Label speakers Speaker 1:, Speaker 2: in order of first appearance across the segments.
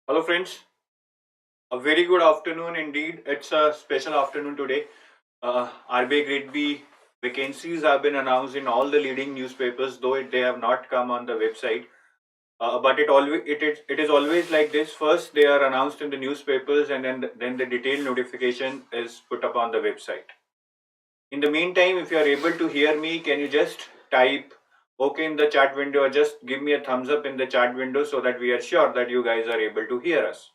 Speaker 1: Hello friends, a very good afternoon indeed. It's a special afternoon today. RBI Gr B vacancies have been announced in all the leading newspapers, though they have not come on the website. But it is always like this. First, they are announced in the newspapers, and then the detailed notification is put up on the website. In the meantime, if you are able to hear me, can you just type OK in the chat window, or just give me a thumbs up in the chat window so that we are sure that you guys are able to hear us.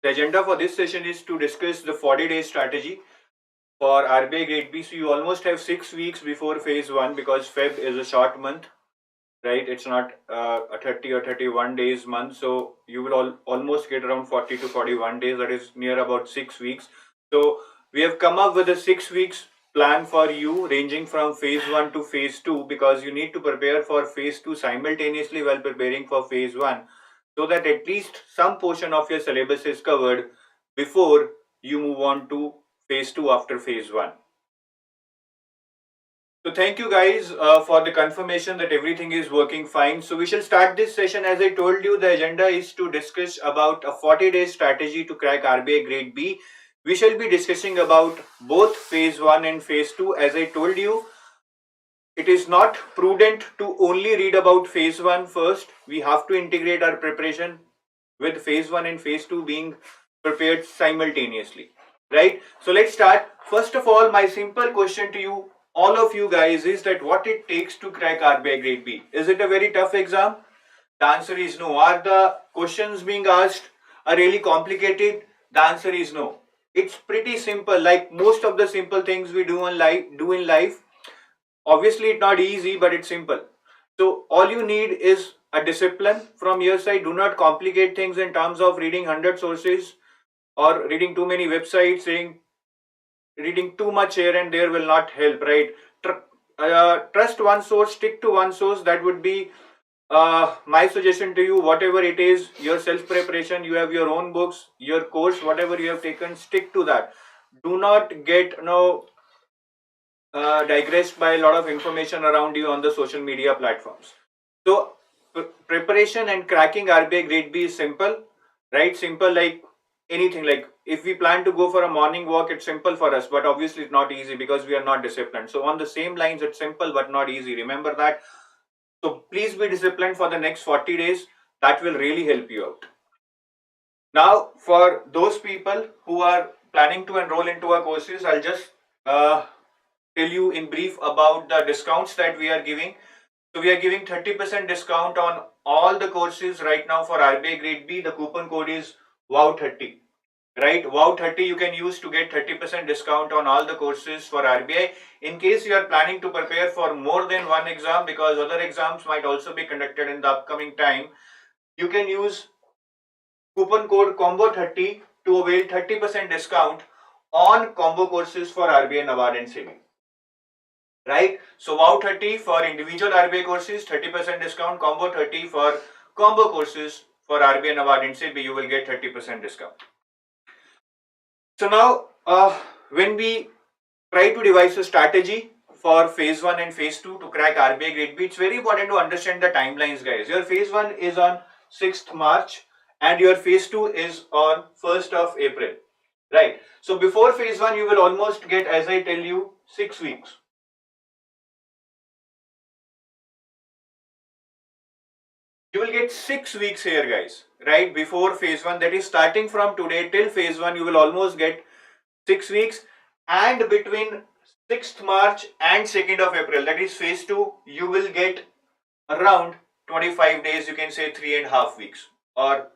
Speaker 1: The agenda for this session is to discuss the 40-day strategy for RBI Grade B. So you almost have 6 weeks before phase 1 because Feb is a short month, right? It's not a 30 or 31 days month. So you will almost get around 40 to 41 days. That is near about 6 weeks. So we have come up with a 6 weeks plan for you ranging from phase 1 to phase 2 because you need to prepare for phase 2 simultaneously while preparing for phase 1, so that at least some portion of your syllabus is covered before you move on to phase 2 after phase 1. So thank you guys for the confirmation that everything is working fine. So we shall start this session. As I told you, the agenda is to discuss about a 40-day strategy to crack RBI Grade B. We shall be discussing about both phase 1 and phase 2. As I told you, it is not prudent to only read about phase 1 first. We have to integrate our preparation with phase 1 and phase 2 being prepared simultaneously, right? So let's start. First of all, my simple question to you, all of you guys, is that what it takes to crack RBI Grade B. Is it a very tough exam? The answer is no. Are the questions being asked are really complicated? The answer is no. It's pretty simple, like most of the simple things we do in life. Obviously, it's not easy, but it's simple. So all you need is a discipline from your side. Do not complicate things in terms of reading 100 sources or reading too many websites. Reading too much here and there will not help, right? Trust one source, stick to one source. That would be my suggestion to you. Whatever it is, your self preparation, you have your own books, your course, whatever you have taken, stick to that. Do not get digressed by a lot of information around you on the social media platforms. So preparation and cracking RBI Grade B is simple, right? Simple like anything. Like if we plan to go for a morning walk, it's simple for us, but obviously it's not easy because we are not disciplined. So on the same lines, it's simple but not easy. Remember that. So please be disciplined for the next 40 days. That will really help you out. Now, for those people who are planning to enroll into our courses, I'll just tell you in brief about the discounts that we are giving. So we are giving 30% discount on all the courses right now for RBI Grade B. The coupon code is WOW30. Right, WOW30 you can use to get 30% discount on all the courses for RBI. In case you are planning to prepare for more than one exam, because other exams might also be conducted in the upcoming time, you can use coupon code combo30 to avail 30% discount on combo courses for RBI, NABARD and SEBI. Right, so WOW30 for individual RBI courses, 30% discount. Combo 30 for combo courses for RBI, NABARD and SEBI, you will get 30% discount. So now, when we try to devise a strategy for phase 1 and phase 2 to crack RBI Grade B, it's very important to understand the timelines, guys. Your phase 1 is on 6th March and your phase 2 is on 1st of April, right? So before phase 1, you will almost get, as I tell you, 6 weeks. You will get 6 weeks here, guys, right? Before phase 1, that is starting from today till phase 1, you will almost get 6 weeks. And between 6th March and 2nd of April, that is phase 2, you will get around 25 days, you can say 3.5 weeks, or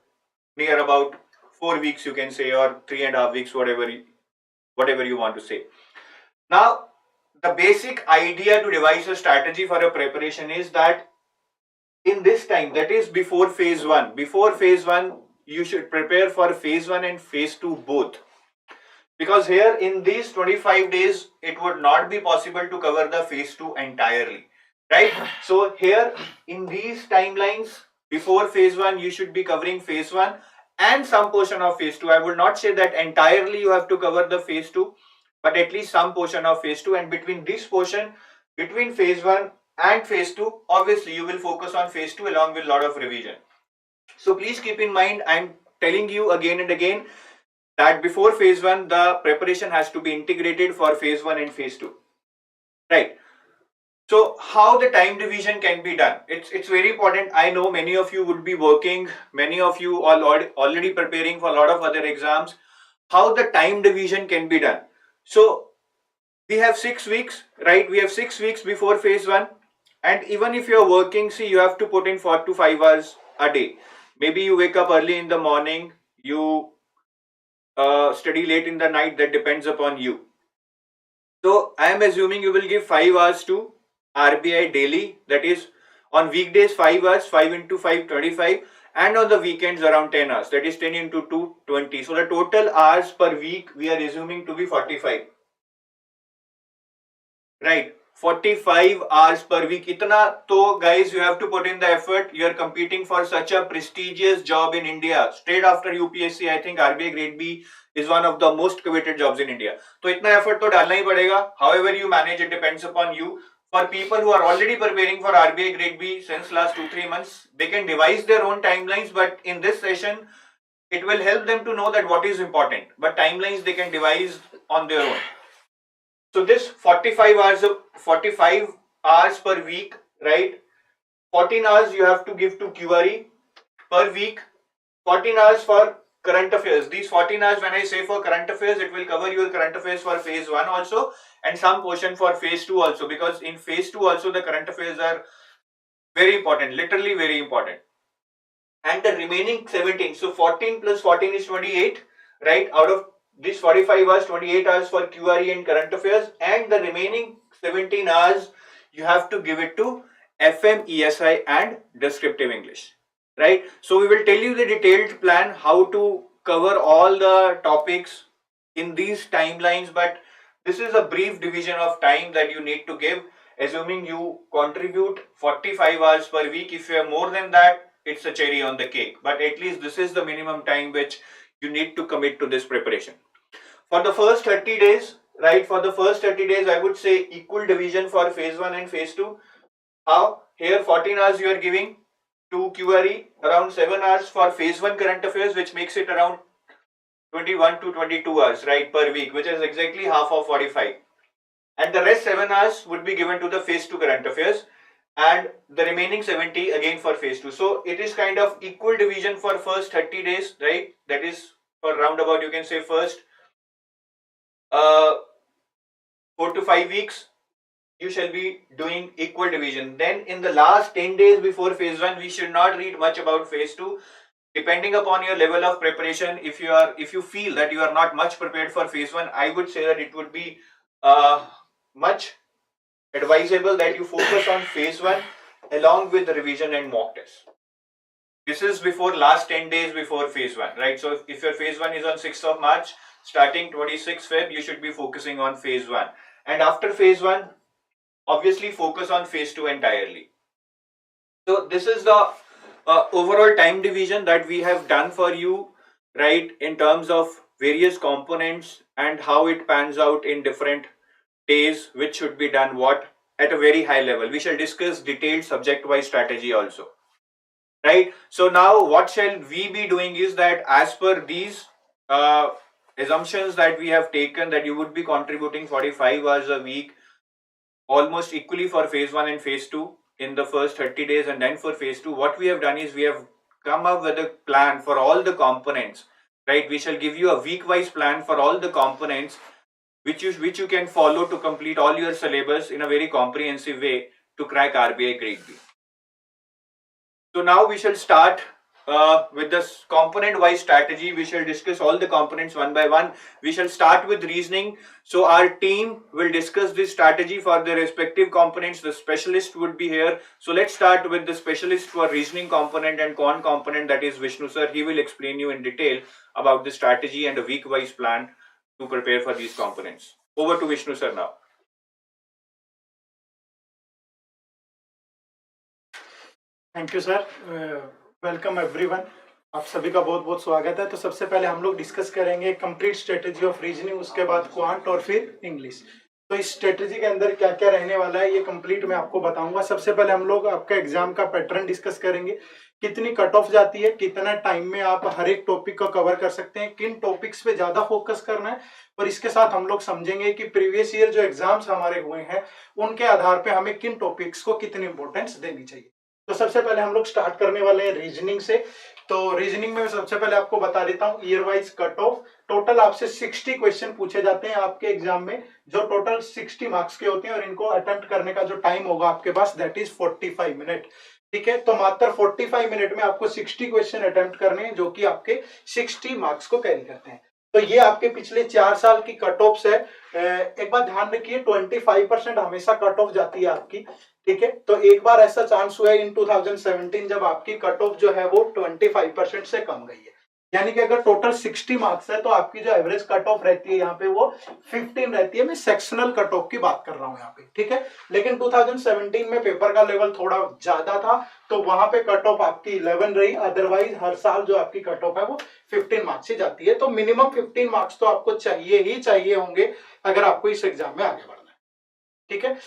Speaker 1: near about 4 weeks, you can say, or 3.5 weeks, whatever you want to say. Now, the basic idea to devise a strategy for a preparation is that in this time, that is before phase 1, you should prepare for phase 1 and phase 2 both. Because here in these 25 days, it would not be possible to cover the phase 2 entirely, right? So here in these timelines, before phase 1, you should be covering phase 1 and some portion of phase 2. I would not say that entirely you have to cover the phase 2, but at least some portion of phase 2. And between this portion, between phase 1 and phase 2, obviously you will focus on phase 2 along with a lot of revision. So please keep in mind, I'm telling you again and again that before phase 1 the preparation has to be integrated for phase 1 and phase 2, right? So how the time division can be done, it's very important. I know many of you would be working, many of you are already preparing for a lot of other exams. How the time division can be done? So we have 6 weeks, right? We have 6 weeks before phase 1, and even if you're working, see, you have to put in 4 to 5 hours a day. Maybe you wake up early in the morning, you study late in the night, that depends upon you. So I am assuming you will give 5 hours to RBI daily, that is on weekdays 5 hours, 5 into 5, 25, and on the weekends around 10 hours, that is 10 into 2, 20. So the total hours per week we are assuming to be 45. Right, 45 hours per week. Itna to guys, you have to put in the effort. You are competing for such a prestigious job in India. Straight after UPSC, I think RBI Grade B is one of the most coveted jobs in India. So itna effort to dalna hi padega. However you manage, it depends upon you. For people who are already preparing for RBI Grade B since last 2-3 months, they can devise their own timelines, but in this session, it will help them to know that what is important. But timelines they can devise on their own. So this 45 hours per week, right? 14 hours you have to give to QRE per week, 14 hours for current affairs. These 14 hours, when I say for current affairs, it will cover your current affairs for phase 1 also and some portion for phase 2 also, because in phase 2 also the current affairs are very important, literally very important. And the remaining 17, so 14 plus 14 is 28, right? Out of this 45 hours, 28 hours for QRE and current affairs, and the remaining 17 hours you have to give it to FM, ESI and descriptive English, right? So we will tell you the detailed plan how to cover all the topics in these timelines, but this is a brief division of time that you need to give, assuming you contribute 45 hours per week. If you have more than that, it's a cherry on the cake, but at least this is the minimum time which you need to commit to this preparation. For the first 30 days, right, for the first 30 days, I would say equal division for phase 1 and phase 2. How? Here 14 hours you are giving to QRE, around 7 hours for phase 1 current affairs, which makes it around 21 to 22 hours, right, per week, which is exactly half of 45. And the rest 7 hours would be given to the phase 2 current affairs, and the remaining 70 again for phase 2. So it is kind of equal division for first 30 days, right? That is for roundabout, you can say first 4 to 5 weeks you shall be doing equal division. Then in the last 10 days before phase 1, we should not read much about phase 2. Depending upon your level of preparation, if you feel that you are not much prepared for phase 1, I would say that it would be much advisable that you focus on phase 1 along with the revision and mock test. This is before last 10 days before phase 1, right? So if your phase 1 is on 6th of March, starting 26th Feb, you should be focusing on phase 1. And after phase 1, obviously focus on phase 2 entirely. So this is the overall time division that we have done for you, right, in terms of various components and how it pans out in different days, which should be done what at a very high level. We shall discuss detailed subject-wise strategy also, right? So now what shall we be doing is that as per these assumptions that we have taken, that you would be contributing 45 hours a week almost equally for phase 1 and phase 2 in the first 30 days, and then for phase 2, what we have done is we have come up with a plan for all the components, right? We shall give you a week-wise plan for all the components which you can follow to complete all your syllabus in a very comprehensive way to crack RBI Grade B. So now we shall start with this component-wise strategy. We shall discuss all the components one by one. We shall start with reasoning. So our team will discuss this strategy for the respective components. The specialist would be here. So let's start with the specialist for reasoning component and quant component, that is Vishnu sir. He will explain you in detail about the strategy and a week-wise plan to prepare for these components. Over to Vishnu sir now.
Speaker 2: Thank you sir, welcome everyone. आप सभी का बहुत बहुत स्वागत है। तो सबसे पहले हम लोग डिस्कस करेंगे कंप्लीट स्ट्रेटजी ऑफ रीजनिंग, उसके बाद क्वांट और फिर इंग्लिश। तो इस स्ट्रेटेजी के अंदर क्या क्या रहने वाला है ये कंप्लीट मैं आपको बताऊंगा। सबसे पहले हम लोग आपका एग्जाम का पैटर्न डिस्कस करेंगे, कितनी कट ऑफ जाती है, कितना टाइम में आप हर एक टॉपिक को कवर कर सकते हैं, किन टॉपिक्स पे ज्यादा फोकस करना है, और इसके साथ हम लोग समझेंगे कि प्रीवियस ईयर जो एग्जाम्स हमारे हुए हैं उनके आधार पे हमें किन टॉपिक्स को कितनी इंपॉर्टेंस देनी चाहिए। तो सबसे पहले हम लोग स्टार्ट करने वाले हैं रीजनिंग से। तो रीजनिंग में मैं सबसे पहले आपको बता देता हूँ year wise cut off. Total आपसे 60 क्वेश्चन पूछे जाते हैं आपके एग्जाम में, जो टोटल 60 मार्क्स के होते हैं, और इनको अटेम्प्ट करने का जो टाइम होगा आपके पास दैट इज 45 मिनट। ठीक है, तो मात्र 45 मिनट में आपको 60 क्वेश्चन अटेम्प्ट करने हैं, जो कि आपके 60 मार्क्स को कैरी करते हैं। तो ये आपके पिछले 4 साल की कट ऑफ्स है। एक बात ध्यान रखिए, 25% हमेशा कट ऑफ जाती है आपकी। ठीक है, तो एक बार ऐसा चांस हुआ है इन 2017 जब आपकी कट ऑफ जो है वो 25% से कम गई है। यानी कि अगर टोटल 60 मार्क्स है तो आपकी जो एवरेज कट ऑफ रहती है यहाँ पे वो 15 रहती है। मैं सेक्शनल कट ऑफ की बात कर रहा हूँ यहाँ पे। ठीक है, लेकिन 2017 में पेपर का लेवल थोड़ा ज्यादा था तो वहां पे कट ऑफ आपकी 11 रही। अदरवाइज हर साल जो आपकी कट ऑफ है वो 15 मार्क्स से जाती है। तो मिनिमम 15 मार्क्स तो आपको चाहिए ही चाहिए होंगे अगर आपको इस एग्जाम में आगे बढ़ना है। ठीक है,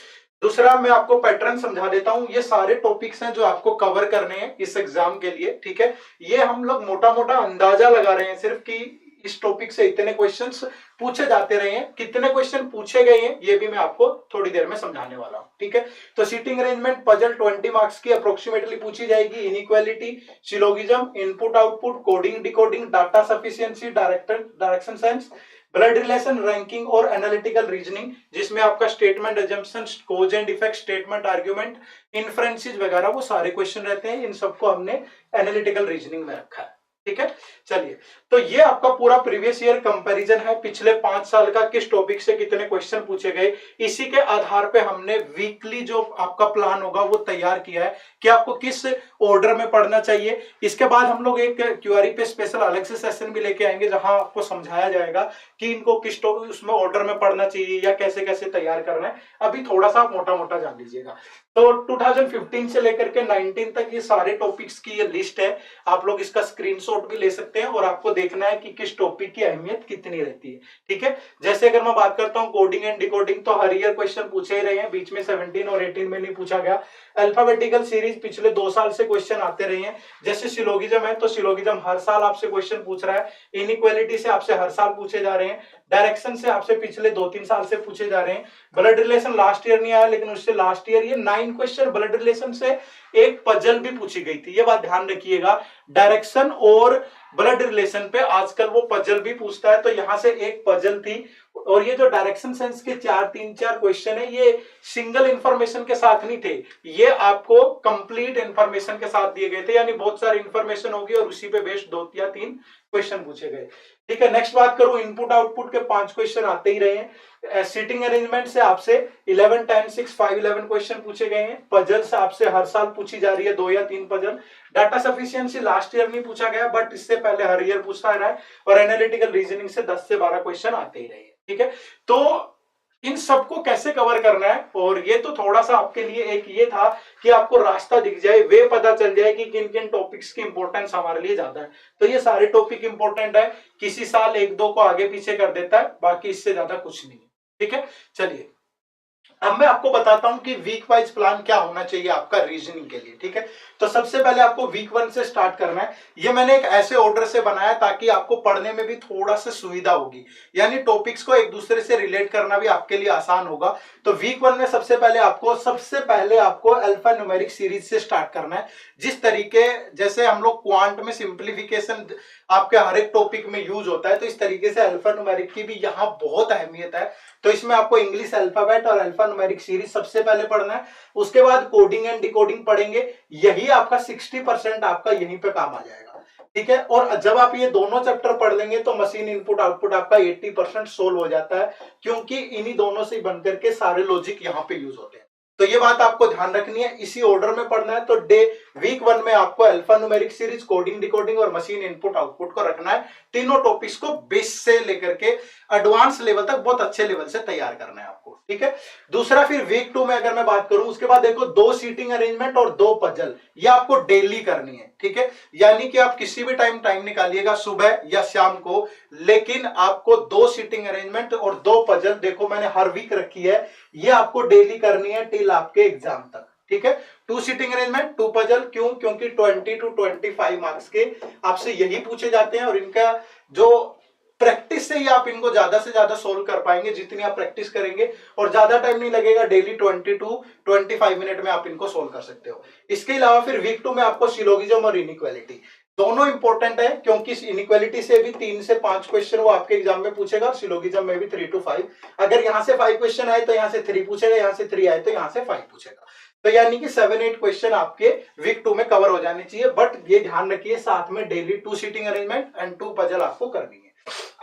Speaker 2: दूसरा मैं आपको पैटर्न समझा देता हूं। ये सारे टॉपिक्स हैं जो आपको कवर करने हैं इस एग्जाम के लिए। ठीक है, ये हम लोग मोटा मोटा अंदाजा लगा रहे हैं सिर्फ कि इस टॉपिक से इतने क्वेश्चंस पूछे जाते रहे हैं। कितने क्वेश्चन पूछे गए हैं ये भी मैं आपको थोड़ी देर में समझाने वाला हूं। ठीक है, तो सीटिंग अरेंजमेंट पजल 20 मार्क्स की अप्रोक्सीमेटली पूछी जाएगी। Inequality, syllogism, input output, coding decoding, data sufficiency, direction sense, blood relation, ranking और एनालिटिकल रीजनिंग, जिसमें आपका statement, assumptions, cause and effect, statement, argument, inferences वगैरह वो सारे क्वेश्चन रहते हैं। इन सबको हमने एनालिटिकल रीजनिंग में रखा है। ठीक है, चलिए, तो ये आपका पूरा प्रीवियस ईयर कंपैरिजन है, पिछले 5 साल का किस टॉपिक से कितने क्वेश्चन पूछे गए। इसी के आधार पे हमने वीकली जो आपका प्लान होगा वो तैयार किया है कि आपको किस ऑर्डर में पढ़ना चाहिए। इसके बाद हम लोग एक क्यूआरई पे स्पेशल अलग से सेशन भी लेके आएंगे जहां आपको समझाया जाएगा कि इनको किस उसमें ऑर्डर में पढ़ना चाहिए या कैसे कैसे तैयार करना है। अभी थोड़ा सा मोटा मोटा जान लीजिएगा। तो 2015 से लेकर के 19 तक ये सारे टॉपिक्स की ये लिस्ट है। आप लोग इसका स्क्रीनशॉट भी ले सकते हैं और आपको देखना है कि किस टॉपिक की अहमियत कितनी रहती है। ठीक है, जैसे अगर मैं बात करता हूं कोडिंग एंड डिकोडिंग, तो हर ईयर क्वेश्चन पूछे ही रहे हैं, बीच में 17 और 18 में नहीं पूछा गया। अल्फाबेटिकल सीरीज पिछले 2 साल से क्वेश्चन आते रहे हैं। जैसे सिलोगिज्म है तो सिलोगिज्म हर साल आपसे क्वेश्चन पूछ रहा है। इनइक्वालिटी से आपसे हर साल पूछे जा रहे हैं। डायरेक्शन से आपसे पिछले 2-3 साल से पूछे जा रहे हैं। ब्लड रिलेशन लास्ट ईयर नहीं आया, लेकिन उससे लास्ट ईयर ये 9 क्वेश्चन ब्लड रिलेशन से एक पजल भी पूछी गई थी। ये बात ध्यान रखिएगा, डायरेक्शन और ब्लड रिलेशन पे आजकल वो पजल भी पूछता है, तो यहां से एक पजल थी। और ये जो डायरेक्शन सेंस के 3-4 क्वेश्चन है ये सिंगल इंफॉर्मेशन के साथ नहीं थे, ये आपको कंप्लीट इंफॉर्मेशन के साथ दिए गए थे। यानी बहुत सारी इंफॉर्मेशन होगी और उसी पे बेस्ड 2 या 3 क्वेश्चन पूछे गए। ठीक है, नेक्स्ट बात करूं, इनपुट आउटपुट के 5 क्वेश्चन आते ही रहे हैं। सीटिंग अरेंजमेंट से आपसे 11, 10, 6, 5, 11 क्वेश्चन पूछे गए हैं। पजल से आपसे हर साल पूछी जा रही है 2 या 3 puzzle. Data sufficiency last year नहीं पूछा गया, बट इससे पहले हर ईयर पूछता रहा है। और एनालिटिकल रीजनिंग से 10 से 12 क्वेश्चन आते ही रहे हैं। ठीक है, तो इन सबको कैसे कवर करना है, और ये तो थोड़ा सा आपके लिए एक ये था कि आपको रास्ता दिख जाए, वे पता चल जाए कि किन किन टॉपिक्स की इंपॉर्टेंस हमारे लिए ज्यादा है। तो ये सारे टॉपिक इंपॉर्टेंट है, किसी साल 1-2 को आगे पीछे कर देता है, बाकी इससे ज्यादा कुछ नहीं है। ठीक है, चलिए अब मैं आपको बताता हूं कि वीक वाइज प्लान क्या होना चाहिए आपका रीजनिंग के लिए। ठीक है, तो सबसे पहले आपको वीक 1 से स्टार्ट करना है। ये मैंने एक ऐसे ऑर्डर से बनाया ताकि आपको पढ़ने में भी थोड़ा सा सुविधा होगी, यानी टॉपिक्स को एक दूसरे से रिलेट करना भी आपके लिए आसान होगा। तो वीक 1 में सबसे पहले आपको अल्फा न्यूमेरिक सीरीज से स्टार्ट करना है। जिस तरीके जैसे हम लोग क्वांट में सिंप्लीफिकेशन आपके हर एक टॉपिक में यूज होता है, तो इस तरीके से अल्फा न्यूमेरिक की भी यहाँ बहुत अहमियत है। तो इसमें आपको इंग्लिश अल्फाबेट और अल्फा न्यूमेरिक सीरीज सबसे पहले पढ़ना है। उसके बाद कोडिंग एंड डिकोडिंग पढ़ेंगे, यही आपका 60% आपका यहीं पे काम आ जाएगा। ठीक है, और जब आप ये दोनों चैप्टर पढ़ लेंगे तो मशीन इनपुट आउटपुट आपका 80% सोल्व हो जाता है, क्योंकि इन्हीं दोनों से बनकर के सारे लॉजिक यहाँ पे यूज होते हैं। तो ये बात आपको ध्यान रखनी है, इसी ऑर्डर में पढ़ना है। तो वीक 1 में आपको alpha numeric series, coding decoding और मशीन इनपुट आउटपुट को रखना है। तीनों टॉपिक्स को बेस से लेकर के एडवांस लेवल तक बहुत अच्छे लेवल से तैयार करना है आपको। ठीक है, दूसरा फिर वीक 2 में अगर मैं बात करूं, उसके बाद देखो 2 सीटिंग अरेंजमेंट और 2 पजल, ये आपको डेली करनी है। ठीक है, यानी कि आप किसी भी टाइम निकालिएगा, सुबह या शाम को लेकिन आपको 2 सीटिंग अरेंजमेंट और 2 पजल, देखो मैंने हर वीक रखी है, ये आपको डेली करनी है टिल आपके एग्जाम तक, ठीक है। 2 सीटिंग अरेंजमेंट 2 पजल, क्यों? क्योंकि 20 to 25 मार्क्स के आपसे यही पूछे जाते हैं और इनका जो प्रैक्टिस से ही आप इनको ज्यादा से ज्यादा सोल्व कर पाएंगे जितनी आप प्रैक्टिस करेंगे, और ज्यादा टाइम नहीं लगेगा, डेली 20 to 25 मिनट में आप इनको सोल्व कर सकते हो। इसके अलावा फिर वीक 2 में आपको सिलोगिज्म और इनइक्वालिटी दोनों इंपॉर्टेंट है, क्योंकि इनइक्वालिटी से भी 3 से 5 क्वेश्चन वो आपके एग्जाम में पूछेगा और सिलोगिज्म में भी 3 to 5। अगर यहां से 5 क्वेश्चन आए तो यहां से 3 पूछेगा, यहां से 3 आए तो यहां से 5 पूछेगा। तो यानी कि 7-8 क्वेश्चन आपके वीक 2 में कवर हो जाने चाहिए, बट ये ध्यान रखिए साथ में daily 2 seating arrangement and 2 puzzle आपको करनी है।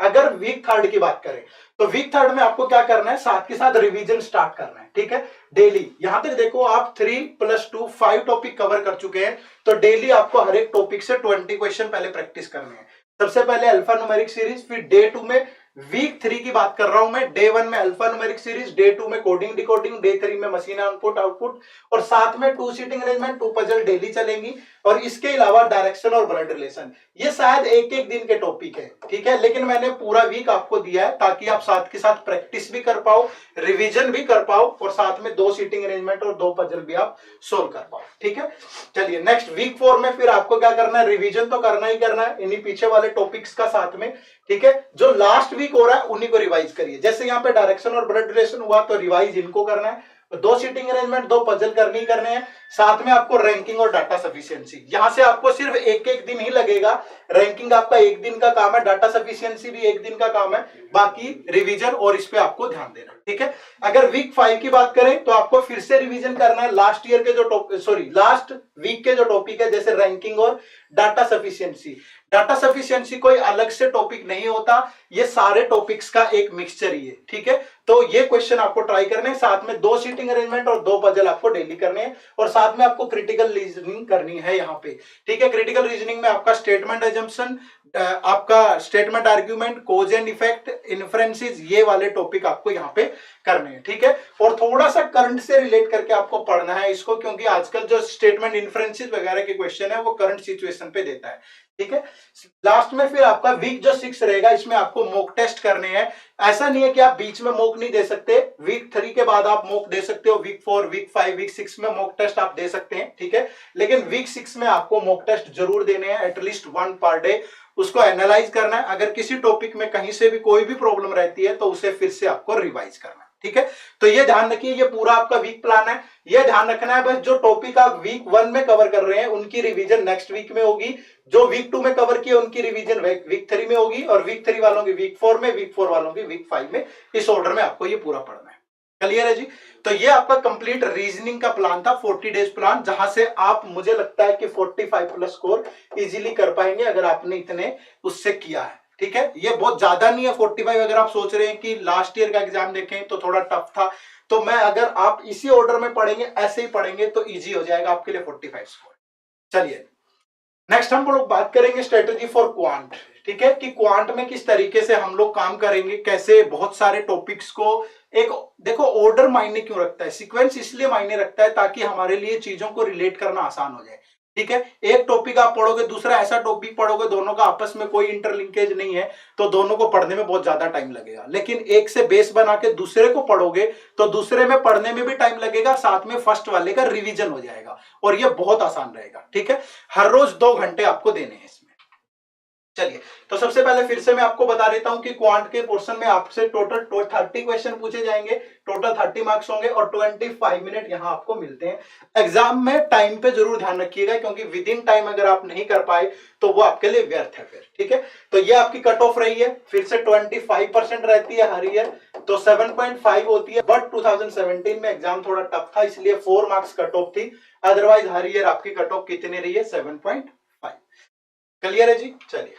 Speaker 2: अगर वीक 3 की बात करें तो वीक 3 में आपको क्या करना है, साथ के साथ रिवीजन स्टार्ट करना है, ठीक है। डेली यहां तक देखो आप 3 + 2 5 टॉपिक कवर कर चुके हैं, तो डेली आपको हर एक टॉपिक से 20 क्वेश्चन पहले प्रैक्टिस करने हैं। सबसे पहले अल्फा न्यूमेरिक सीरीज, फिर डे 2 में वीक 3 की बात कर रहा हूं मैं, डे 1 में अल्फा न्यूमेरिक सीरीज, डे 2 में कोडिंग डिकोडिंग, डे 3 में मशीन इनपुट आउटपुट, और साथ में 2 सीटिंग अरेंजमेंट 2 पजल डेली चलेंगी। और इसके अलावा डायरेक्शन और ब्लड रिलेशन, ये शायद एक एक दिन के टॉपिक है, ठीक है, लेकिन मैंने पूरा वीक आपको दिया है ताकि आप साथ के साथ प्रैक्टिस भी कर पाओ, रिवीजन भी कर पाओ, और साथ में 2 सीटिंग अरेंजमेंट और 2 पजल भी आप सोल्व कर पाओ, ठीक है। चलिए नेक्स्ट वीक 4 में फिर आपको क्या करना है, रिवीजन तो करना ही करना है इन्हीं पीछे वाले टॉपिक्स का साथ में, ठीक है। जो लास्ट वीक हो रहा है उन्हीं को रिवाइज करिए, जैसे यहाँ पे डायरेक्शन और ब्लड रिलेशन हुआ तो रिवाइज इनको करना है, 2 सीटिंग अरेंजमेंट 2 पजल करनी ही करने हैं। साथ में आपको रैंकिंग और डाटा सफिशिएंसी, यहां से आपको सिर्फ एक एक दिन ही लगेगा, रैंकिंग आपका एक दिन का काम है, डाटा सफिशिएंसी भी एक दिन का काम है, बाकी रिवीजन और इस पे आपको ध्यान देना है, ठीक है। अगर वीक 5 की बात करें तो आपको फिर से रिवीजन करना है लास्ट ईयर के जो लास्ट वीक के जो टॉपिक है, जैसे रैंकिंग और डाटा सफिशिएंसी। डाटा सफिशिएंसी कोई अलग से टॉपिक नहीं होता, ये सारे टॉपिक्स का एक मिक्सचर ही है, ठीक है। तो ये क्वेश्चन आपको ट्राई करने हैं, साथ में 2 सीटिंग अरेंजमेंट और 2 पजल आपको डेली करने हैं, और साथ में आपको क्रिटिकल रीजनिंग करनी है यहाँ पे, ठीक है। क्रिटिकल रीजनिंग में आपका स्टेटमेंट अजम्पशन, आपका statement argument, cause and effect, inferences, ये वाले टॉपिक आपको यहाँ पे करने हैं, ठीक है। और थोड़ा सा करंट से रिलेट करके आपको पढ़ना है इसको, क्योंकि आजकल जो स्टेटमेंट इन्फ्रेंसेस वगैरह के क्वेश्चन है वो करंट सिचुएशन पे देता है, ठीक है। लास्ट में फिर आपका वीक जो 6 रहेगा, इसमें आपको मॉक टेस्ट करने हैं। ऐसा नहीं है कि आप बीच में मॉक नहीं दे सकते, वीक 3 के बाद आप मॉक दे सकते हो, वीक 4, वीक 5, वीक 6 में मॉक टेस्ट आप दे सकते हैं, ठीक है। लेकिन वीक 6 में आपको मॉक टेस्ट जरूर देने हैं, एटलीस्ट 1 पर डे, उसको एनालाइज करना है। अगर किसी टॉपिक में कहीं से भी कोई भी प्रॉब्लम रहती है तो उसे फिर से आपको रिवाइज करना है, ठीक है। तो ये ध्यान रखिए, ये पूरा आपका वीक प्लान है, ये ध्यान रखना है बस, जो टॉपिक आप वीक 1 में कवर कर रहे हैं उनकी रिवीजन नेक्स्ट वीक में होगी, जो वीक 2 में कवर किए उनकी रिवीजन वीक 3 में होगी, और वीक 3 वालों की वीक 4 में, वीक 4 वालों की वीक 5 में, इस ऑर्डर में आपको ये पूरा पढ़ना है। क्लियर है जी? तो ये आपका कंप्लीट रीजनिंग का प्लान था, 40 डेज प्लान, जहां से आप, मुझे लगता है कि 45+ स्कोर इजीली कर पाएंगे अगर आपने इतने उससे किया है, ठीक है। ये बहुत ज्यादा नहीं है 45। अगर आप सोच रहे हैं कि लास्ट ईयर का एग्जाम देखें तो थोड़ा टफ था, तो मैं, अगर आप इसी ऑर्डर में पढ़ेंगे, ऐसे ही पढ़ेंगे तो इजी हो जाएगा आपके लिए 45 स्कोर। चलिए नेक्स्ट हम लोग बात करेंगे स्ट्रेटेजी फॉर क्वांट, ठीक है, कि क्वांट में किस तरीके से हम लोग काम करेंगे, कैसे बहुत सारे टॉपिक्स को, एक देखो ऑर्डर मायने क्यों रखता है, सीक्वेंस इसलिए मायने रखता है ताकि हमारे लिए चीजों को रिलेट करना आसान हो जाए, ठीक है। एक टॉपिक आप पढ़ोगे, दूसरा ऐसा टॉपिक पढ़ोगे, दोनों का आपस में कोई इंटरलिंकेज नहीं है, तो दोनों को पढ़ने में बहुत ज्यादा टाइम लगेगा। लेकिन एक से बेस बना के दूसरे को पढ़ोगे तो दूसरे में पढ़ने में भी टाइम लगेगा, साथ में फर्स्ट वाले का रिवीजन हो जाएगा, और ये बहुत आसान रहेगा, ठीक है। हर रोज 2 घंटे आपको देने हैं इसमें। चलिए, तो सबसे पहले फिर से मैं आपको बता देता हूं कि क्वांट के पोर्शन में आपसे टोटल 30 क्वेश्चन पूछे जाएंगे, टोटल 30 मार्क्स होंगे, और 25 मिनट यहां आपको मिलते हैं। एग्जाम में टाइम पे जरूर ध्यान रखिएगा, क्योंकि विद इन टाइम अगर आप नहीं कर पाए तो वो आपके लिए व्यर्थ है फिर, ठीक है। तो ये आपकी कट ऑफ रही है, फिर से 25% रहती है हर ईयर, तो 7.5 होती है, बट 2017 में एग्जाम थोड़ा टफ था, इसलिए 4 मार्क्स कट ऑफ थी, अदरवाइज हर ईयर आपकी कट ऑफ कितनी रही है, 7.5। क्लियर है जी? चलिए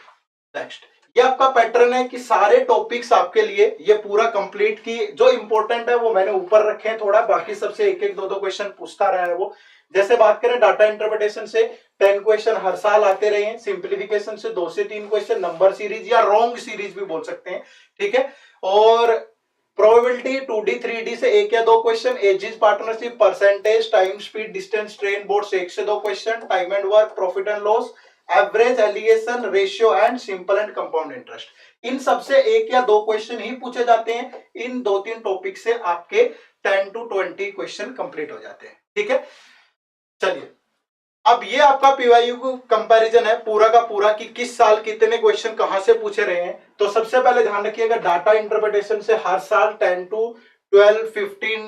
Speaker 2: नेक्स्ट, ये आपका पैटर्न है कि सारे टॉपिक्स आपके लिए ये पूरा कंप्लीट की, जो इंपॉर्टेंट है वो मैंने ऊपर रखे हैं थोड़ा, बाकी सबसे एक एक 2 क्वेश्चन पूछता रहा है वो। जैसे बात करें डाटा इंटरप्रिटेशन से 10 क्वेश्चन हर साल आते रहे हैं, सिंप्लीफिकेशन से 2 से 3 क्वेश्चन, नंबर सीरीज या रॉन्ग सीरीज भी बोल सकते हैं, ठीक है। और प्रोबेबिलिटी 2D 3D से 1 या 2 question, ages partnership, percentage, time, speed, distance, train, board से 1 से 2 question, time and work, profit and loss, average, alligation, ratio and simple and compound interest. इन सबसे एक या दो क्वेश्चन ही पूछे जाते हैं। इन 2-3 टॉपिक से आपके 10 to 20 क्वेश्चन कंप्लीट हो जाते हैं। ठीक है, चलिए अब ये आपका पीवाईक्यू कंपैरिजन है पूरा का पूरा कि किस साल कितने क्वेश्चन कहां से पूछे रहे हैं। तो सबसे पहले ध्यान रखिएगा, डाटा इंटरप्रिटेशन से हर साल 10 to 12, 15,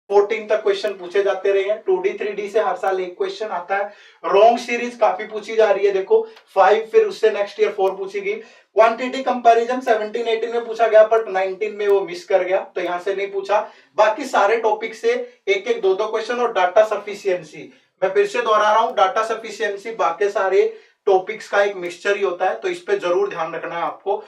Speaker 2: 14 तक क्वेश्चन पूछे जाते रहे हैं। 2D 3D से हर साल एक क्वेश्चन आता है। रॉन्ग सीरीज काफी पूछी जा रही है, देखो 5, फिर उससे नेक्स्ट ईयर 4 पूछेगी। क्वांटिटी कंपैरिजन 17-18 में पूछा गया, बट 19 में वो मिस कर गया, तो यहां से नहीं पूछा। बाकी सारे टॉपिक से एक एक दो दो क्वेश्चन। और डाटा सफिशियंसी, मैं फिर से दोहरा रहा हूं, डाटा सफिशियंसी बाकी सारे टॉपिक्स का एक मिक्सचर ही होता है, तो इस पे जरूर ध्यान रखना है आपको।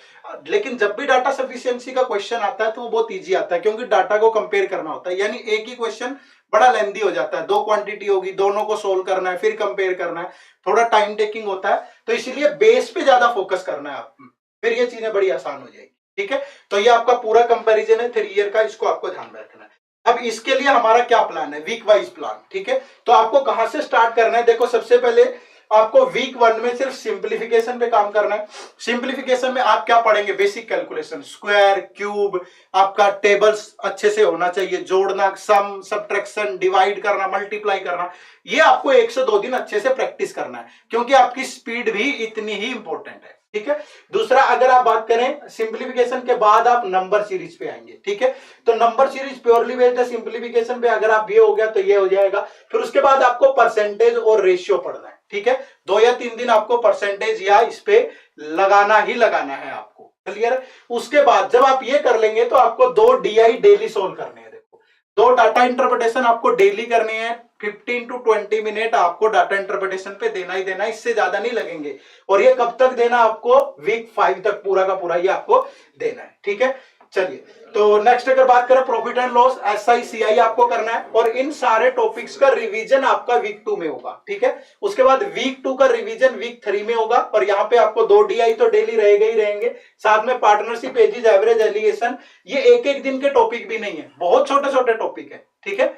Speaker 2: लेकिन जब भी डाटा सफिशियंसी का क्वेश्चन आता है तो वो बहुत इजी आता है, क्योंकि डाटा को कंपेयर करना होता है। यानी एक ही क्वेश्चन बड़ा लेंदी हो जाता है, 2 क्वांटिटी होगी, दोनों को सोल्व करना है, फिर कंपेयर करना है, थोड़ा टाइम टेकिंग होता है। तो इसीलिए बेस पे ज्यादा फोकस करना है आप, फिर ये चीजें बड़ी आसान हो जाएगी। ठीक है, तो ये आपका पूरा कंपेरिजन है 3 ईयर का, इसको आपको ध्यान में रखना है। अब इसके लिए हमारा क्या प्लान है, वीक वाइज प्लान। ठीक है, तो आपको कहां से स्टार्ट करना है, देखो सबसे पहले आपको वीक 1 में सिर्फ सिंप्लीफिकेशन पे काम करना है। सिंप्लीफिकेशन में आप क्या पढ़ेंगे, बेसिक कैलकुलेशन, स्क्वायर, क्यूब, आपका टेबल्स अच्छे से होना चाहिए, जोड़ना, सम, सब्ट्रैक्शन, डिवाइड करना, मल्टीप्लाई करना, ये आपको 1 से 2 दिन अच्छे से प्रैक्टिस करना है, क्योंकि आपकी स्पीड भी इतनी ही इंपॉर्टेंट है। ठीक है, दूसरा अगर आप बात करें सिंप्लीफिकेशन के बाद आप नंबर सीरीज पे आएंगे। ठीक है, तो नंबर सीरीज प्योरली बेस्ड है, सिंप्लीफिकेशन पे अगर आप ये हो गया तो ये हो जाएगा। फिर उसके बाद आपको परसेंटेज और रेशियो पढ़ना है। ठीक है, 2 या 3 दिन आपको परसेंटेज या इस पे लगाना ही लगाना है आपको, क्लियर है। उसके बाद जब आप ये कर लेंगे तो आपको 2 DI डेली सोल्व करने हैं। देखो 2 डाटा इंटरप्रिटेशन आपको डेली करने हैं, 15 to 20 मिनट आपको डाटा इंटरप्रिटेशन पे देना ही देना, इससे ज्यादा नहीं लगेंगे। और ये कब तक देना, आपको वीक 5 तक पूरा का पूरा ये आपको देना है। ठीक है, चलिए तो नेक्स्ट अगर बात करें profit and loss, SI CI आपको करना है, और इन सारे टॉपिक्स का रिवीजन आपका वीक 2 में होगा। ठीक है, उसके बाद वीक 2 का रिवीजन वीक 3 में होगा, और यहाँ पे आपको 2 DI तो डेली रहेगा ही रहेंगे, साथ में पार्टनरशिप, एजिज, एवरेज, एलिगेशन। ये एक एक दिन के टॉपिक भी नहीं है, बहुत छोटे छोटे टॉपिक है। ठीक है,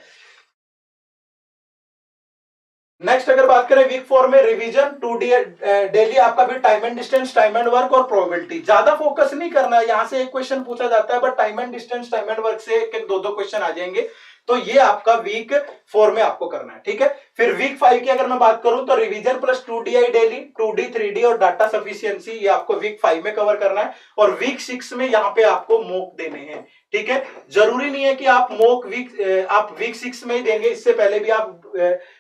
Speaker 2: नेक्स्ट अगर बात करें वीक 4 में रिवीजन 2 डेली आपका भी time and distance, time and work और प्रोबेबिलिटी। ज्यादा फोकस नहीं करना है, यहां से एक क्वेश्चन पूछा जाता है, but time and distance, time and work से एक एक दो दो क्वेश्चन आ जाएंगे, तो ये आपका वीक 4 में आपको करना है। ठीक है, फिर वीक 5 की अगर मैं बात करूं तो revision plus 2 DI daily, 2D 3D और डाटा सफिशियंसी, ये आपको वीक 5 में कवर करना है। और वीक 6 में यहाँ पे आपको मॉक देने हैं। ठीक है, जरूरी नहीं है कि आप मॉक आप वीक 6 में ही देंगे, इससे पहले भी आप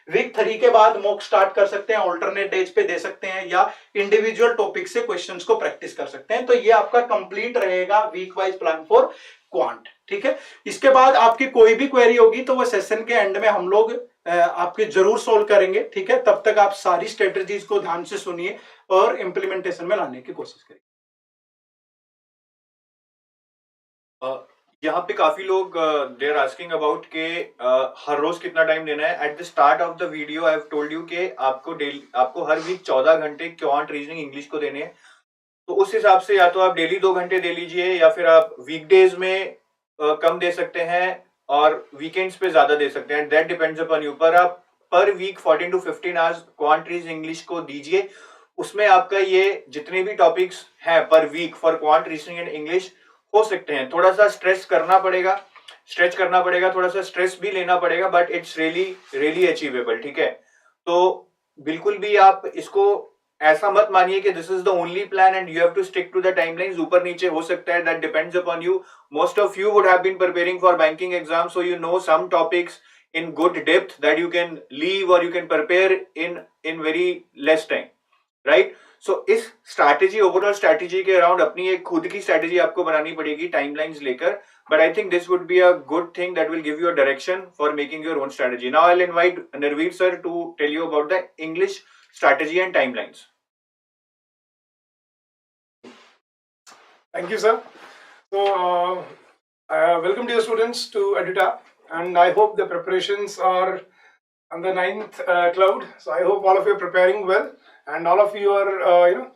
Speaker 2: वीक 3 के बाद मॉक स्टार्ट कर सकते हैं, ऑल्टरनेट डेज पे दे सकते हैं, या इंडिविजुअल टॉपिक से क्वेश्चंस को प्रैक्टिस कर सकते हैं। तो ये आपका कंप्लीट रहेगा week wise plan for quant. ठीक है, इसके बाद आपकी कोई भी क्वेरी होगी तो वो सेशन के एंड में हम लोग आपके जरूर सोल्व करेंगे। ठीक है, तब तक आप सारी स्ट्रेटेजीज को ध्यान से सुनिए और इंप्लीमेंटेशन में लाने की कोशिश करिए।
Speaker 1: यहाँ पे काफी लोग दे आर आस्किंग अबाउट के हर रोज कितना टाइम देना है। At the start of the video I have told you कि आपको हर वीक 14 घंटे क्वांट, रीजनिंग, इंग्लिश को देने हैं। तो उस हिसाब से या तो आप डेली 2 घंटे दे लीजिए, या फिर आप वीकडेज में कम दे सकते हैं और वीकेंड्स पे ज्यादा दे सकते हैं। That depends upon you. पर आप पर week 14 to 15 hours quant, reasoning, English को दीजिए। उसमें आपका ये जितने भी टॉपिक्स हैं पर week for quant, reasoning and English हो सकते हैं। थोड़ा सा स्ट्रेच करना पड़ेगा, थोड़ा सा स्ट्रेस भी लेना पड़ेगा, बट इट्स रियली अचीवेबल। ठीक है, तो बिल्कुल भी आप इसको ऐसा मत मानिए कि this is the only plan and you have to stick to the timelines. ऊपर नीचे हो सकता है, that depends upon you. Most of you would have been preparing for banking exam, so you know some topics in good depth that you can leave or you can prepare in very less time, right? So इस strategy, overall strategy के around अपनी एक खुद की strategy आपको बनानी पड़ेगी timelines लेकर, but I think this would be a good thing that will give you a direction for making your own strategy. Now I'll invite Nirveer sir to tell you about the English strategy and timelines.
Speaker 3: Thank you, sir. So, welcome dear students to EduTap, and I hope the preparations are on the 9th cloud. So I hope all of you are preparing well, and all of you are,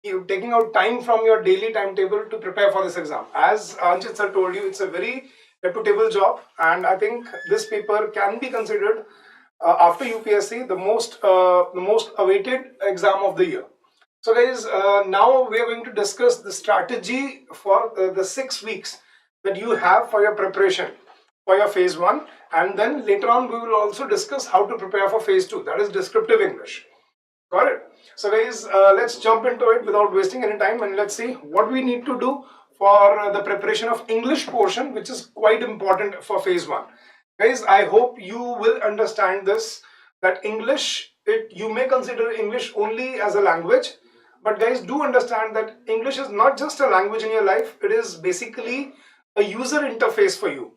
Speaker 3: you taking out time from your daily timetable to prepare for this exam. As Anchit sir told you, it's a very reputable job, and I think this paper can be considered after UPSC, the most awaited exam of the year. So guys, now we are going to discuss the strategy for the 6 weeks that you have for your preparation for your phase 1, and then later on we will also discuss how to prepare for phase 2, that is descriptive English. Got it? So guys, let's jump into it without wasting any time, and let's see what we need to do for the preparation of English portion, which is quite important for phase 1. Guys, I hope you will understand this, that English, you may consider English only as a language, but guys, do understand that English is not just a language in your life, it is basically a user interface for you.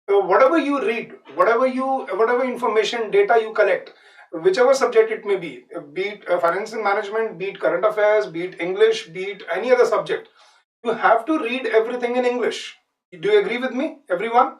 Speaker 3: Whatever you read, whatever information, data you collect, whichever subject it may be it finance and management, be it current affairs, be it English, be it any other subject, you have to read everything in English. Do you agree with me, everyone?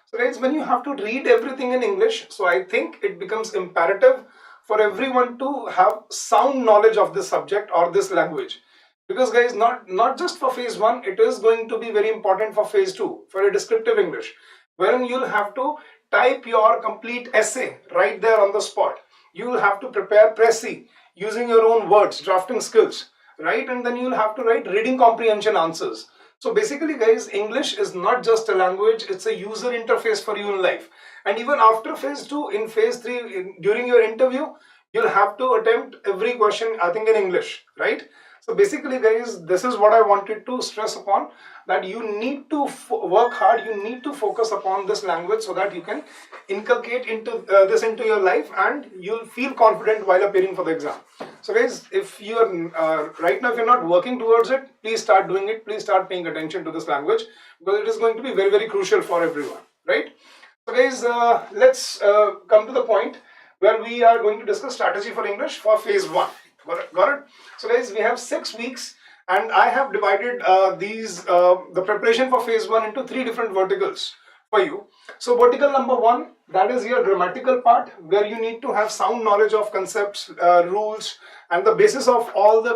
Speaker 3: So guys, when you have to read everything in English, so I think it becomes imperative for everyone to have sound knowledge of this subject or this language. Because guys, not just for phase 1, it is going to be very important for phase 2, for a descriptive English, wherein you'll have to type your complete essay right there on the spot. You will have to prepare précis using your own words, drafting skills, right? And then you'll have to write reading comprehension answers. So basically guys, English is not just a language, it's a user interface for you in life. And even after phase 2, in phase 3, during your interview, you'll have to attempt every question, I think, in English, right? So basically guys, this is what I wanted to stress upon, that you need to work hard, you need to focus upon this language so that you can inculcate into this into your life, and you'll feel confident while appearing for the exam. So guys, if you are right now, if you're not working towards it, please start doing it. Please start paying attention to this language, because it is going to be very, very crucial for everyone, right? So guys, let's come to the point where we are going to discuss strategy for English for phase 1. Got it? So guys, we have 6 weeks, and I have divided the preparation for phase 1 into 3 different verticals for you. So vertical number 1, that is your grammatical part, where you need to have sound knowledge of concepts, rules, and the basis of all the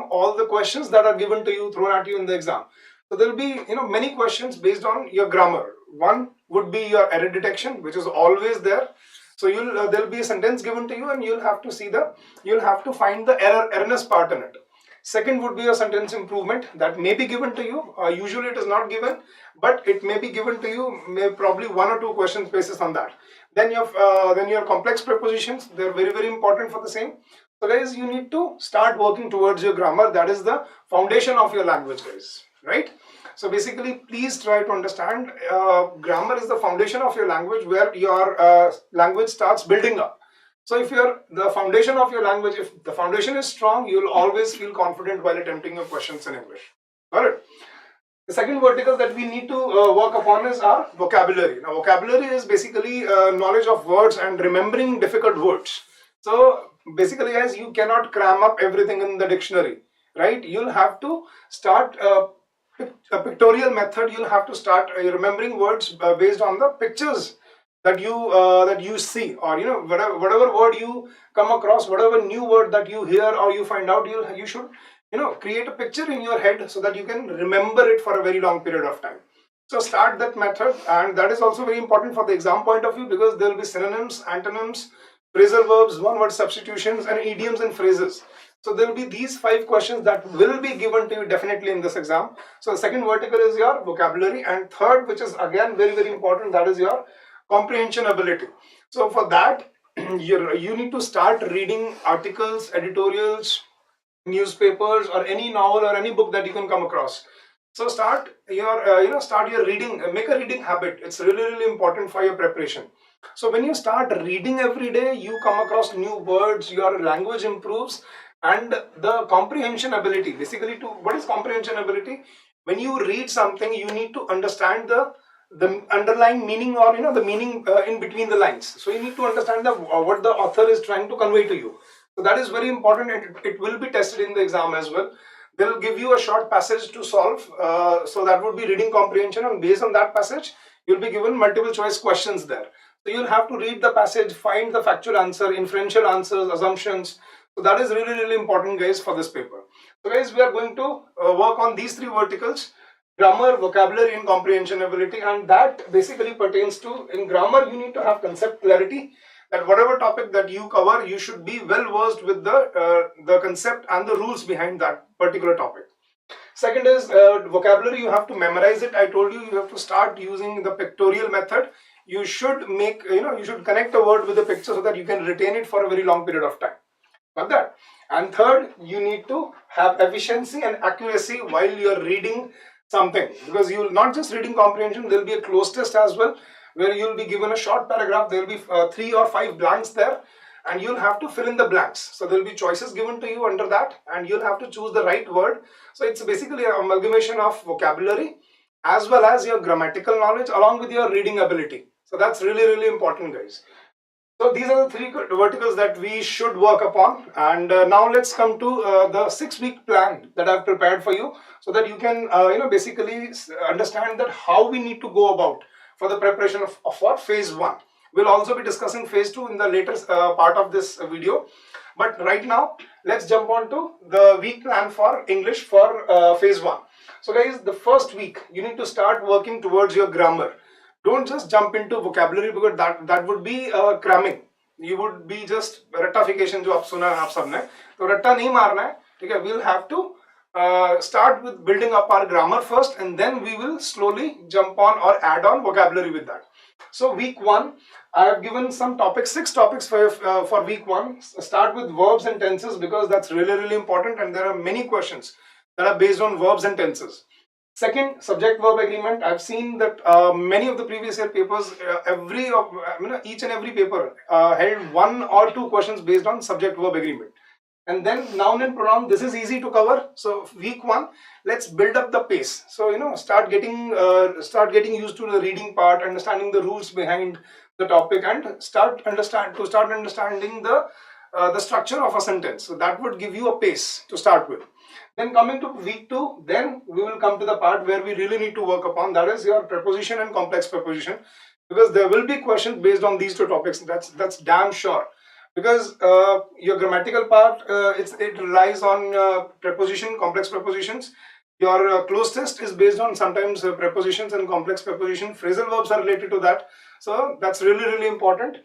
Speaker 3: all the questions that are given to you, thrown at you in the exam. So there will be many questions based on your grammar. One would be your error detection, which is always there. So there'll be a sentence given to you, and you'll have to find the erroneous part in it. Second would be a sentence improvement that may be given to you. Usually it is not given, but it may be given to you. Probably 1 or 2 questions basis on that. Then your complex prepositions, they're very, very important for the same. So guys, you need to start working towards your grammar. That is the foundation of your language, guys, right? So basically, please try to understand, grammar is the foundation of your language, where your language starts building up. So if the foundation of your language, if the foundation is strong, you will always feel confident while attempting your questions in English. Got it? The second vertical that we need to work upon is our vocabulary. Now, vocabulary is basically knowledge of words and remembering difficult words. So basically, guys, you cannot cram up everything in the dictionary, right? You'll have to start a pictorial method. You'll have to start remembering words based on the pictures that you see, or whatever word you come across, whatever new word that you hear or you find out, you should create a picture in your head so that you can remember it for a very long period of time. So start that method, and that is also very important for the exam point of view, because there will be synonyms, antonyms, phrasal verbs, one-word substitutions, and idioms and phrases. So there will be these 5 questions that will be given to you definitely in this exam. So the second vertical is your vocabulary, and third, which is again very, very important, that is your comprehension ability. So for that, you need to start reading articles, editorials, newspapers, or any novel or any book that you can come across. So start your reading, make a reading habit. It's really, really important for your preparation. So when you start reading every day, you come across new words, your language improves, and the comprehension ability, basically, what is comprehension ability? When you read something, you need to understand the underlying meaning, or the meaning in between the lines. So you need to understand what the author is trying to convey to you. So that is very important, and it will be tested in the exam as well. They will give you a short passage to solve, so that would be reading comprehension, and based on that passage, you'll be given multiple choice questions there. So you'll have to read the passage, find the factual answer, inferential answers, assumptions. So that is really, really important, guys, for this paper. So guys, we are going to work on these 3 verticals: grammar, vocabulary, and comprehension ability. And that basically pertains to, in grammar, you need to have concept clarity. that whatever topic that you cover, you should be well versed with the concept and the rules behind that particular topic. Second is vocabulary. You have to memorize it. I told you, you have to start using the pictorial method. You should make, you should connect a word with a picture so that you can retain it for a very long period of time. Got that? And third, you need to have efficiency and accuracy while you're reading something, because you will not just reading comprehension, there will be a close test as well, where you'll be given a short paragraph. There will be 3 or 5 blanks there, and you'll have to fill in the blanks. So there will be choices given to you under that, and you'll have to choose the right word. So it's basically an amalgamation of vocabulary as well as your grammatical knowledge along with your reading ability. So that's really, really important, guys. So these are the 3 verticals that we should work upon. And now let's come to the 6-week plan that I've prepared for you, so that you can basically understand that how we need to go about for the preparation for phase 1. We'll also be discussing phase 2 in the later part of this video. But right now, let's jump on to the week plan for English for phase 1. So guys, the first week, you need to start working towards your grammar. Don't just jump into vocabulary, because that would be cramming. You would be just रट्टाफिकेशन जो आप सुना है आप सबने, तो रट्टा नहीं मारना है, ठीक है? We'll have to start with building up our grammar first, and then we will slowly jump on or add on vocabulary with that. So week 1, I have given some topics, 6 topics for week 1. Start with verbs and tenses, because that's really, really important, and there are many questions that are based on verbs and tenses. Second, subject-verb agreement. I've seen that many of the previous year papers, each and every paper held 1 or 2 questions based on subject-verb agreement. And then noun and pronoun, this is easy to cover. So week 1, let's build up the pace. So start getting used to the reading part, understanding the rules behind the topic, and start understanding the structure of a sentence. So that would give you a pace to start with. Then coming to week 2, then we will come to the part where we really need to work upon, that is your preposition and complex preposition, because there will be questions based on these 2 topics. That's damn sure, because your grammatical part, it relies on preposition, complex prepositions. Your close test is based on sometimes prepositions and complex preposition. Phrasal verbs are related to that, so that's really, really important.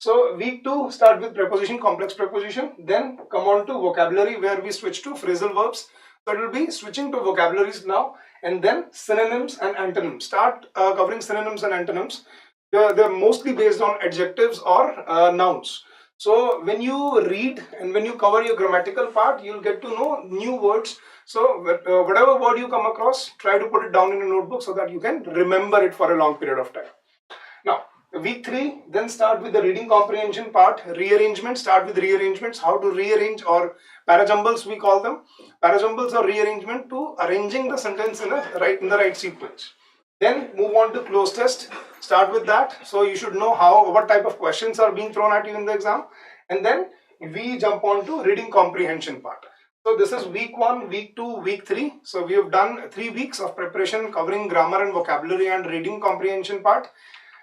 Speaker 3: So week 2, start with preposition, complex preposition, then come on to vocabulary, where we switch to phrasal verbs. So it will be switching to vocabularies now, and then synonyms and antonyms. Start covering synonyms and antonyms. They're mostly based on adjectives or nouns. So when you read and when you cover your grammatical part, you'll get to know new words. So whatever word you come across, try to put it down in a notebook so that you can remember it for a long period of time. Now, week 3, then start with the reading comprehension part. Rearrangement, start with rearrangements. How to rearrange, or parajumbles we call them. Parajumbles or rearrangement to arranging the sentence in the right sequence. Then move on to close test. Start with that. So you should know what type of questions are being thrown at you in the exam. And then we jump on to reading comprehension part. So this is week 1, week 2, week 3. So we have done 3 weeks of preparation covering grammar and vocabulary and reading comprehension part.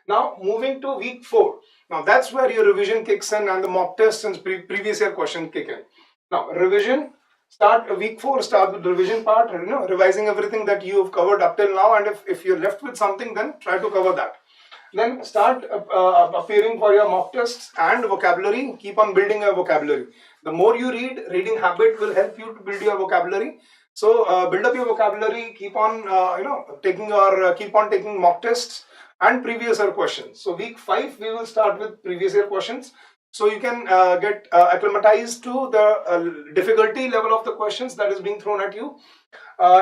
Speaker 3: Now moving to week 4. Now that's where your revision kicks in and the mock tests and previous year questions kick in. Now revision, week 4, start with revision part, revising everything that you have covered up till now, and if you're left with something, then try to cover that. Then start appearing for your mock tests and vocabulary. Keep on building your vocabulary. The more you read, reading habit will help you to build your vocabulary. So build up your vocabulary. Keep on taking mock tests and previous year questions. So week 5, we will start with previous year questions. So you can get acclimatized to the difficulty level of the questions that is being thrown at you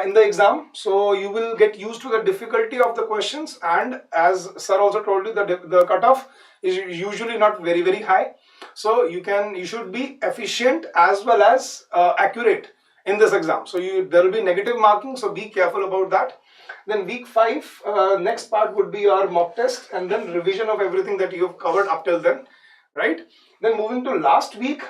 Speaker 3: in the exam. So you will get used to the difficulty of the questions, and as sir also told you, the cutoff is usually not very, very high. So you should be efficient as well as accurate in this exam. So there will be negative marking, so be careful about that. Then week 5, next part would be our mock test and then revision of everything that you have covered up till then, right? Then moving to last week,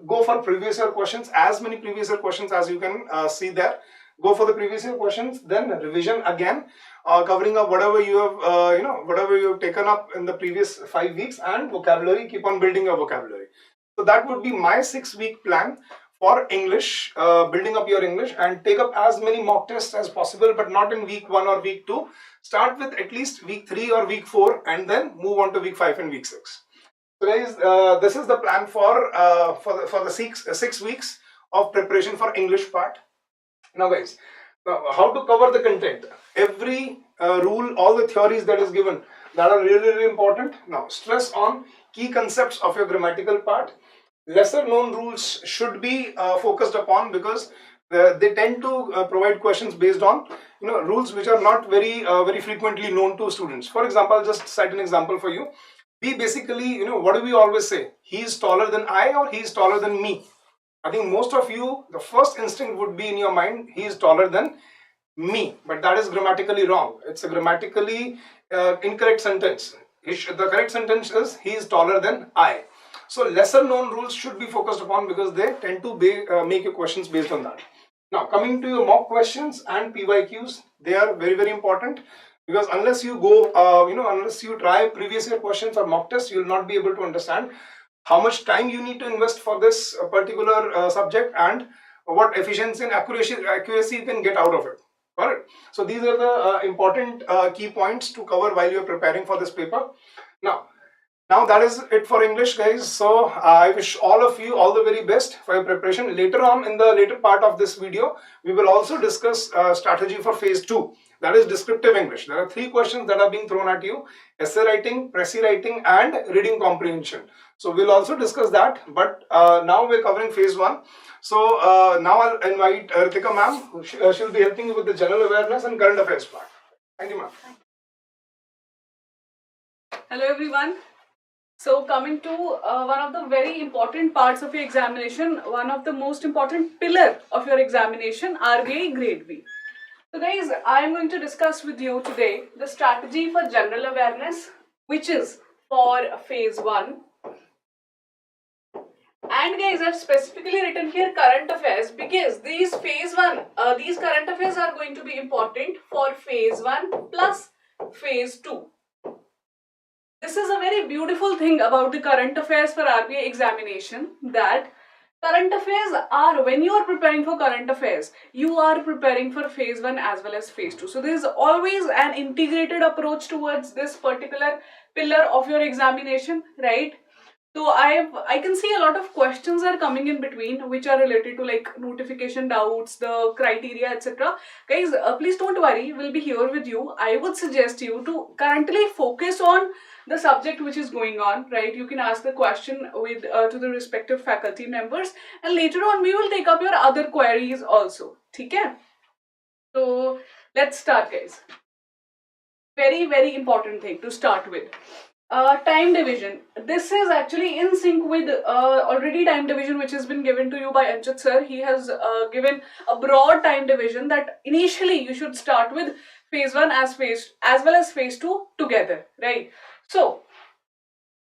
Speaker 3: go for previous year questions, as many previous year questions as you can see there. Go for the previous year questions, then revision again, covering up whatever you have, whatever you have taken up in the previous 5 weeks, and vocabulary. Keep on building your vocabulary. So that would be my 6-week plan for English, building up your English, and take up as many mock tests as possible, but not in week 1 or week 2. Start with at least week 3 or week 4, and then move on to week 5 and week 6. So guys, this is the plan for the 6 weeks of preparation for English part. Now guys, now how to cover the content? Every rule, all the theories that is given, that are really, really important. Now stress on key concepts of your grammatical part. Lesser known rules should be focused upon, because they tend to provide questions based on rules which are not very frequently known to students. For example, I'll just cite an example for you. We basically, what do we always say? He is taller than I, or he is taller than me. I think most of you, the first instinct would be in your mind, he is taller than me, but that is grammatically wrong. It's a grammatically incorrect sentence. The correct sentence is, he is taller than I. So lesser known rules should be focused upon, because they tend to make your questions based on that. Now coming to your mock questions and PYQs, they are very important, because unless you go, unless you try previous year questions or mock tests, you will not be able to understand how much time you need to invest for this particular subject, and what efficiency and accuracy you can get out of it. Alright, so these are the important key points to cover while you are preparing for this paper. Now that is it for English, guys. So I wish all of you all the very best for your preparation. Later on, in the later part of this video, we will also discuss strategy for phase 2. That is descriptive English. There are 3 questions that are being thrown at you: essay writing, précis writing, and reading comprehension. So we'll also discuss that. But now we're covering phase 1. So now I'll invite Ritika ma'am. She'll be helping you with the general awareness and current affairs part. Thank you, ma'am.
Speaker 4: Hello everyone. So coming to one of the very important parts of your examination, one of the most important pillar of your examination, RBI Grade B. So guys, I am going to discuss with you today the strategy for general awareness, which is for phase 1. And guys, I've specifically written here current affairs, because these phase 1, these current affairs are going to be important for phase 1 plus phase 2. This is a very beautiful thing about the current affairs for RBI examination, that current affairs are, when you are preparing for current affairs, you are preparing for phase 1 as well as phase 2. So there is always an integrated approach towards this particular pillar of your examination, right? So I can see a lot of questions are coming in between, which are related to like notification doubts, the criteria, etc. Guys, please don't worry, we'll be here with you. I would suggest you to currently focus on the subject which is going on, right? You can ask the question with to the respective faculty members, and later on we will take up your other queries also. Okay? So let's start, guys. Very important thing to start with. Time division. This is actually in sync with already time division which has been given to you by Anchit sir. He has given a broad time division that initially you should start with phase 1 as well as phase 2 together, right? So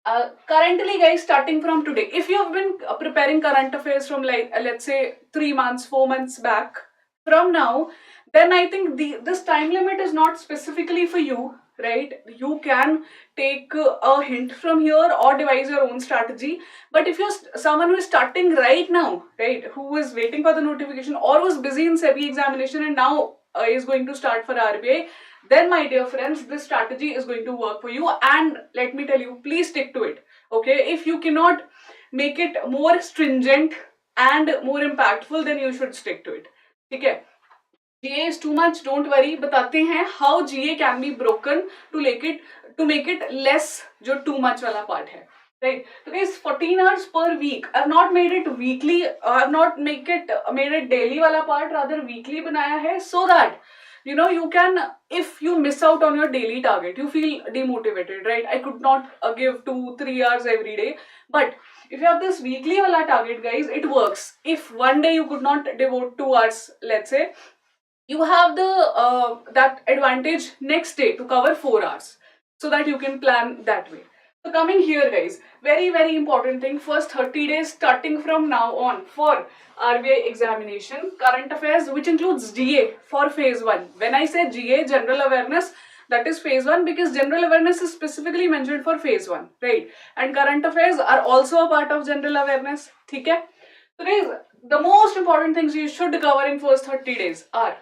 Speaker 4: currently, guys, starting from today, if you have been preparing current affairs from like let's say 3 months, 4 months back from now, then I think this time limit is not specifically for you, right? You can take a hint from here or devise your own strategy. But if you're someone who is starting right now, right, who is waiting for the notification or was busy in SEBI examination and now is going to start for RBI, then my dear friends, this strategy is going to work for you. And let me tell you, please stick to it. Okay, if you cannot make it more stringent and more impactful, then you should stick to it. Okay. GA is too much, don't worry. बताते हैं how GA can be broken to make it less जो too much वाला part है, right? So guys, 14 hours per week. I've not made it weekly. I've not made it daily वाला part, rather weekly बनाया है, so that you can, if you miss out on your daily target, you feel demotivated, right? I could not give 2-3 hours every day, but if you have this weekly wala target, guys, it works. If one day you could not devote 2 hours, let's say, you have the that advantage next day to cover 4 hours, so that you can plan that way. So coming here, guys, very important thing, first 30 days starting from now on for RBI examination, current affairs, which includes GA for phase 1. When I say GA, general awareness, that is phase 1, because general awareness is specifically mentioned for phase 1, right? And current affairs are also a part of general awareness. Okay? So guys, the most important things you should cover in first 30 days are,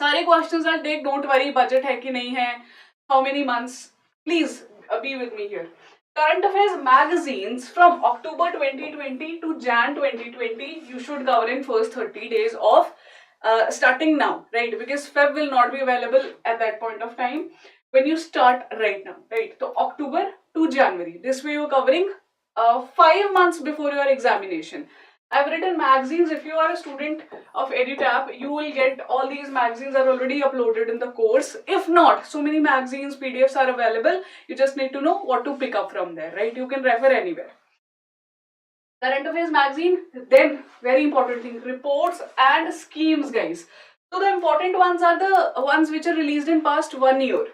Speaker 4: सारे questions I'll take, don't worry, budget है कि नहीं है, how many months, please be with me here. current affairs magazines from October 2020 to Jan 2020 you should cover in first 30 days of starting now, right? Because Feb will not be available at that point of time when you start right now, right? So October to January, this way you're covering 5 months before your examination. I've written magazines. If you are a student of EduTap, you will get all these magazines are already uploaded in the course. If not, so many magazines, PDFs are available. You just need to know what to pick up from there, right? You can refer anywhere. Current affairs magazine, then very important thing, reports and schemes, guys. So the important ones are the ones which are released in past 1 year.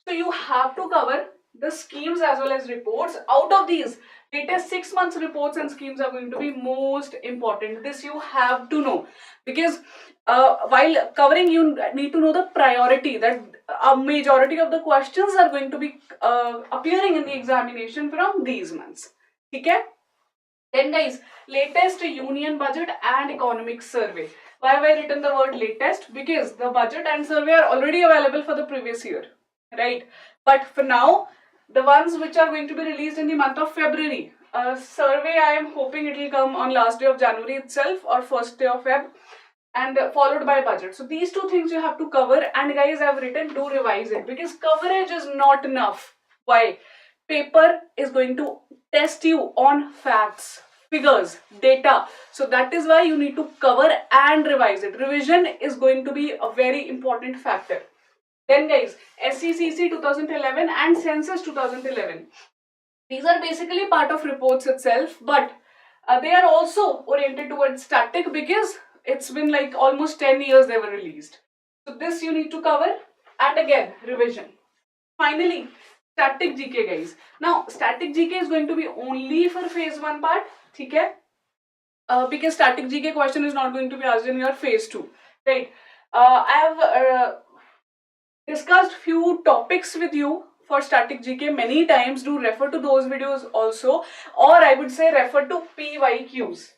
Speaker 4: So you have to cover the schemes as well as reports. Out of these, latest 6 months reports and schemes are going to be most important. This you have to know, because while covering you need to know the priority that a majority of the questions are going to be appearing in the examination from these months. Okay? Then guys, latest union budget and economic survey. Why have I written the word latest? Because the budget and survey are already available for the previous year, right? But for now, the ones which are going to be released in the month of February, survey I am hoping it will come on last day of January itself or first day of Feb, and followed by budget. So these two things you have to cover, and guys, I've written do revise it because coverage is not enough. Why? Paper is going to test you on facts, figures, data. So that is why you need to cover and revise it. Revision is going to be a very important factor. Then guys, SECC 2011 and Census 2011. These are basically part of reports itself, but they are also oriented towards static because it's been like almost 10 years they were released. So this you need to cover, and again revision. Finally, static GK, guys. Now static GK is going to be only for phase 1 part, okay? Because static GK question is not going to be asked in your phase 2, right? I have discussed few topics with you for static GK many times. Do refer to those videos also, or I would say refer to PYQs.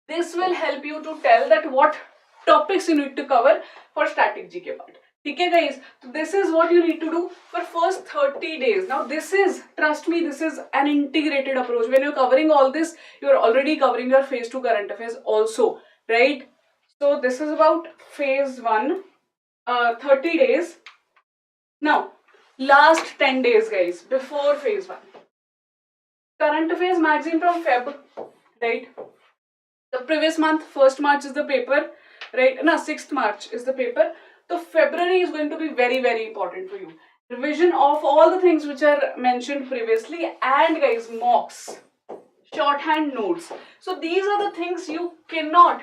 Speaker 4: This will help you to tell that what topics you need to cover for static GK part. Okay guys, so this is what you need to do for first 30 days. Now this is, trust me, this is an integrated approach. When you're covering all this, you're already covering your phase 2 current affairs also, right? So this is about phase 1, 30 days. Now, last 10 days guys, before phase 1. Current affairs magazine from Feb, right? The previous month, 1st March is the paper, right? No, 6th March is the paper. So February is going to be very, very important for you. Revision of all the things which are mentioned previously, and guys, mocks, shorthand notes. So these are the things you cannot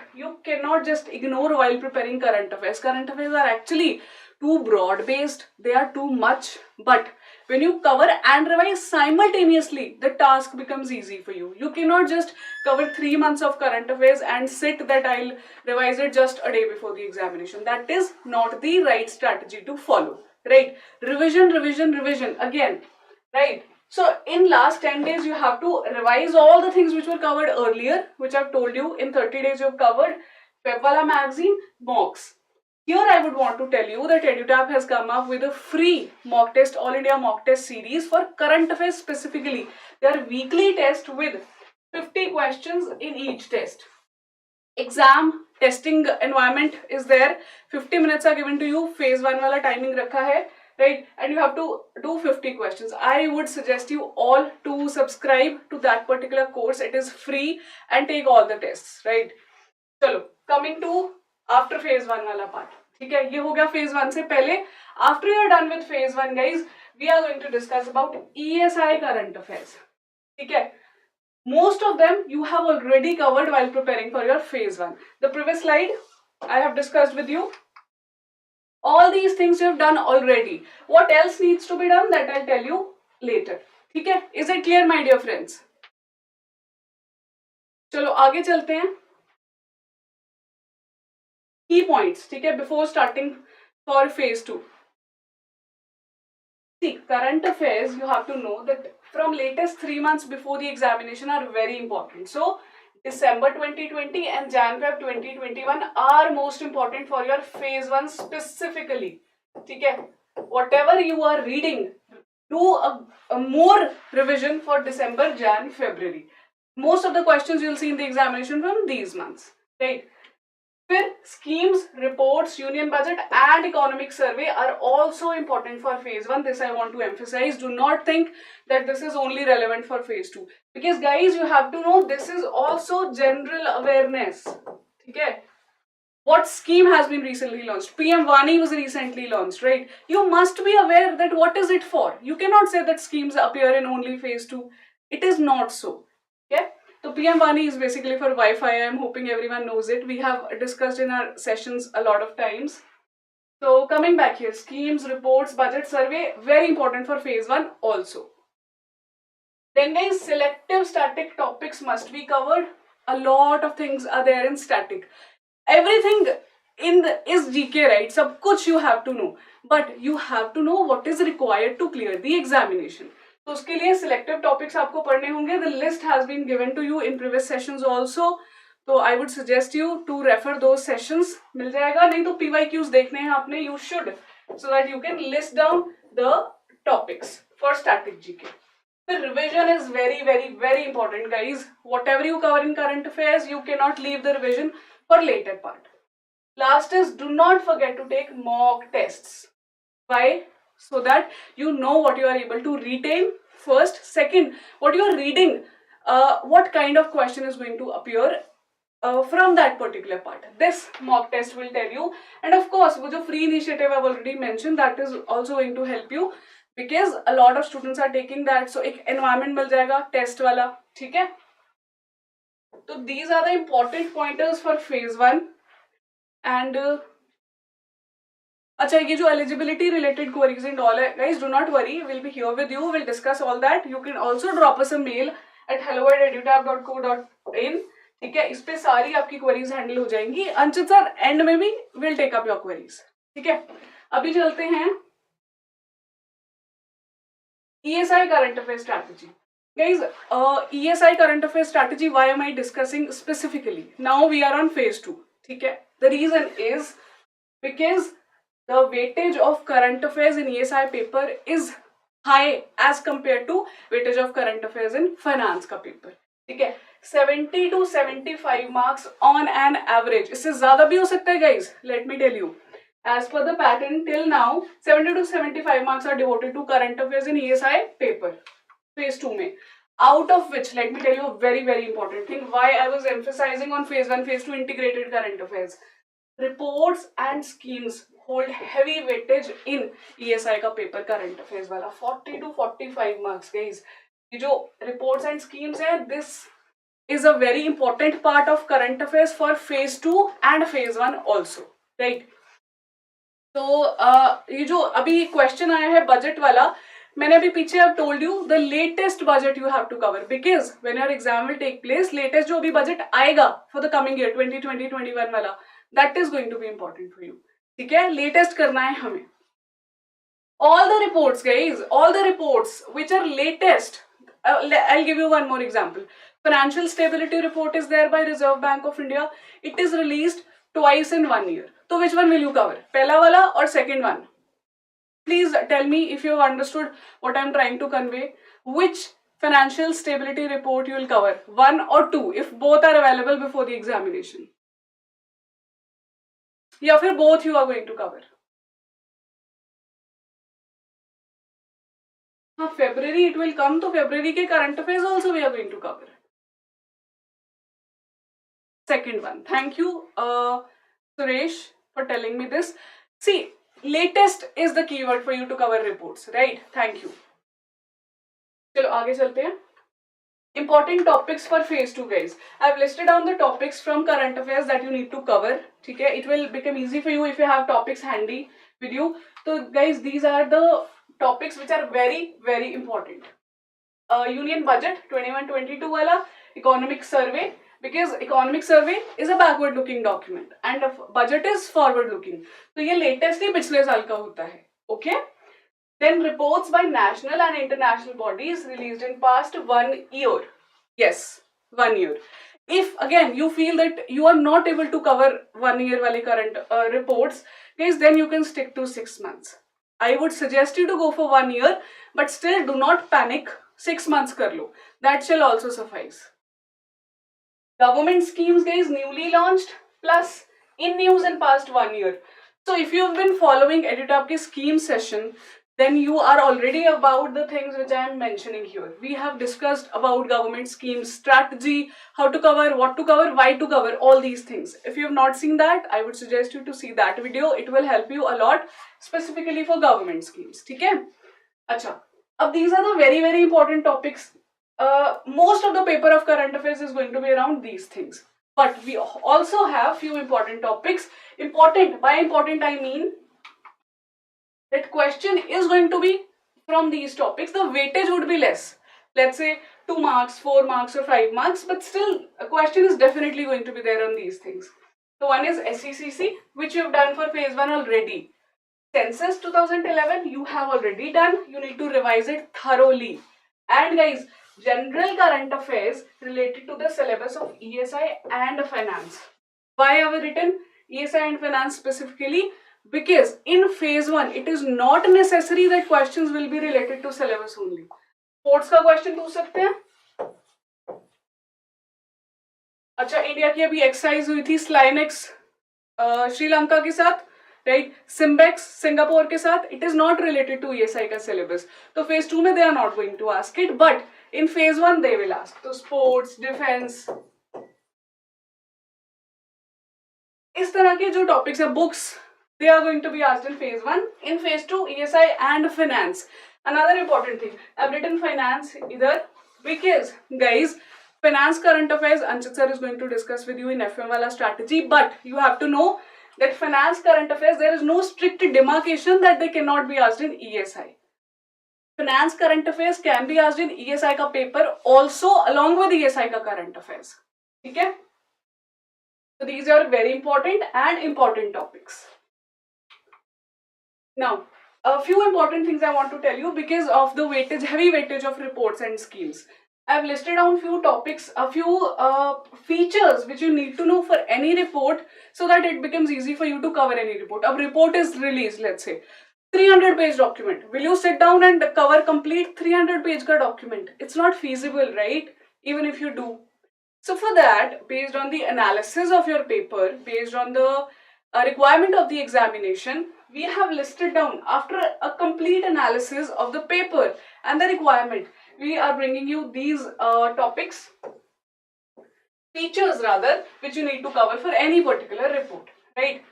Speaker 4: just ignore while preparing current affairs. Current affairs are actually too broad based, they are too much, but when you cover and revise simultaneously, the task becomes easy for you. You cannot just cover 3 months of current affairs and sit that I'll revise it just a day before the examination. That is not the right strategy to follow, right? Revision, revision, revision again, right? So in last 10 days, you have to revise all the things which were covered earlier, which I've told you. In 30 days, you've covered Feb wala magazine, mocks. Here I would want to tell you that EduTap has come up with a free mock test, All India mock test series for current affairs specifically. They are weekly tests with 50 questions in each test. Exam testing environment is there. 50 minutes are given to you. Phase 1 wala timing rakha hai, right? And you have to do 50 questions. I would suggest you all to subscribe to that particular course. It is free and take all the tests, right? Chalo, coming to after phase 1 wala part. ठीक है, ये हो गया phase 1 से पहले. After you are done with phase 1, guys, we are going to discuss about ESI current affairs. ठीक है, most of them you have already covered while preparing for your phase 1. The previous slide I have discussed with you. All these things you have done already. What else needs to be done, that I'll tell you later. ठीक है, is it clear my dear friends? चलो आगे चलते हैं. Key points, ठीक है, before starting for phase 2. See, current affairs, you have to know that from latest 3 months before the examination are very important. So, December 2020 and Jan-Feb 2021 are most important for your phase 1 specifically. ठीक है, whatever you are reading, do a more revision for December, Jan, February. Most of the questions you'll see in the examination from these months, right? फिर schemes, reports, union budget and economic survey are also important for phase 1. This I want to emphasize. Do not think that this is only relevant for phase 2. Because guys, you have to know this is also general awareness. Okay? What scheme has been recently launched? PM Vani was recently launched, right? You must be aware that what is it for. You cannot say that schemes appear in only phase 2. It is not so. Okay? So PM Vani is basically for Wi-Fi. I am hoping everyone knows it. We have discussed in our sessions a lot of times. So coming back here, schemes, reports, budget, survey, very important for phase 1 also. Then guys, selective static topics must be covered. A lot of things are there in static. Everything is GK, right? Sab kuch you have to know. But you have to know what is required to clear the examination. तो उसके लिए selective topics आपको पढ़ने होंगे. The list has been given to you in previous sessions also. तो I would suggest you to refer those sessions. मिल जाएगा, नहीं तो PYQs देखने हैं आपने. You should, so that you can list down the topics for static GK. The revision is very, very, very important, guys. Whatever you cover in current affairs, you cannot leave the revision for later part. Last is, do not forget to take mock tests. Why? So that you know what you are able to retain first. Second, what you are reading, what kind of question is going to appear from that particular part. This mock test will tell you. And of course, wo jo free initiative I've already mentioned, that is also going to help you, because a lot of students are taking that. So एक environment मिल जाएगा test वाला, ठीक है? So these are the important pointers for phase 1. And अच्छा, ये जो eligibility related queries and all है, guys, do not worry, we'll be here with you, we'll discuss all that. You can also drop us a mail at hello@edutap.co.in. ठीक है, इस पे सारी आपकी queries handle हो जाएंगी. अंचित सर end में भी will take up your queries. ठीक है, अभी चलते हैं ESI current affairs strategy. Guys, ESI current affairs strategy, why am I discussing specifically? Now we are on phase 2. ठीक है, the reason is because the weightage of current affairs in ESI paper is high as compared to weightage of current affairs in finance का paper. ठीक है, 70 to 75 marks on an average. इससे ज़्यादा भी हो सकता है guys. Let me tell you. As per the pattern till now, 70 to 75 marks are devoted to current affairs in ESI paper. Phase 2 में. Out of which, let me tell you a very, very important thing. Why I was emphasizing on phase 1, phase 2 integrated current affairs. Reports and schemes hold heavy weightage in ESI का paper current affairs वाला. 40 to 45 marks, guys. ये जो reports and schemes है, this is a very important part of current affairs for phase 2 and phase 1 also, right? तो ये जो अभी question आया है बजट वाला, मैंने अभी पीछे अब told you the latest budget you have to cover, because when your exam will take place, latest जो अभी बजट आएगा फॉर द कमिंग ईयर 2020-21 वाला, that is going to be important for you. ठीक है, लेटेस्ट करना है हमें. All the reports guys, all the reports which are latest, I'll give you one more example. Financial stability report is there by Reserve Bank of India. It is released twice in 1 year. So which one will you cover? पहला वाला or second one? Please tell me if you have understood what I'm trying to convey. Which financial stability report you will cover? 1 or 2 if both are available before the examination. या फिर both you are going to cover. हाँ, February it will come, तो February के current affairs also we are going to cover. Second one. Thank you, Suresh, for telling me this. See, latest is the keyword for you to cover reports, right? Thank you. चलो आगे चलते हैं. Important topics for phase 2, guys. I've listed down the topics from current affairs that you need to cover. ठीक है, it will become easy for you if you have topics handy with you. So, guys, these are the topics which are very, very important. Union budget 21-22 वाला, economic survey, because economic survey is a backward looking document and budget is forward looking. तो ये latest ही पिछले साल का होता है. Okay? Then reports by national and international bodies released in past 1 year. Yes, 1 year. If again you feel that you are not able to cover 1 year wale current reports, guys, then you can stick to 6 months. I would suggest you to go for 1 year, but still do not panic. 6 months kar lo. That shall also suffice. Government schemes, guys, newly launched plus in news in past 1 year. So if you have been following EduTap ki scheme session, then you are already about the things which I am mentioning here. We have discussed about government schemes, strategy, how to cover, what to cover, why to cover, all these things. If you have not seen that, I would suggest you to see that video. It will help you a lot, specifically for government schemes. Okay? Acha. Ab these are the very, very important topics. Most of the paper of current affairs is going to be around these things. But we also have few important topics. Important, by important I mean that question is going to be from these topics. The weightage would be less. Let's say 2 marks, 4 marks or 5 marks, but still a question is definitely going to be there on these things. So one is SECC, which you have done for phase 1 already. Census 2011 you have already done. You need to revise it thoroughly. And guys, general current affairs related to the syllabus of ESI and finance. Why have we written ESI and finance specifically? Because in phase 1 it is not necessary that questions will be related to syllabus only. Sports का question पूछ सकते हैं. अच्छा, India की अभी exercise हुई थी SLINEX Sri Lanka के साथ, राइट, सिम्बेक्स सिंगापुर के साथ. It is not related to ESI का सिलेबस. तो फेज 2 में they are not going to ask it, but in phase 1 they will ask. तो स्पोर्ट्स, डिफेंस, इस तरह के जो टॉपिक्स है, books, they are going to be asked in phase 1. In phase 2, ESI and finance. Another important thing, I've written finance either because, guys, finance current affairs Anchit sir is going to discuss with you in FM wala strategy, but you have to know that finance current affairs, there is no strict demarcation that they cannot be asked in ESI. Finance current affairs can be asked in ESI ka paper also along with ESI ka current affairs. Okay? So these are very important and important topics. Now, a few important things I want to tell you because of the weightage, heavy weightage of reports and schemes. I've listed down few topics, a few features which you need to know for any report so that it becomes easy for you to cover any report. A report is released, let's say, 300-page document. Will you sit down and cover complete 300-page ka document? It's not feasible, right? Even if you do. So for that, based on the analysis of your paper, based on the requirement of the examination, we have listed down, after a complete analysis of the paper and the requirement, we are bringing you these topics, features rather, which you need to cover for any particular report, right?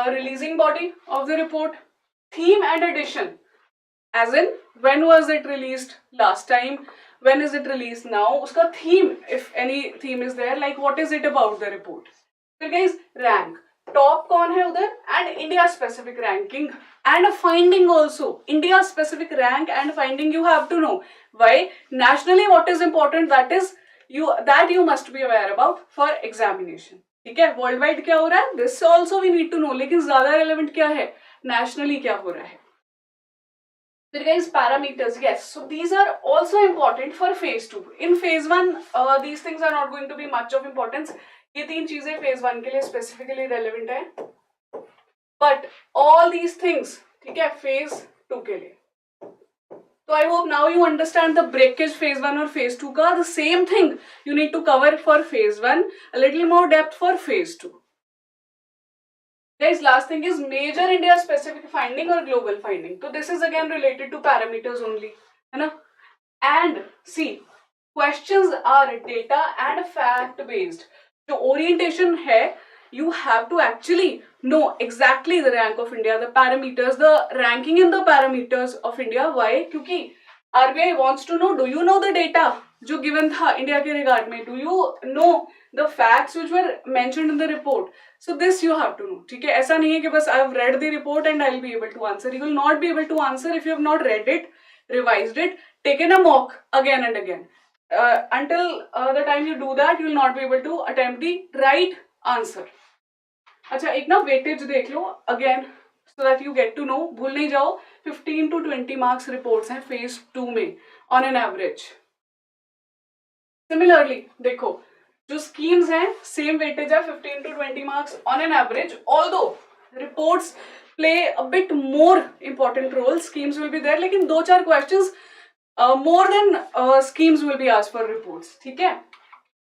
Speaker 4: Releasing body of the report, theme and edition, as in when was it released last time, when is it released now, uska theme, if any theme is there, like what is it about the report. So guys, rank, top कौन है उधर, and India specific ranking and finding also. India specific rank and finding you have to know. Why? Nationally what is important, that you must be aware about for examination. ठीक है, world wide क्या हो रहा है, this also we need to know, लेकिन ज्यादा relevant क्या है, नेशनली क्या हो रहा है. There guys, parameters, yes, so these are also important for phase 2. In phase 1 these things are not going to be much of importance. ये 3 चीजें phase 1 के लिए specifically relevant है, but all these things, ठीक है, phase 2 के लिए. So I hope now you understand the breakage phase 1 और phase 2 का. The same thing you need to cover for phase 1, a little more depth for phase 2. Guys, last thing is major India specific finding or global finding. So this is again related to parameters only, है ना? And see, questions are data and fact based. जो orientation है, you have to actually know exactly the rank of India, the parameters, the ranking in the parameters of India. Why? क्योंकि RBI wants to know, do you know the data जो given था India के regard में? Do you know the facts which were mentioned in the report? So this you have to know. ठीक है, ऐसा नहीं है कि बस I have read the report and I will be able to answer. You will not be able to answer if you have not read it, revised it, taken a mock again and again. Until the time you do that, you will not be able to attempt the right answer. अच्छा, एक ना weightage देख लो again so that you get to know. भूल नहीं जाओ, 15 to 20 marks reports हैं phase 2 में on an average. Similarly, देखो जो schemes हैं same weightage है 15 to 20 marks on an average. Although reports play a bit more important role. Schemes will be there, लेकिन 2-4 questions more than schemes will be asked for reports. ठीक है?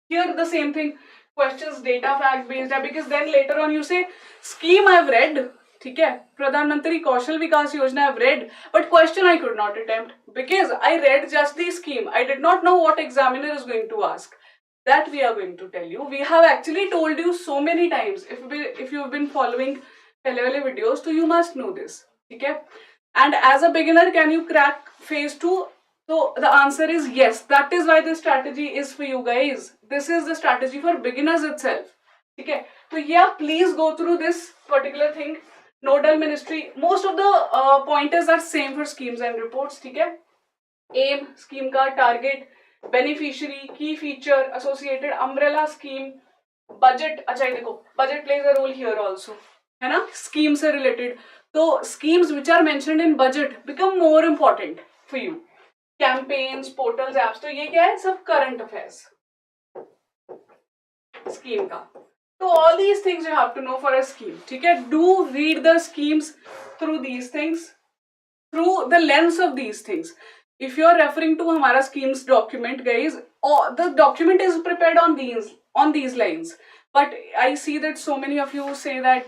Speaker 4: Here the same thing, questions data fact based है, because then later on you say scheme I've read, ठीक है, प्रधानमंत्री कौशल विकास योजना I've read, but question I could not attempt because I read just the scheme. I did not know what examiner is going to ask. That we are going to tell you. We have actually told you so many times. If you have been following पहले वाले videos, so you must know this, ठीक है? And as a beginner, can you crack phase 2? So the answer is yes. That is why this strategy is for you guys. This is the strategy for beginners itself. Okay. So yeah, please go through this particular thing. Nodal ministry. Most of the pointers are same for schemes and reports. Okay. Aim, scheme ka target, beneficiary, key feature, associated umbrella scheme, budget. अच्छा ये देखो, budget plays a role here also. है ना? Schemes से related. So schemes which are mentioned in budget become more important for you. Campaigns, portals, apps, तो ये क्या है? सब current affairs scheme का. So all these things you have to know for a scheme. ठीक है? Do read the schemes through these things, through the lens of these things. If you are referring to हमारा schemes document, guys, the document is prepared on these lines. But I see that so many of you say that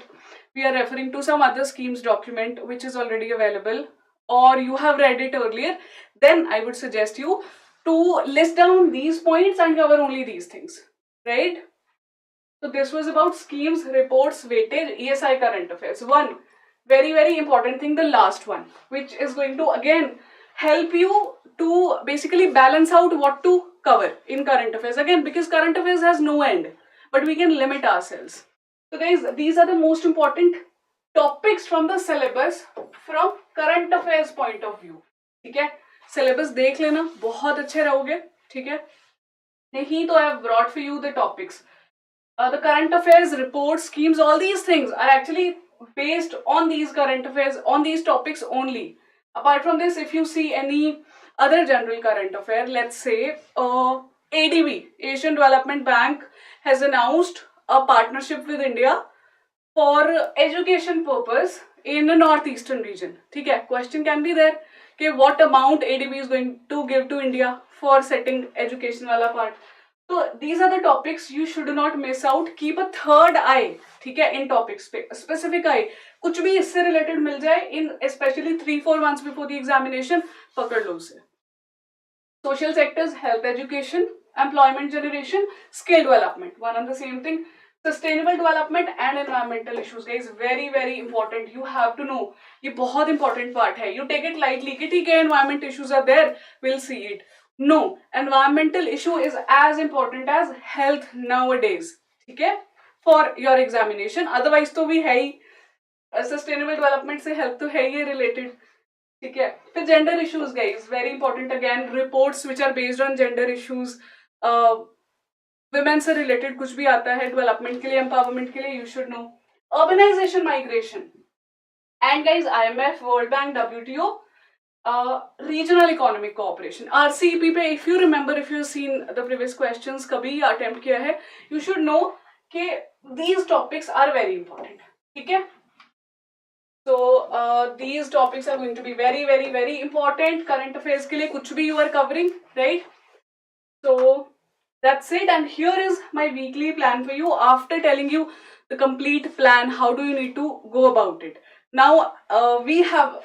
Speaker 4: we are referring to some other schemes document which is already available, or you have read it earlier. Then I would suggest you to list down these points and cover only these things, right? So this was about schemes, reports, weightage, ESI current affairs. One very, very important thing, the last one, which is going to again help you to basically balance out what to cover in current affairs. Again, because current affairs has no end, but we can limit ourselves. So guys, these are the most important topics from the syllabus from current affairs point of view. ठीक है? Syllabus देख लेना, बहुत अच्छे रहोगे, ठीक है? नहीं तो I have brought for you the topics. The current affairs, reports, schemes, all these things are actually based on these current affairs, on these topics only. Apart from this, if you see any other general current affair, let's say ADB, Asian Development Bank, has announced a partnership with India for education purpose in the northeastern region. ठीक है? Question can be there कि what amount ADB is going to give to India for setting education वाला part. So these are the topics you should not miss out. Keep a third eye, ठीक है, in topics पे, specific eye. कुछ भी इससे related मिल जाए in especially 3-4 months before the examination, पकड़ लो उसे. Social sectors, health education, employment generation, skill development, one and the same thing. Sustainable development and environmental issues, guys, very very important. You have to know. ये बहुत important part है. You take it lightly कि ठीक है, environment issues are there, we'll see it. No, environmental issue is as important as health nowadays. ठीक है? For your examination. Otherwise तो भी है ही. Sustainable development से health तो है ही related. ठीक है? फिर gender issues, guys, very important again. Reports which are based on gender issues. Women से related कुछ भी आता है development के लिए, empowerment के लिए, you should know. Urbanization, migration, and guys, IMF, World Bank, WTO, regional economic cooperation, RCEP पे, if you remember, if you've seen the previous questions, कभी attempt किया है, you should know कि these topics are very important. ठीक है? So these topics are going to be very very very important. Current affairs के लिए कुछ भी you are covering, right? So that's it, and here is my weekly plan for you. After telling you the complete plan, how do you need to go about it? Now we have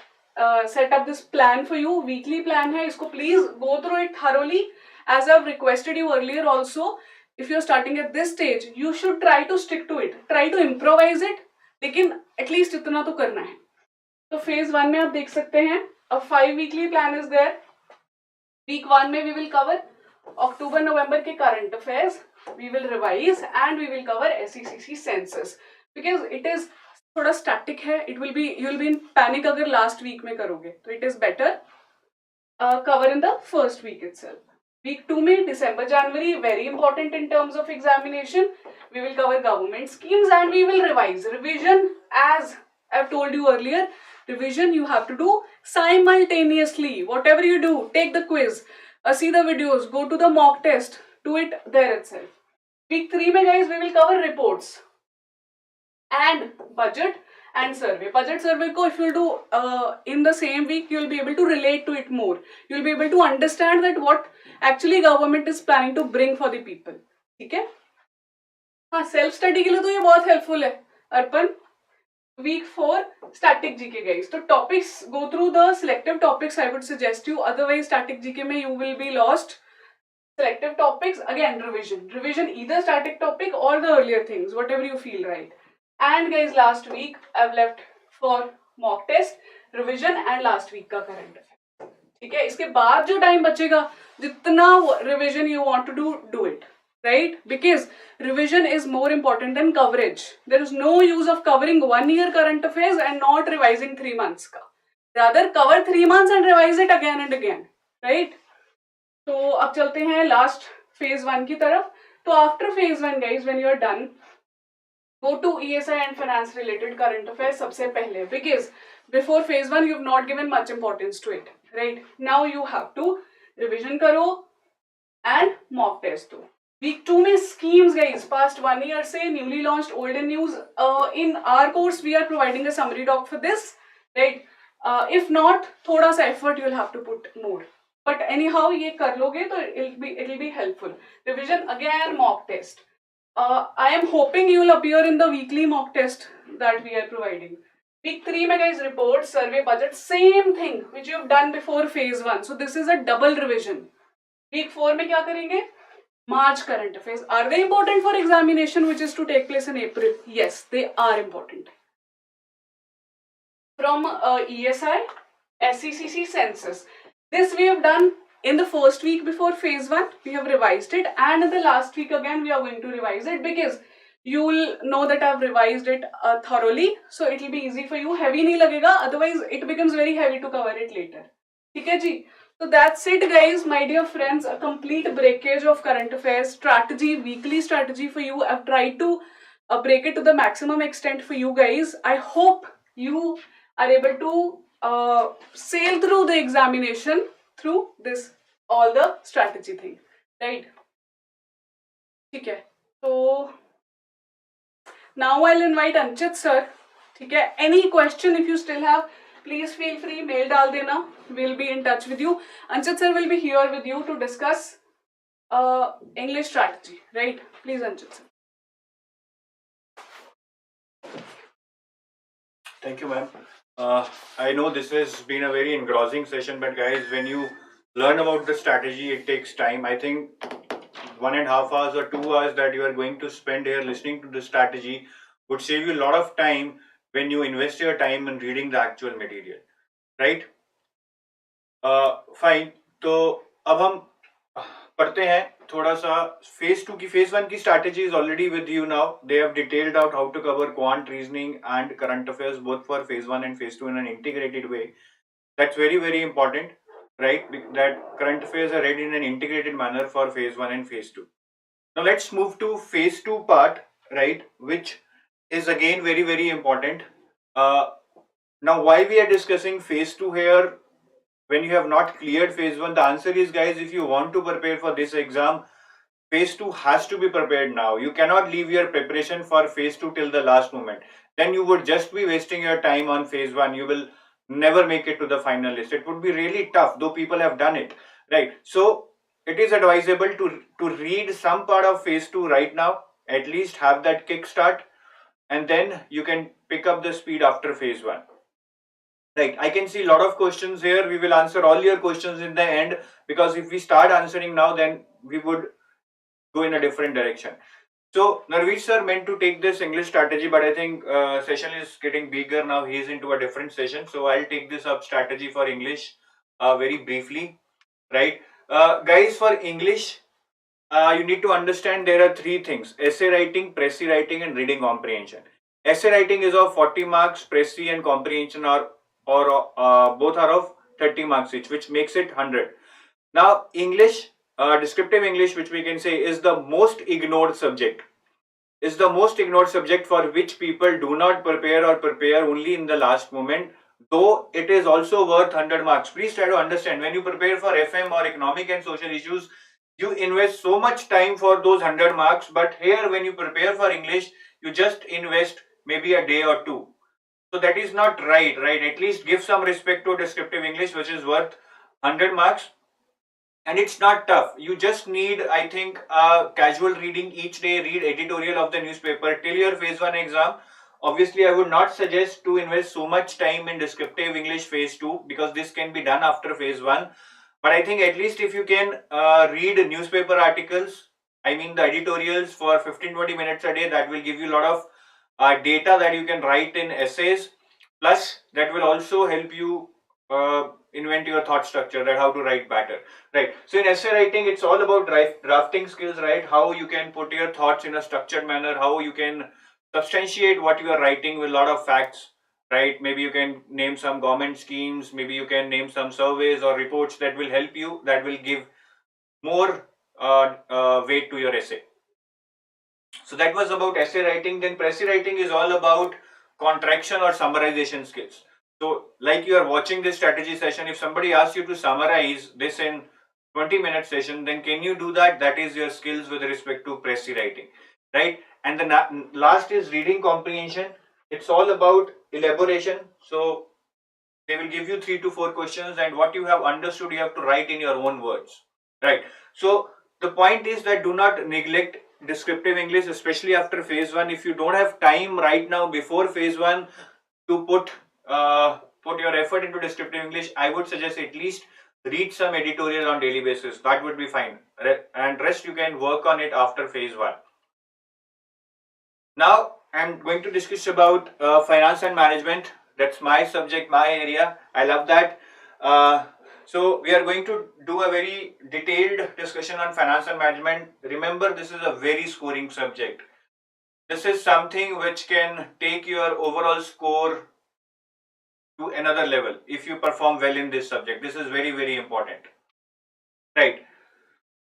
Speaker 4: set up this plan for you. Weekly plan है, इसको please go through it thoroughly. As I've requested you earlier also, if you're starting at this stage, you should try to stick to it. Try to improvise it, लेकिन at least इतना तो करना है. तो phase 1 में आप देख सकते हैं, a 5 weekly plan is there. Week 1 में we will cover October November के current affairs, we will revise and we will cover SECC census, because it is थोड़ा static है. It will be, you will be in panic अगर last week में करोगे, तो it is better cover in the first week itself. Week 2 में December January, very important in terms of examination, we will cover government schemes and we will revise. Revision, as I've told you earlier, revision you have to do simultaneously. Whatever you do, take the quiz, see the videos, go to the mock test, do it there itself. Week 3 में guys we will cover reports and budget and survey. Budget survey ko if you'll do in the same week, you'll be able to relate to it more. You'll be able to understand that what actually government is planning to bring for the people. ठीक है? हाँ, self study के लिए तो ये बहुत helpful है. अर्पण, week 4 static GK guys. So topics, go through the selective topics I would suggest you. Otherwise static GK में you will be lost. Selective topics, again revision either static topic or the earlier things, whatever you feel right. And guys, last week I've left for mock test, revision and last week का current affair. ठीक है, इसके बाद जो time बचेगा, जितना revision you want to do it, right? Because revision is more important than coverage. There is no use of covering 1 year current affairs and not revising 3 months का. Rather cover 3 months and revise it again and again, right? तो अब चलते हैं last phase 1 की तरफ. तो after phase 1 guys, when you are done, go to ESI and finance related current affairs सबसे पहले, because before phase 1 you have not given much importance to it, right? Now you have to revision करो and mock test दो. Week 2 में schemes guys, past 1 year से newly launched, old and news. In our course we are providing a summary doc for this, right? If not, थोड़ा सा effort you will have to put more. But anyhow ये कर लोगे तो it'll be helpful. Revision again, mock test. I am hoping you will appear in the weekly mock test that we are providing. Week 3 में guys, report, survey, budget, same thing which you have done before phase 1. So this is a double revision. Week 4 में क्या करेंगे? March current affairs. Are they important for examination which is to take place in April? Yes, they are important. From ESI, SECC census. This we have done in the first week before phase 1. We have revised it, and in the last week again we are going to revise it, because you will know that I have revised it thoroughly, so it will be easy for you. Heavy नहीं लगेगा, otherwise it becomes very heavy to cover it later. ठीक है जी? So that's it guys, my dear friends. A complete breakage of current affairs strategy, weekly strategy for you. I've tried to break it to the maximum extent for you guys. I hope you are able to sail through the examination through this, all the strategy thing, right? ठीक है, so now I'll invite Anchit sir. ठीक है, any question if you still have, please feel free, mail डाल देना, we'll be in touch with you. Anchit sir will be here with you to discuss English strategy, right? Please Anchit sir.
Speaker 1: Thank you, ma'am. I know this has been a very engrossing session, but guys, when you learn about the strategy, it takes time. I think 1.5 hours or 2 hours that you are going to spend here listening to the strategy would save you a lot of time when you invest your time in reading the actual material, right? Fine. तो अब हम पढ़ते हैं थोड़ा सा phase 2 की. phase 1 की strategy is already with you now. They have detailed out how to cover quant, reasoning and current affairs both for phase 1 and phase 2 in an integrated way. That's very, very important, right? That current affairs are read in an integrated manner for phase 1 and phase 2. Now let's move to phase 2 part, right? Which is again very, very important. Now why we are discussing phase 2 here when you have not cleared phase 1? The answer is, guys, if you want to prepare for this exam, phase 2 has to be prepared now. You cannot leave your preparation for phase 2 till the last moment. Then you would just be wasting your time on phase 1. You will never make it to the final list. It would be really tough, though people have done it, right? So it is advisable to read some part of phase 2 right now, at least have that kickstart, and then you can pick up the speed after phase 1. Right, I can see a lot of questions here. We will answer all your questions in the end, because if we start answering now, then we would go in a different direction. So Narvesh sir meant to take this English strategy, but I think session is getting bigger now. He is into a different session, so I'll take this up strategy for English very briefly. Right, guys, for English, you need to understand there are 3 things: essay writing, précis writing, and reading comprehension. Essay writing is of 40 marks, précis and comprehension are both are of 30 marks each, which makes it 100. Now English, descriptive English, which we can say is the most ignored subject, is the most ignored subject for which people do not prepare or prepare only in the last moment, though it is also worth 100 marks. Please try to understand, when you prepare for FM or economic and social issues, you invest so much time for those 100 marks, but here when you prepare for English, you just invest maybe a day or 2. So that is not right? At least give some respect to descriptive English, which is worth 100 marks. And it's not tough. You just need, I think, casual reading each day. Read editorial of the newspaper till your phase 1 exam. Obviously, I would not suggest to invest so much time in descriptive English phase 2, because this can be done after phase 1. But I think at least if you can read newspaper articles, I mean the editorials, for 15-20 minutes a day, that will give you a lot of data that you can write in essays. Plus, that will also help you invent your thought structure, that how to write better, right? So in essay writing, it's all about drafting skills, right? How you can put your thoughts in a structured manner, how you can substantiate what you are writing with a lot of facts, right? Maybe you can name some government schemes, maybe you can name some surveys or reports that will help you, that will give more weight to your essay. So that was about essay writing. Then précis writing is all about contraction or summarization skills. So like you are watching this strategy session, if somebody asks you to summarize this in 20-minute session, then can you do that? That is your skills with respect to précis writing, right? And the last is reading comprehension. It's all about elaboration. So they will give you 3 to 4 questions, and what you have understood you have to write in your own words, right? So the point is that do not neglect descriptive English, especially after phase 1. If you don't have time right now before phase 1 to put your effort into descriptive English, I would suggest at least read some editorial on daily basis. That would be fine, and rest you can work on it after phase 1. Now I'm going to discuss about finance and management. That's my subject, my area. I love that. So we are going to do a very detailed discussion on finance and management. Remember, this is a very scoring subject. This is something which can take your overall score to another level if you perform well in this subject. This is very, very important, right?